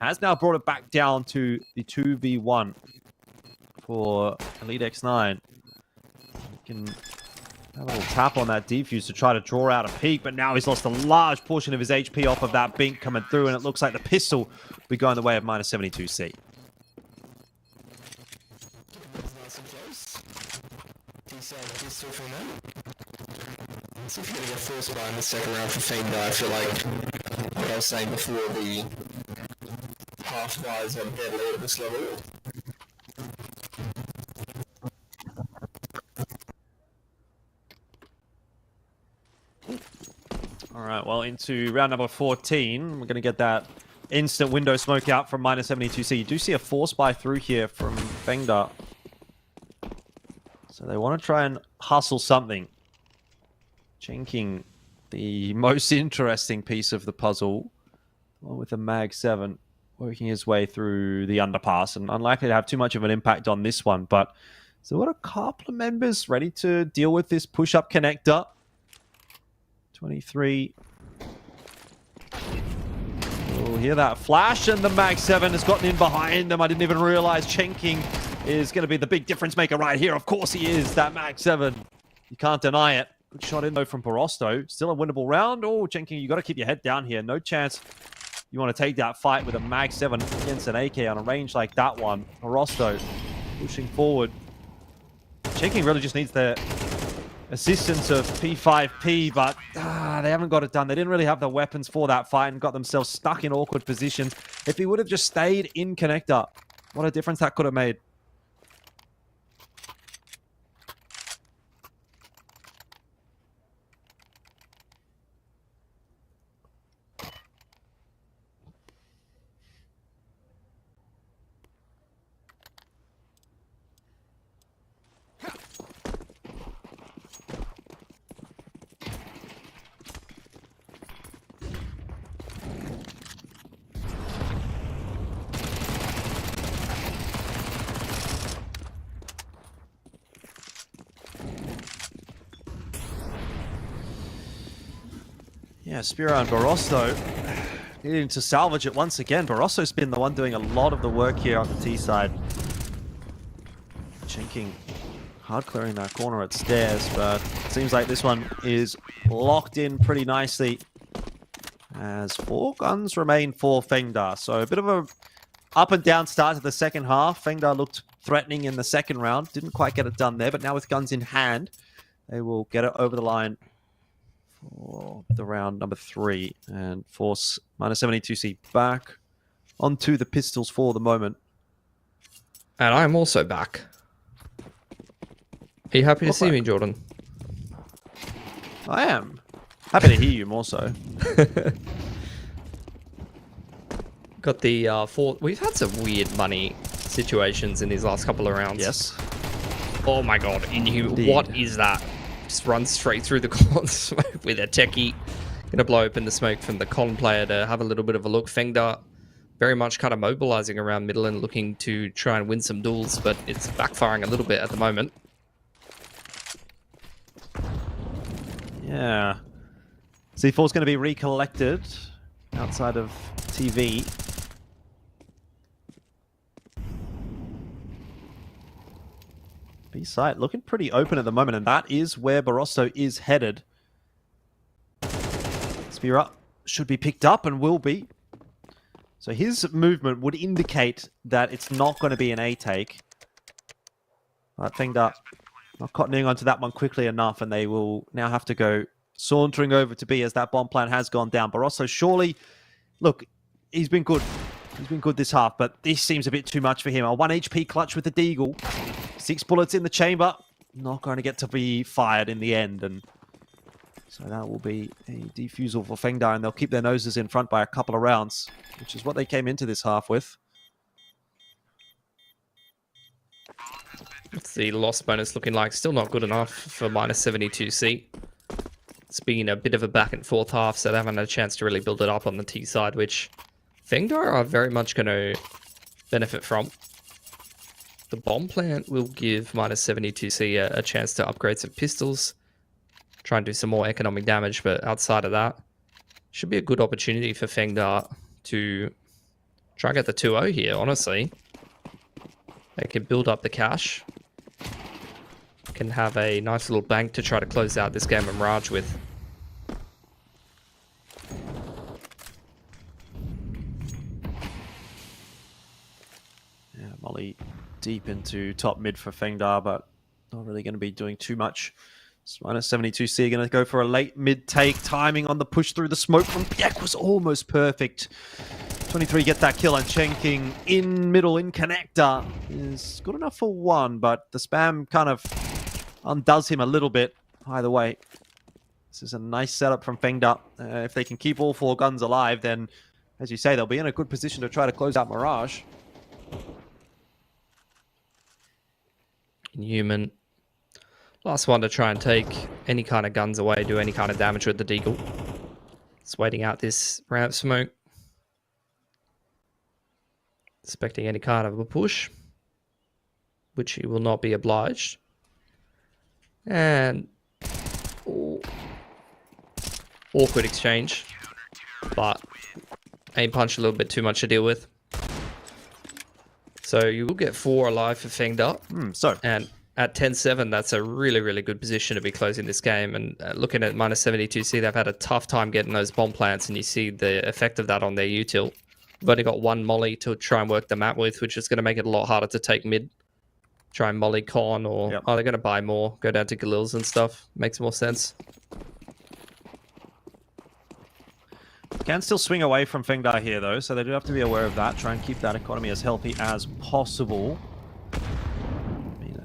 Has now brought it back down to the 2v1 for Elite X9. You can have a little tap on that defuse to try to draw out a peek, but now he's lost a large portion of his HP off of that Bink coming through, and it looks like the pistol will be going the way of -72C. So if you're going to get forced by in the second round for FENGDA, I feel like what I was saying before, the half guys are deadly at this level. All right, well, into round number 14. We're going to get that instant window smoke out from -72C. You do see a force buy through here from FENGDA. So they want to try and hustle something. Chinking, the most interesting piece of the puzzle, with a Mag 7 working his way through the underpass, and unlikely to have too much of an impact on this one. But so what a couple of members ready to deal with this push-up connector. 23. We'll hear that flash, and the Mag 7 has gotten in behind them. I didn't even realize Chenking is going to be the big difference maker right here. Of course he is, that Mag 7. You can't deny it. Good shot in, though, from Borosto. Still a winnable round. Oh, Chenking, you got to keep your head down here. No chance you want to take that fight with a Mag 7 against an AK on a range like that one. Borosto pushing forward. Chenking really just needs the assistance of P5P, but they haven't got it done. They didn't really have the weapons for that fight and got themselves stuck in awkward positions. If he would have just stayed in connector, what a difference that could have made. Yeah, Spiro and Borosto needing to salvage it once again. Barosso's been the one doing a lot of the work here on the T side. Chinking hard clearing that corner at stairs, but it seems like this one is locked in pretty nicely as 4 guns remain for FENGDA. So a bit of a up and down start to the second half. FENGDA looked threatening in the second round. Didn't quite get it done there, but now with guns in hand, they will get it over the line for the round number 3 and force -72C back onto the pistols for the moment. And I'm also back. Are you happy to see me, Jordan? I am. Happy to hear you more so. Got the 4... We've had some weird money situations in these last couple of rounds. Yes. Oh my god, what is that? Just runs straight through the con smoke with a techie. Gonna blow open the smoke from the con player to have a little bit of a look. FENGDA very much kind of mobilizing around middle and looking to try and win some duels, but it's backfiring a little bit at the moment. Yeah. C4's going to be recollected outside of TV. B site looking pretty open at the moment, and that is where Borosto is headed. Spira should be picked up and will be. So his movement would indicate that it's not going to be an A take. But FENGDA not cottoning onto that one quickly enough, and they will now have to go sauntering over to B as that bomb plan has gone down. Borosto surely, look, he's been good. He's been good this half, but this seems a bit too much for him. A 1 HP clutch with the Deagle. 6 bullets in the chamber. Not going to get to be fired in the end. And so that will be a defusal for FENGDA, and they'll keep their noses in front by a couple of rounds, which is what they came into this half with. What's the loss bonus looking like? Still not good enough for -72C. It's been a bit of a back and forth half, so they haven't had a chance to really build it up on the T side, which FENGDA are very much going to benefit from. The bomb plant will give -72C a chance to upgrade some pistols, try and do some more economic damage, but outside of that, should be a good opportunity for FENGDA to try and get the 2-0 here, honestly. They can build up the cash, can have a nice little bank to try to close out this game of Mirage with. Yeah, Molly deep into top mid for FENGDA, but not really going to be doing too much. So -72C going to go for a late mid take. Timing on the push through the smoke from Piek was almost perfect. 23 get that kill, and Chenking in middle in connector is good enough for 1, but the spam kind of undoes him a little bit either way. This is a nice setup from FENGDA. If they can keep all 4 guns alive, then, as you say, they'll be in a good position to try to close out Mirage. Inhuman. Last one to try and take any kind of guns away, do any kind of damage with the Deagle. Just waiting out this ramp smoke. Expecting any kind of a push, which he will not be obliged. And awkward exchange, but aim punch a little bit too much to deal with. So you will get 4 alive for FENGDA. And at 10-7, that's a really, really good position to be closing this game. And looking at -72C, they've had a tough time getting those bomb plants, and you see the effect of that on their util. We've only got 1 molly to try and work the map with, which is going to make it a lot harder to take mid. Try and molly con, or they're going to buy more, go down to Galils and stuff. Makes more sense. Can still swing away from FENGDA here, though, so they do have to be aware of that. Try and keep that economy as healthy as possible.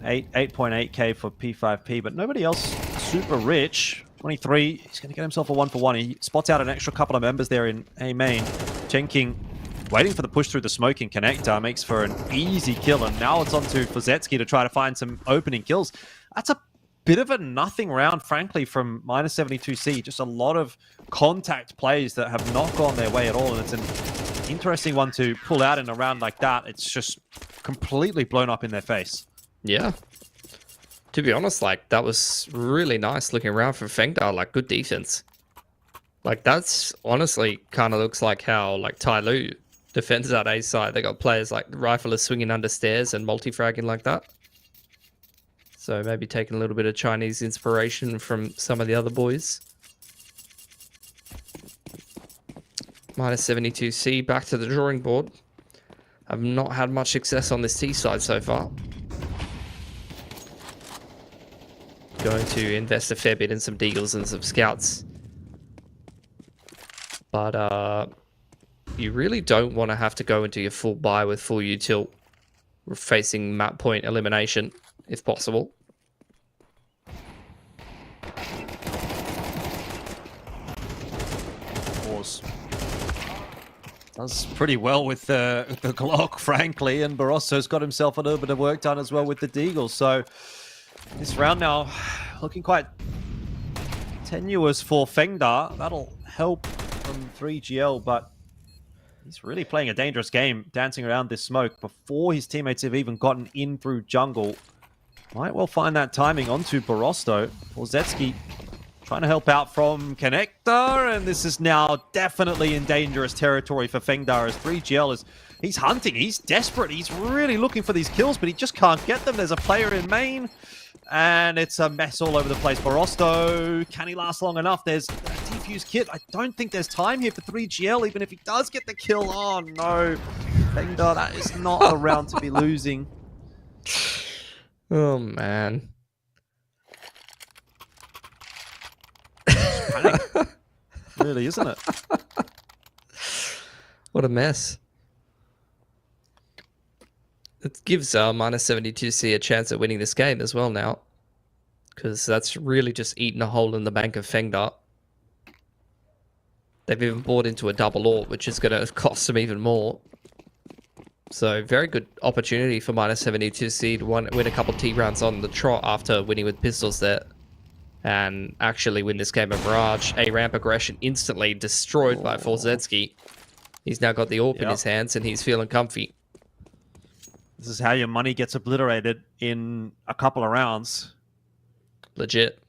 8.8k for P5P, but nobody else super rich. 23, he's going to get himself a 1-for-1. He spots out an extra couple of members there in A main. Chenking waiting for the push through the smoking connector, makes for an easy kill, and now it's on to Fozetsky to try to find some opening kills. That's a bit of a nothing round, frankly, from -72C. Just a lot of contact plays that have not gone their way at all, and it's an interesting one to pull out in a round like that. It's just completely blown up in their face. Yeah. To be honest, like, that was really nice looking around for FENGDA, like, good defense. Like, that's honestly kind of looks like how, like, Tai Lu defends that A side. They got players like Rifler swinging under stairs and multi-fragging like that. So maybe taking a little bit of Chinese inspiration from some of the other boys. -72C, back to the drawing board. I've not had much success on this T side so far. Going to invest a fair bit in some Deagles and some Scouts. But you really don't want to have to go into your full buy with full util. We're facing map point elimination, if possible. Pause. Does pretty well with the Glock, frankly, and Barosso's got himself a little bit of work done as well with the Deagle. So this round now looking quite tenuous for FENGDA. That'll help from 3GL, but he's really playing a dangerous game, dancing around this smoke before his teammates have even gotten in through jungle. Might well find that timing onto Barosto. Fozetsky trying to help out from Connector, and this is now definitely in dangerous territory for FENGDA as 3GL is... He's hunting, he's desperate, he's really looking for these kills, but he just can't get them. There's a player in main, and it's a mess all over the place. Barosto, can he last long enough? There's a defuse kit. I don't think there's time here for 3GL, even if he does get the kill. Oh no, FENGDA, that is not a round to be losing. Oh man. Panic. Really, isn't it? What a mess. It gives -72C a chance at winning this game as well now, because that's really just eaten a hole in the bank of FENGDA. They've even bought into a double AWP, which is going to cost them even more. So very good opportunity for -72C to win a couple T rounds on the trot after winning with pistols there, and actually win this game of Mirage. A ramp aggression instantly destroyed by Fozetsky. He's now got the AWP in his hands, and he's feeling comfy. This is how your money gets obliterated in a couple of rounds. Legit.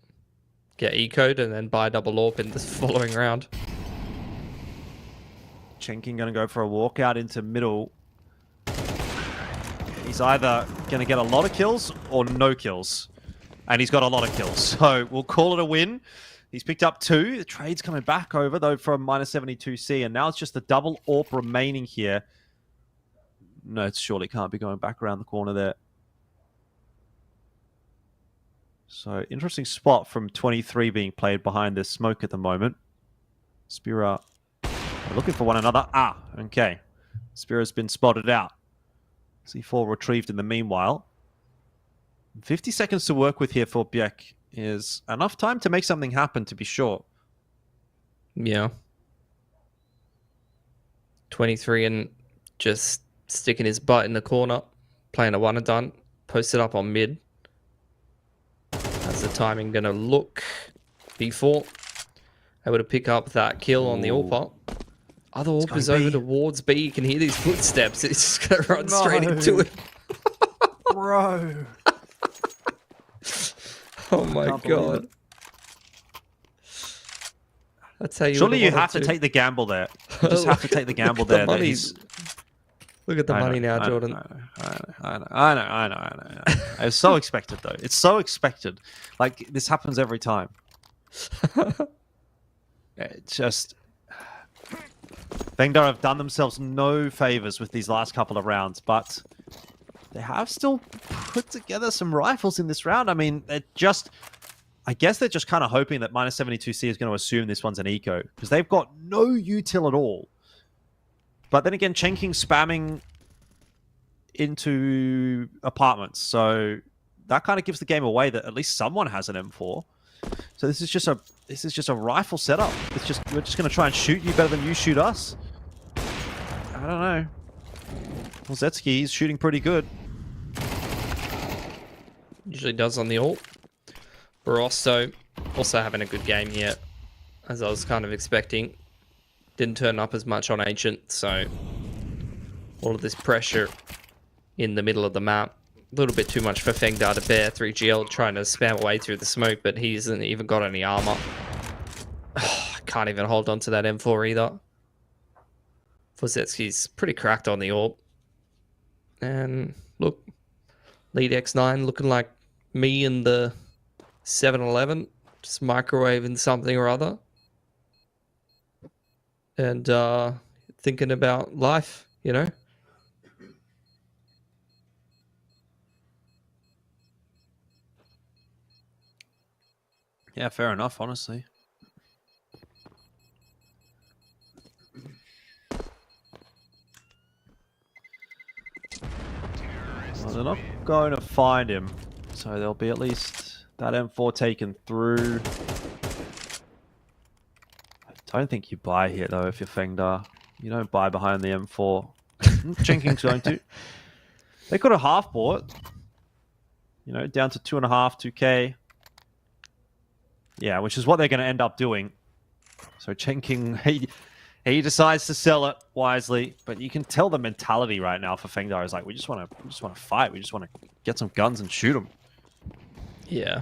Get eco'd and then buy double AWP in the following round. Chenking going to go for a walkout into middle. He's either going to get a lot of kills or no kills. And he's got a lot of kills. So we'll call it a win. He's picked up 2. The trade's coming back over, though, from -72C. And now it's just the double AWP remaining here. No, it surely can't be going back around the corner there. So, interesting spot from 23 being played behind this smoke at the moment. Spira looking for one another. Ah, okay. Spira's been spotted out. C4 retrieved in the meanwhile. 50 seconds to work with here for Biek is enough time to make something happen, to be sure. Yeah. 23 and just sticking his butt in the corner, playing a one and done, posted up on mid. How's the timing going to look before able to pick up that kill on the AWP? Other AWP is over towards B. You can hear these footsteps. It's just going to run straight into it. Bro. Oh my god. That's how you Surely you have to take the gamble there. You just have to take the gamble there. Look at the money now, Jordan. I know. It's so expected, though. It's so expected. Like, this happens every time. It's just... FENGDA have done themselves no favors with these last couple of rounds, but they have still put together some rifles in this round. I mean, I guess they're just kind of hoping that -72C is going to assume this one's an eco, because they've got no util at all. But then again, Chenking spamming into apartments, so that kind of gives the game away that at least someone has an M4. So this is just a rifle setup. We're just going to try and shoot you better than you shoot us. I don't know. Well, Zetsky, he's shooting pretty good. Usually does on the ult. Barosso also having a good game here, as I was kind of expecting. Didn't turn up as much on Ancient, so all of this pressure in the middle of the map. A little bit too much for FENGDA to bear. 3GL trying to spam away through the smoke, but he hasn't even got any armor. Can't even hold on to that M4 either. Fozetsky's pretty cracked on the AWP. And look, lead X9 looking like me in the 7-Eleven, just microwaving something or other. And thinking about life, you know? Yeah, fair enough, honestly. Well, they're not going to find him, so there'll be at least that M4 taken through. I don't think you buy here, though, if you're FENGDA. You don't buy behind the M4. Chenking's going to. They could have half bought. You know, down to 2.5, 2K. Yeah, which is what they're going to end up doing. So Chenking, he decides to sell it wisely, but you can tell the mentality right now for FENGDA is like, we just want to fight. We just want to get some guns and shoot them. Yeah.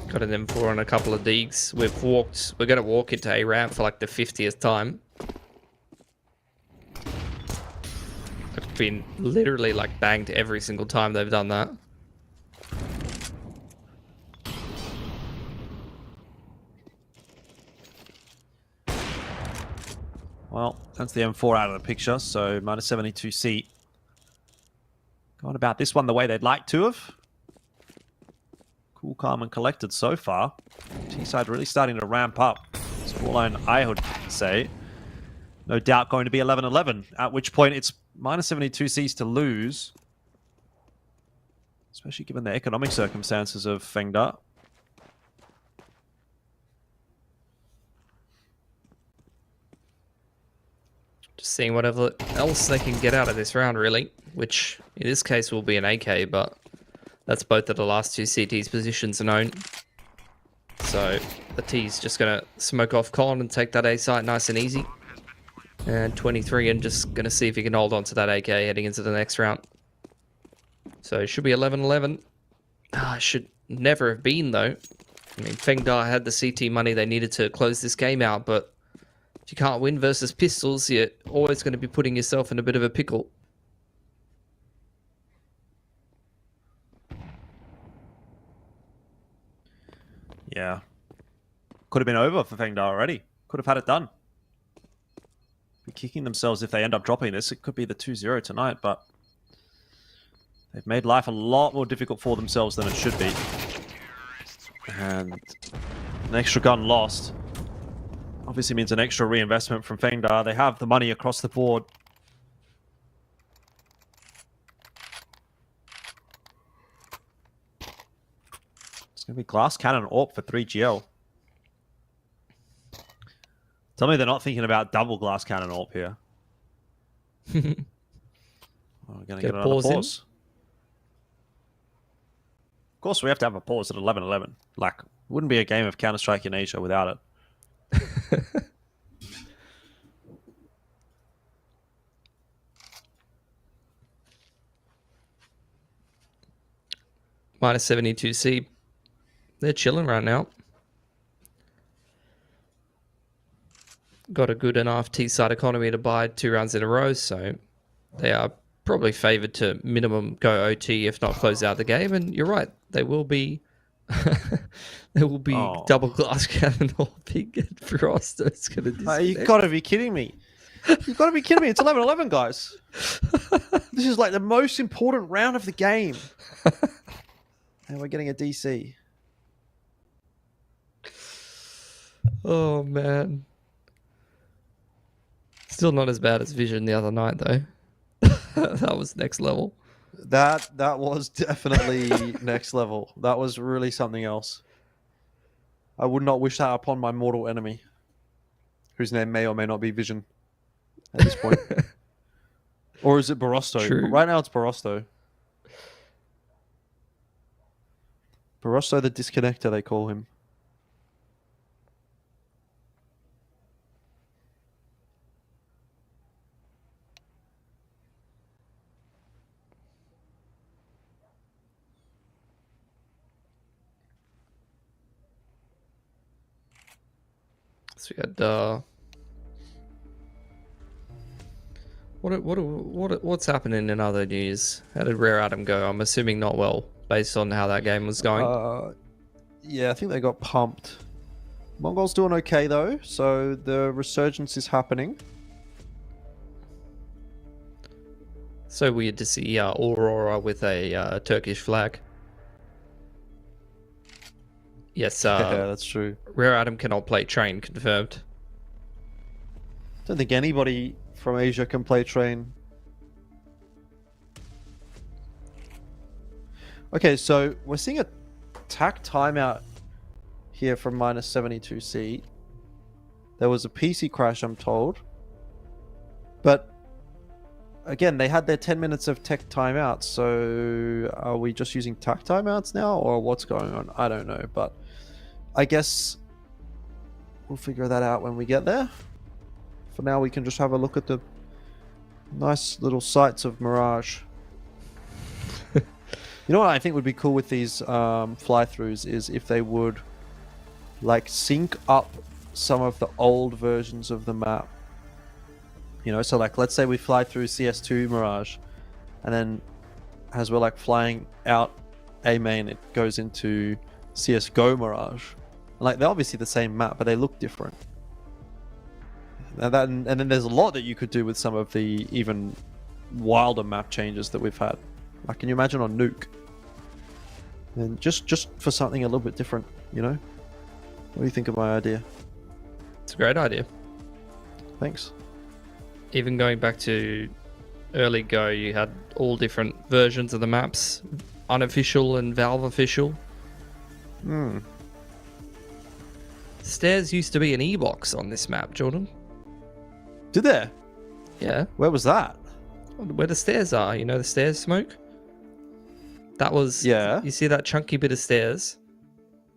Got an M4 on a couple of digs. We're going to walk into A ramp for like the 50th time. I've been literally like banged every single time they've done that. Well, that's the M4 out of the picture, so -72C. Gone about this one the way they'd like to have. Cool, calm, and collected so far. T-side really starting to ramp up. Scoreline, I would say. No doubt going to be 11-11, at which point it's -72Cs to lose. Especially given the economic circumstances of FENGDA. Just seeing whatever else they can get out of this round, really. Which, in this case, will be an AK, but that's both of the last two CT's positions are known. So, the T's just going to smoke off Con and take that A site nice and easy. And 23 and just going to see if he can hold on to that AK heading into the next round. So, it should be 11-11. Should never have been, though. I mean, FENGDA had the CT money they needed to close this game out, but if you can't win versus pistols, you're always going to be putting yourself in a bit of a pickle. Yeah. Could have been over for FENGDA already. Could have had it done. Be kicking themselves if they end up dropping this. It could be the 2-0 tonight, but they've made life a lot more difficult for themselves than it should be. And an extra gun lost obviously means an extra reinvestment from FENGDA. They have the money across the board. Gonna be Glass Cannon Orp for 3 GL. Tell me they're not thinking about double Glass Cannon Orp here. We're gonna get another pause. Of course, we have to have a pause at 11:11. Like, wouldn't be a game of Counter-Strike in Asia without it. Minus 72C. They're chilling right now. Got a good enough T-side economy to buy 2 rounds in a row, so they are probably favoured to minimum go OT, if not close out the game. And you're right, they will be. There will be double Glass Cannon or big Frost. It's gonna disconnect. You gotta be kidding me! You gotta be kidding me! It's 11:11, guys. This is like the most important round of the game, and we're getting a DC. Oh man. Still not as bad as Vision the other night though. That was next level. That was definitely next level. That was really something else. I would not wish that upon my mortal enemy, whose name may or may not be Vision at this point. Or is it Barosto? True. Right now it's Barosto. Barosto the Disconnector, they call him. So we had what's happening in other news? How did Rare Atom go? I'm assuming not well, based on how that game was going. Yeah, I think they got pumped. Mongol's doing okay though, so the resurgence is happening. So weird to see Aurora with a Turkish flag. Yes, Yeah, that's true. Rare Atom cannot play Train, confirmed. Don't think anybody from Asia can play Train. Okay, so we're seeing a tack timeout here from minus 72C. There was a PC crash, I'm told. But again, they had their 10 minutes of tech timeouts, so are we just using tack timeouts now, or what's going on? I don't know, but I guess we'll figure that out when we get there. For now, we can just have a look at the nice little sights of Mirage. You know what I think would be cool with these fly-throughs is if they would like sync up some of the old versions of the map. You know, so like let's say we fly through CS2 Mirage, and then as we're like flying out A main, it goes into CSGO Mirage. Like they're obviously the same map, but they look different. And then there's a lot that you could do with some of the even wilder map changes that we've had. Like, can you imagine on Nuke? And just for something a little bit different, you know? What do you think of my idea? It's a great idea. Thanks. Even going back to early Go, you had all different versions of the maps, unofficial and Valve official. Stairs used to be an E-box on this map, Jordan. Did there? Yeah. Where was that? Where the stairs are, you know the stairs smoke? That was... Yeah. You see that chunky bit of stairs?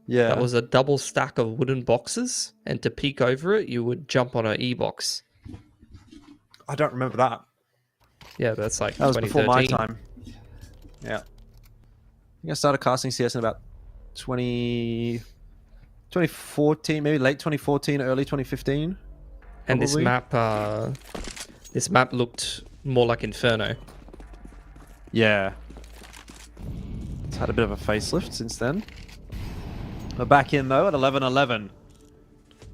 Yeah. That was a double stack of wooden boxes, and to peek over it, you would jump on an E-box. I don't remember that. Yeah, that's like That was before my 2013. time. Yeah. I think I started casting CS in about 2014, maybe late 2014, early 2015. And this probably. map looked more like Inferno. Yeah. It's had a bit of a facelift since then. We're back in though at 11:11.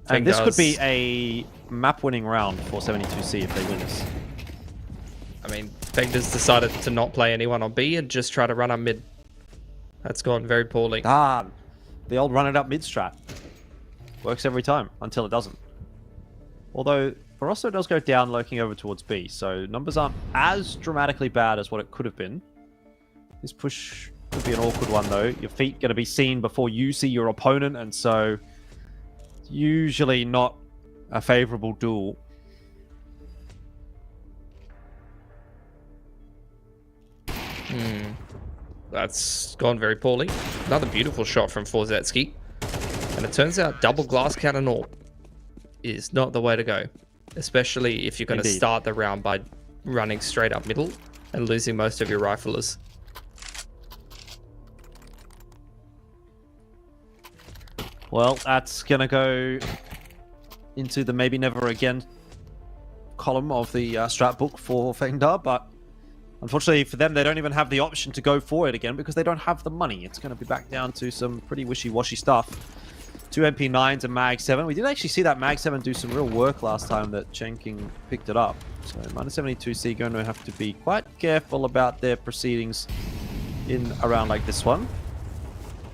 And this could be a map-winning round for 72C if they win this. I mean, FENGDA's decided to not play anyone on B and just try to run up mid. That's gone very poorly. Ah, the old run it up mid strat. Works every time until it doesn't. Although Barosso does go down lurking over towards B, so numbers aren't as dramatically bad as what it could have been. This push Could be an awkward one, though. Your feet going to be seen before you see your opponent, and so it's usually not a favorable duel. That's gone very poorly. Another beautiful shot from Forzetsky. And it turns out double glass cannon AWP is not the way to go. Especially if you're going to start the round by running straight up middle and losing most of your riflers. Well, that's going to go into the maybe never again column of the strat book for FENGDA, but unfortunately for them, they don't even have the option to go for it again because they don't have the money. It's going to be back down to some pretty wishy-washy stuff. 2 MP9s and Mag 7. We did actually see that Mag 7 do some real work last time that Chen King picked it up. So minus 72C going to have to be quite careful about their proceedings in a round like this one.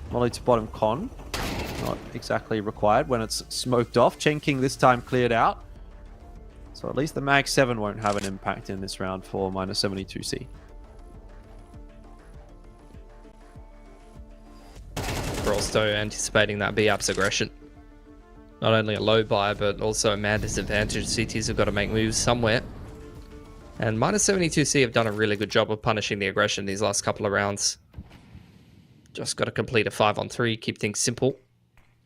Molly to bottom con. Not exactly required when it's smoked off. Chen King this time cleared out. So at least the Mag 7 won't have an impact in this round for minus 72C. We're also anticipating that B-App's aggression. Not only a low buy, but also a man disadvantage. CTs have got to make moves somewhere. And minus 72C have done a really good job of punishing the aggression these last couple of rounds. Just got to complete a 5-on-3, keep things simple.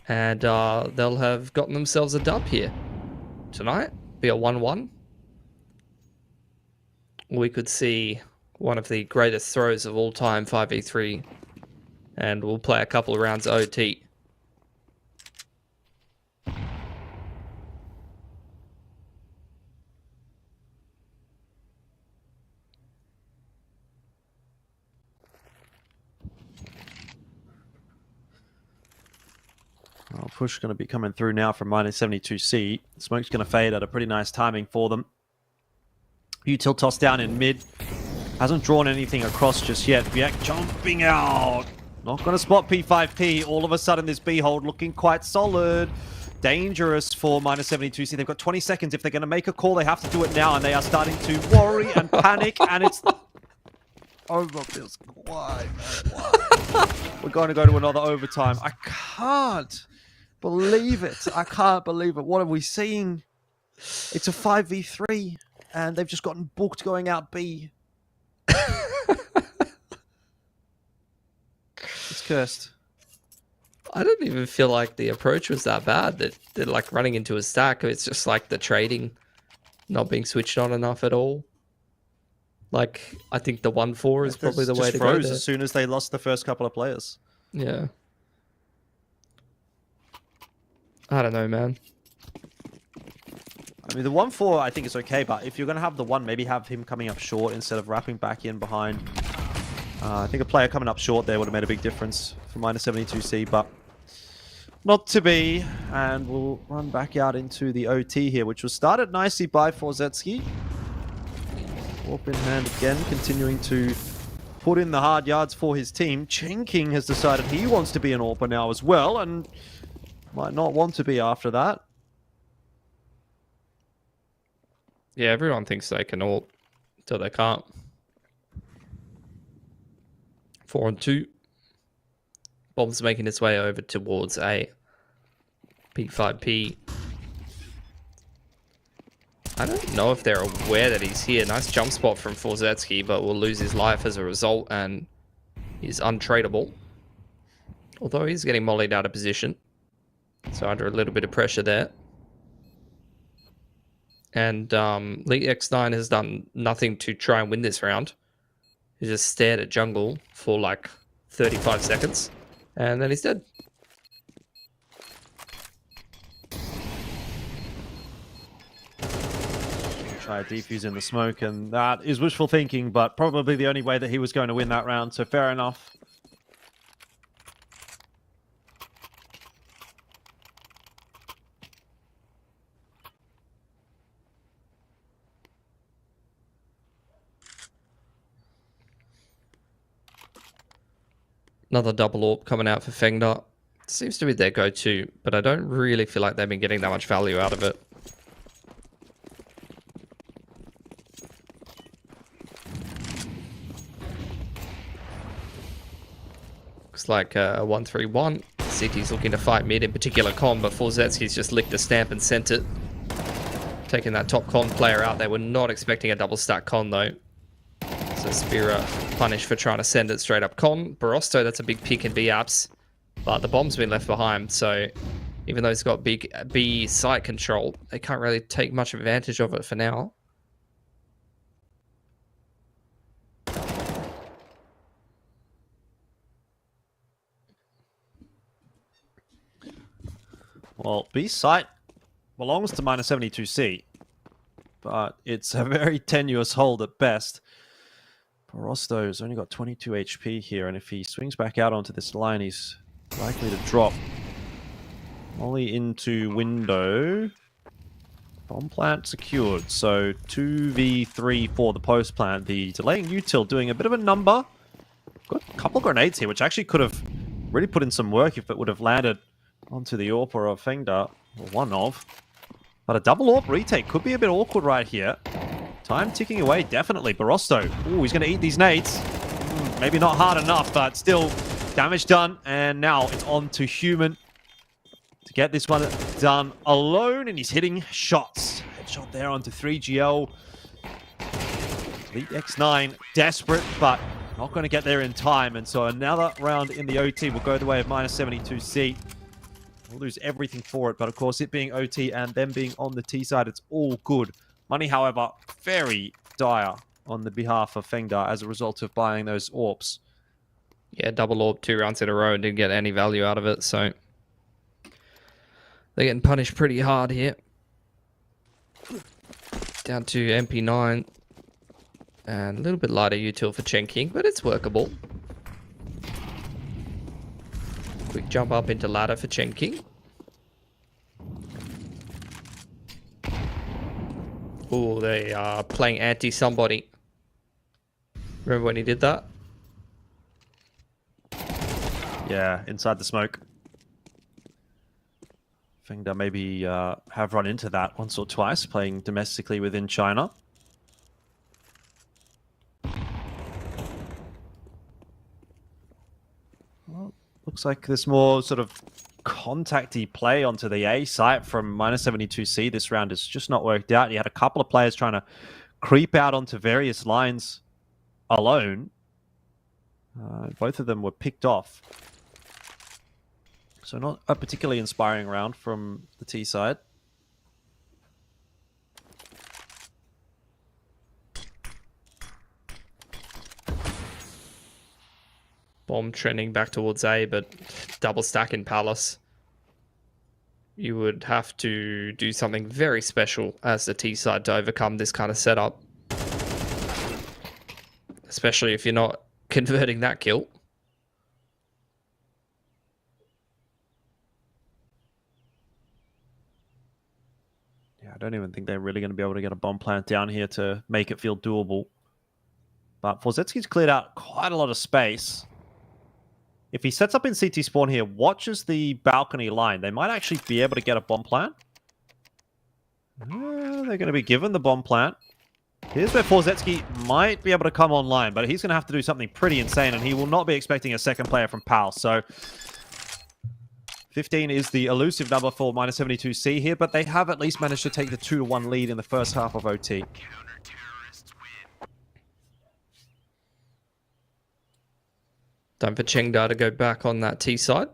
And they'll have gotten themselves a dub here tonight. Be a 1-1. We could see one of the greatest throws of all time, 5v3. And we'll play a couple of rounds OT. Well, push going to be coming through now from minus 72C. Smoke's going to fade at a pretty nice timing for them. Util toss down in mid. Hasn't drawn anything across just yet. Viek jumping out. Not going to spot P5P. All of a sudden, this B hold looking quite solid. Dangerous for minus 72C. They've got 20 seconds. If they're going to make a call, they have to do it now. And they are starting to worry and panic. And it's over. Feels quiet. We're going to go to another overtime. I can't believe it. I can't believe it. What are we seeing? It's a 5v3. And they've just gotten booked going out B. It's cursed. I don't even feel like the approach was that bad. That they're like running into a stack. It's just like the trading not being switched on enough at all. Like, I think the 1-4 is probably the way to go there. As soon as they lost the first couple of players. Yeah. I don't know, man. I mean, the 1-4 I think is okay, but if you're going to have the 1, maybe have him coming up short instead of wrapping back in behind. I think a player coming up short there would have made a big difference for minus 72C, but not to be. And we'll run back out into the OT here, which was started nicely by Forzetsky. Warp in hand again, continuing to put in the hard yards for his team. Chen King has decided he wants to be an AWPer now as well, and might not want to be after that. Yeah, everyone thinks they can AWP until they can't. 4-on-2. Bomb's making its way over towards A. P5P. I don't know if they're aware that he's here. Nice jump spot from Forzetsky, but will lose his life as a result and is untradeable. Although he's getting mollied out of position. So under a little bit of pressure there. And Lee X9 has done nothing to try and win this round. He just stared at jungle for like 35 seconds. And then he's dead. Try to defuse in the smoke, and that is wishful thinking, but probably the only way that he was going to win that round, so fair enough. Another double AWP coming out for FENGDA. Seems to be their go-to, but I don't really feel like they've been getting that much value out of it. Looks like a 1-3-1. City's looking to fight mid, in particular Con, but Forzetsky's just licked the stamp and sent it. Taking that top Con player out. They were not expecting a double stack Con though. So Spira punished for trying to send it straight up Con. Barosto, that's a big pick in B apps, but the bomb's been left behind. So even though he's got big B site control, they can't really take much advantage of it for now. Well, B site belongs to -72C, but it's a very tenuous hold at best. Barosto's only got 22 HP here, and if he swings back out onto this line, he's likely to drop. Molly into window. Bomb plant secured, so 2v3 for the post plant. The delaying util doing a bit of a number. Got a couple of grenades here, which actually could have really put in some work if it would have landed onto the AWP or FENGDA, or one of. But a double AWP retake could be a bit awkward right here. Time ticking away, definitely. Barosto, ooh, he's going to eat these nades. Maybe not hard enough, but still damage done. And now it's on to Human to get this one done alone, and he's hitting shots. Headshot there onto 3GL. Elite X9, desperate, but not going to get there in time. And so another round in the OT will go the way of -72C. We'll lose everything for it, but of course, it being OT and them being on the T side, it's all good. Money, however, very dire on the behalf of FENGDA as a result of buying those AWPs. Yeah, double AWP 2 rounds in a row and didn't get any value out of it, so they're getting punished pretty hard here. Down to MP9 and a little bit lighter util for Chen King, but it's workable. Quick jump up into ladder for Chen King. Oh, they are playing anti-somebody. Remember when he did that? Yeah, inside the smoke. FENGDA maybe have run into that once or twice, playing domestically within China. Well, looks like there's more sort of contacty play onto the A site from -72C. This round has just not worked out. You had a couple of players trying to creep out onto various lines alone. Both of them were picked off. So not a particularly inspiring round from the T side. Bomb trending back towards A, but double stack in Palace. You would have to do something very special as the T side to overcome this kind of setup. Especially if you're not converting that kill. Yeah, I don't even think they're really going to be able to get a bomb plant down here to make it feel doable. But Forzetsky's cleared out quite a lot of space. If he sets up in CT spawn here, watches the balcony line, they might actually be able to get a bomb plant. They're going to be given the bomb plant. Here's where Forzetsky might be able to come online, but he's going to have to do something pretty insane, and he will not be expecting a second player from PAL. So 15 is the elusive number for -72C here, but they have at least managed to take the 2-1 lead in the first half of OT. Time for Chengda to go back on that T side.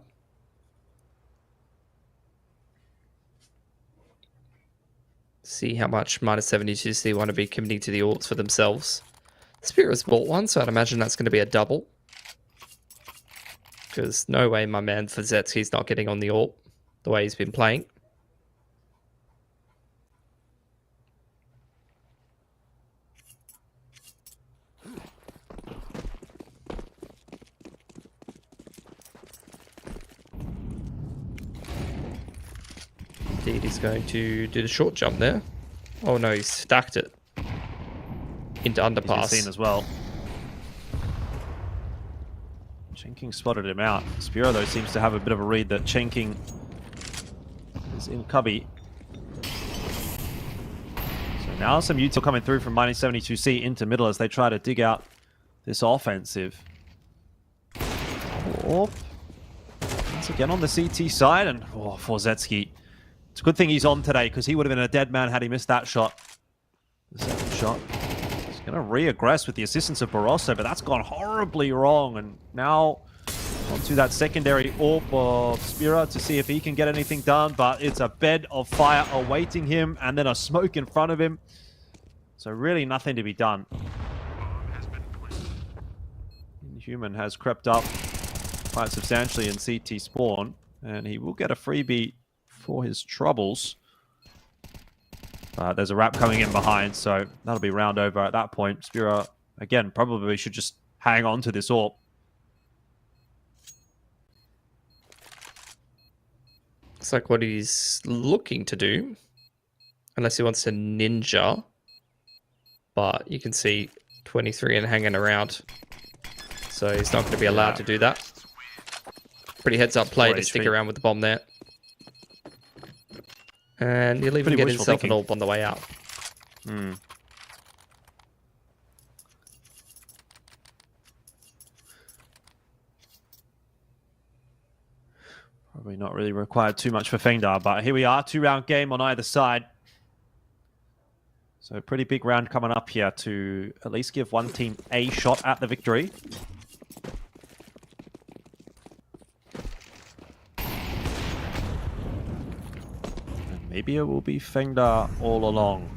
See how much -72C want to be committing to the AWPs for themselves. Spirit's bought one, so I'd imagine that's going to be a double. Because no way my man Forzetsky's not getting on the AWP the way he's been playing. Indeed, he's going to do the short jump there. Oh no, he's stacked it into underpass. He's been seen as well. Chenking spotted him out. Spiro, though, seems to have a bit of a read that Chenking is in cubby. So now some util coming through from -72C into middle as they try to dig out this offensive. Orp. Once again on the CT side, and Forzetsky. It's a good thing he's on today, because he would have been a dead man had he missed that shot. The second shot. He's going to re-aggress with the assistance of Barroso, but that's gone horribly wrong. And now onto that secondary AWP of Spira to see if he can get anything done, but it's a bed of fire awaiting him, and then a smoke in front of him. So really nothing to be done. Inhuman has crept up quite substantially in CT spawn, and he will get a freebie for his troubles. There's a wrap coming in behind, so that'll be round over at that point. Spira, again, probably should just hang on to this AWP. Looks like what he's looking to do, unless he wants to ninja. But you can see 23 and hanging around, so he's not going to be allowed to do that. Pretty heads-up play to stick around with the bomb there. And he'll even get himself an AWP on the way out. Probably not really required too much for FENGDA, but here we are, 2-round game on either side. So a pretty big round coming up here to at least give one team a shot at the victory. Maybe it will be FENGDA all along.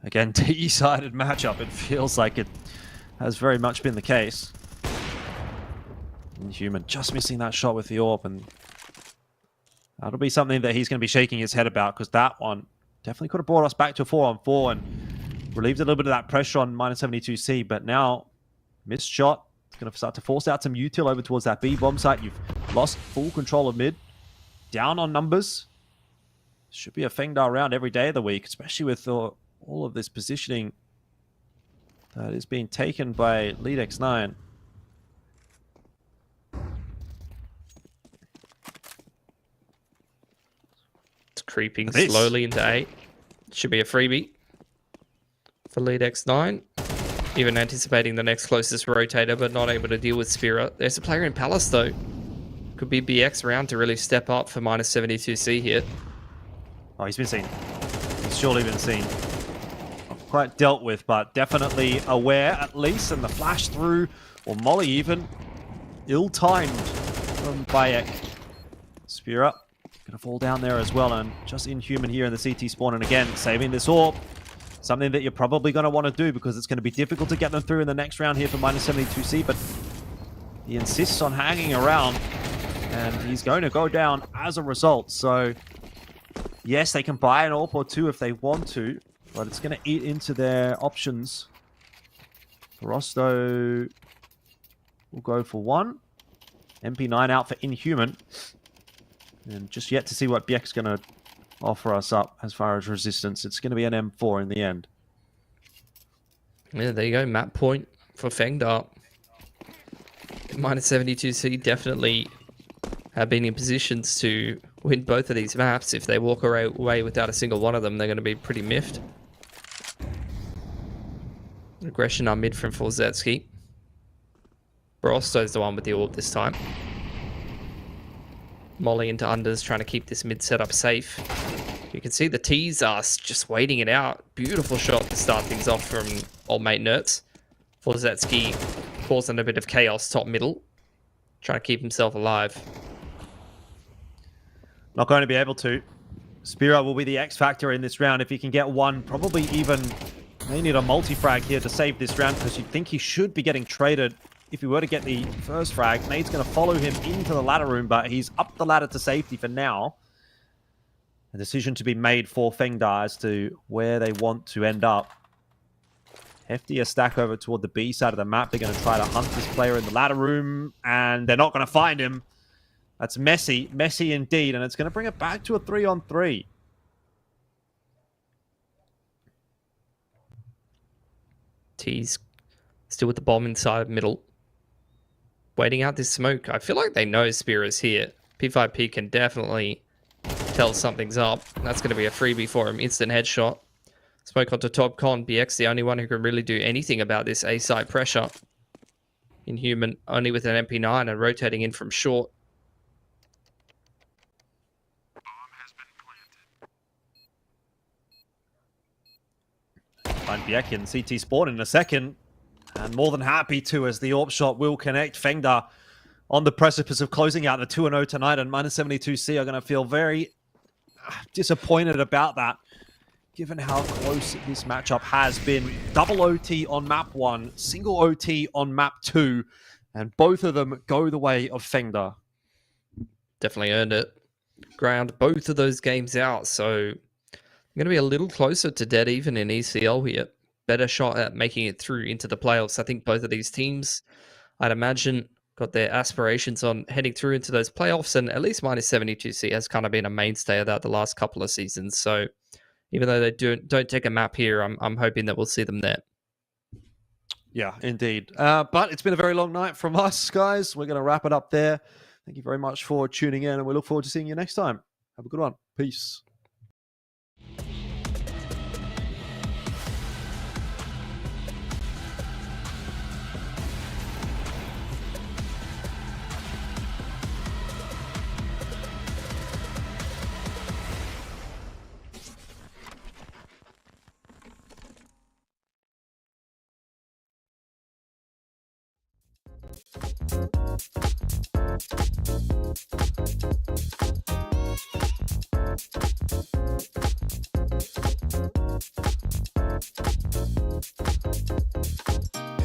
Again, TE-sided matchup. It feels like it has very much been the case. Inhuman just missing that shot with the AWP, and that'll be something that he's going to be shaking his head about, because that one definitely could have brought us back to 4-on-4 and relieved a little bit of that pressure on -72C. But now, missed shot. It's going to start to force out some util over towards that B bomb site. You've lost full control of mid. Down on numbers. Should be a FENGDA round every day of the week, especially with all of this positioning that is being taken by Lead X9. It's creeping slowly into 8. Should be a freebie for Lead X9. Even anticipating the next closest rotator, but not able to deal with Spira. There's a player in Palace, though. Could be BX round to really step up for -72C here. Oh, he's been seen. He's surely been seen. Not quite dealt with, but definitely aware at least. And the flash through, or Molly even, ill-timed from Bayek. Spira gonna fall down there as well, and just Inhuman here in the CT spawn. And again, saving this AWP. Something that you're probably going to want to do, because it's going to be difficult to get them through in the next round here for -72C. But he insists on hanging around, and he's going to go down as a result. So yes, they can buy an AWP or two if they want to, but it's going to eat into their options. Rosto will go for 1. MP9 out for Inhuman. And just yet to see what BX is going to offer us up as far as resistance. It's going to be an M4 in the end. Yeah, there you go. Map point for FENGDA. -72C definitely have been in positions to win both of these maps. If they walk away without a single one of them, they're going to be pretty miffed. Aggression on mid from Forzetsky. Brosto's the one with the AWP this time. Molly into unders, trying to keep this mid setup safe. You can see the T's are just waiting it out. Beautiful shot to start things off from old mate Nertz. Forzetsky causing a bit of chaos top middle. Trying to keep himself alive. Not going to be able to. Spira will be the X factor in this round. If he can get one, probably even... They need a multi-frag here to save this round, because you'd think he should be getting traded if he were to get the first frag. Nade's going to follow him into the ladder room, but he's up the ladder to safety for now. A decision to be made for FENGDA as to where they want to end up. Hefty a stack over toward the B side of the map. They're going to try to hunt this player in the ladder room, and they're not going to find him. That's messy. Messy indeed, and it's going to bring it back to a 3-on-3. T's still with the bomb inside middle. Waiting out this smoke. I feel like they know Spira's here. P5P can definitely tell something's up. That's going to be a freebie for him. Instant headshot. Smoke onto top con. BX the only one who can really do anything about this A-side pressure. Inhuman only with an MP9 and rotating in from short. Find Biek in CT spawn in a second. And more than happy to, as the AWP shot will connect. FENGDA on the precipice of closing out the 2-0 tonight, and -72C are going to feel very disappointed about that, given how close this matchup has been. Double OT on map 1, single OT on map 2, and both of them go the way of FENGDA. Definitely earned it. Ground both of those games out, so I'm going to be a little closer to dead even in ECL here. Better shot at making it through into the playoffs. I think both of these teams, I'd imagine, got their aspirations on heading through into those playoffs, and at least -72C has kind of been a mainstay of that the last couple of seasons. So even though they don't take a map here, I'm hoping that we'll see them there. Yeah, indeed. But it's been a very long night from us, guys. We're going to wrap it up there. Thank you very much for tuning in, and we look forward to seeing you next time. Have a good one. Peace.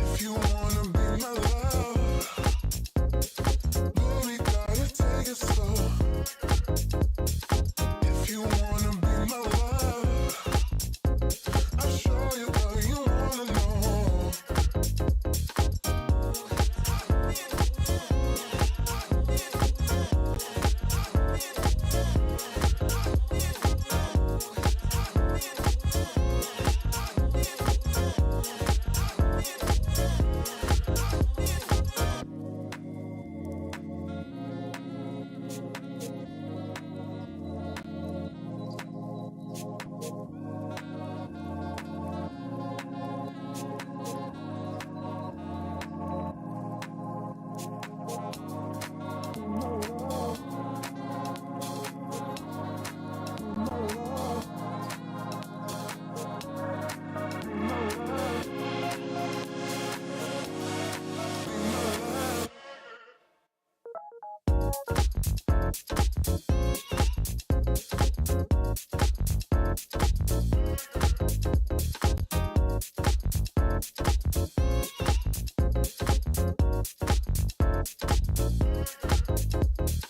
If you wanna be my love, only gotta take it slow. If you wanna be my love, I'll show you what you wanna know.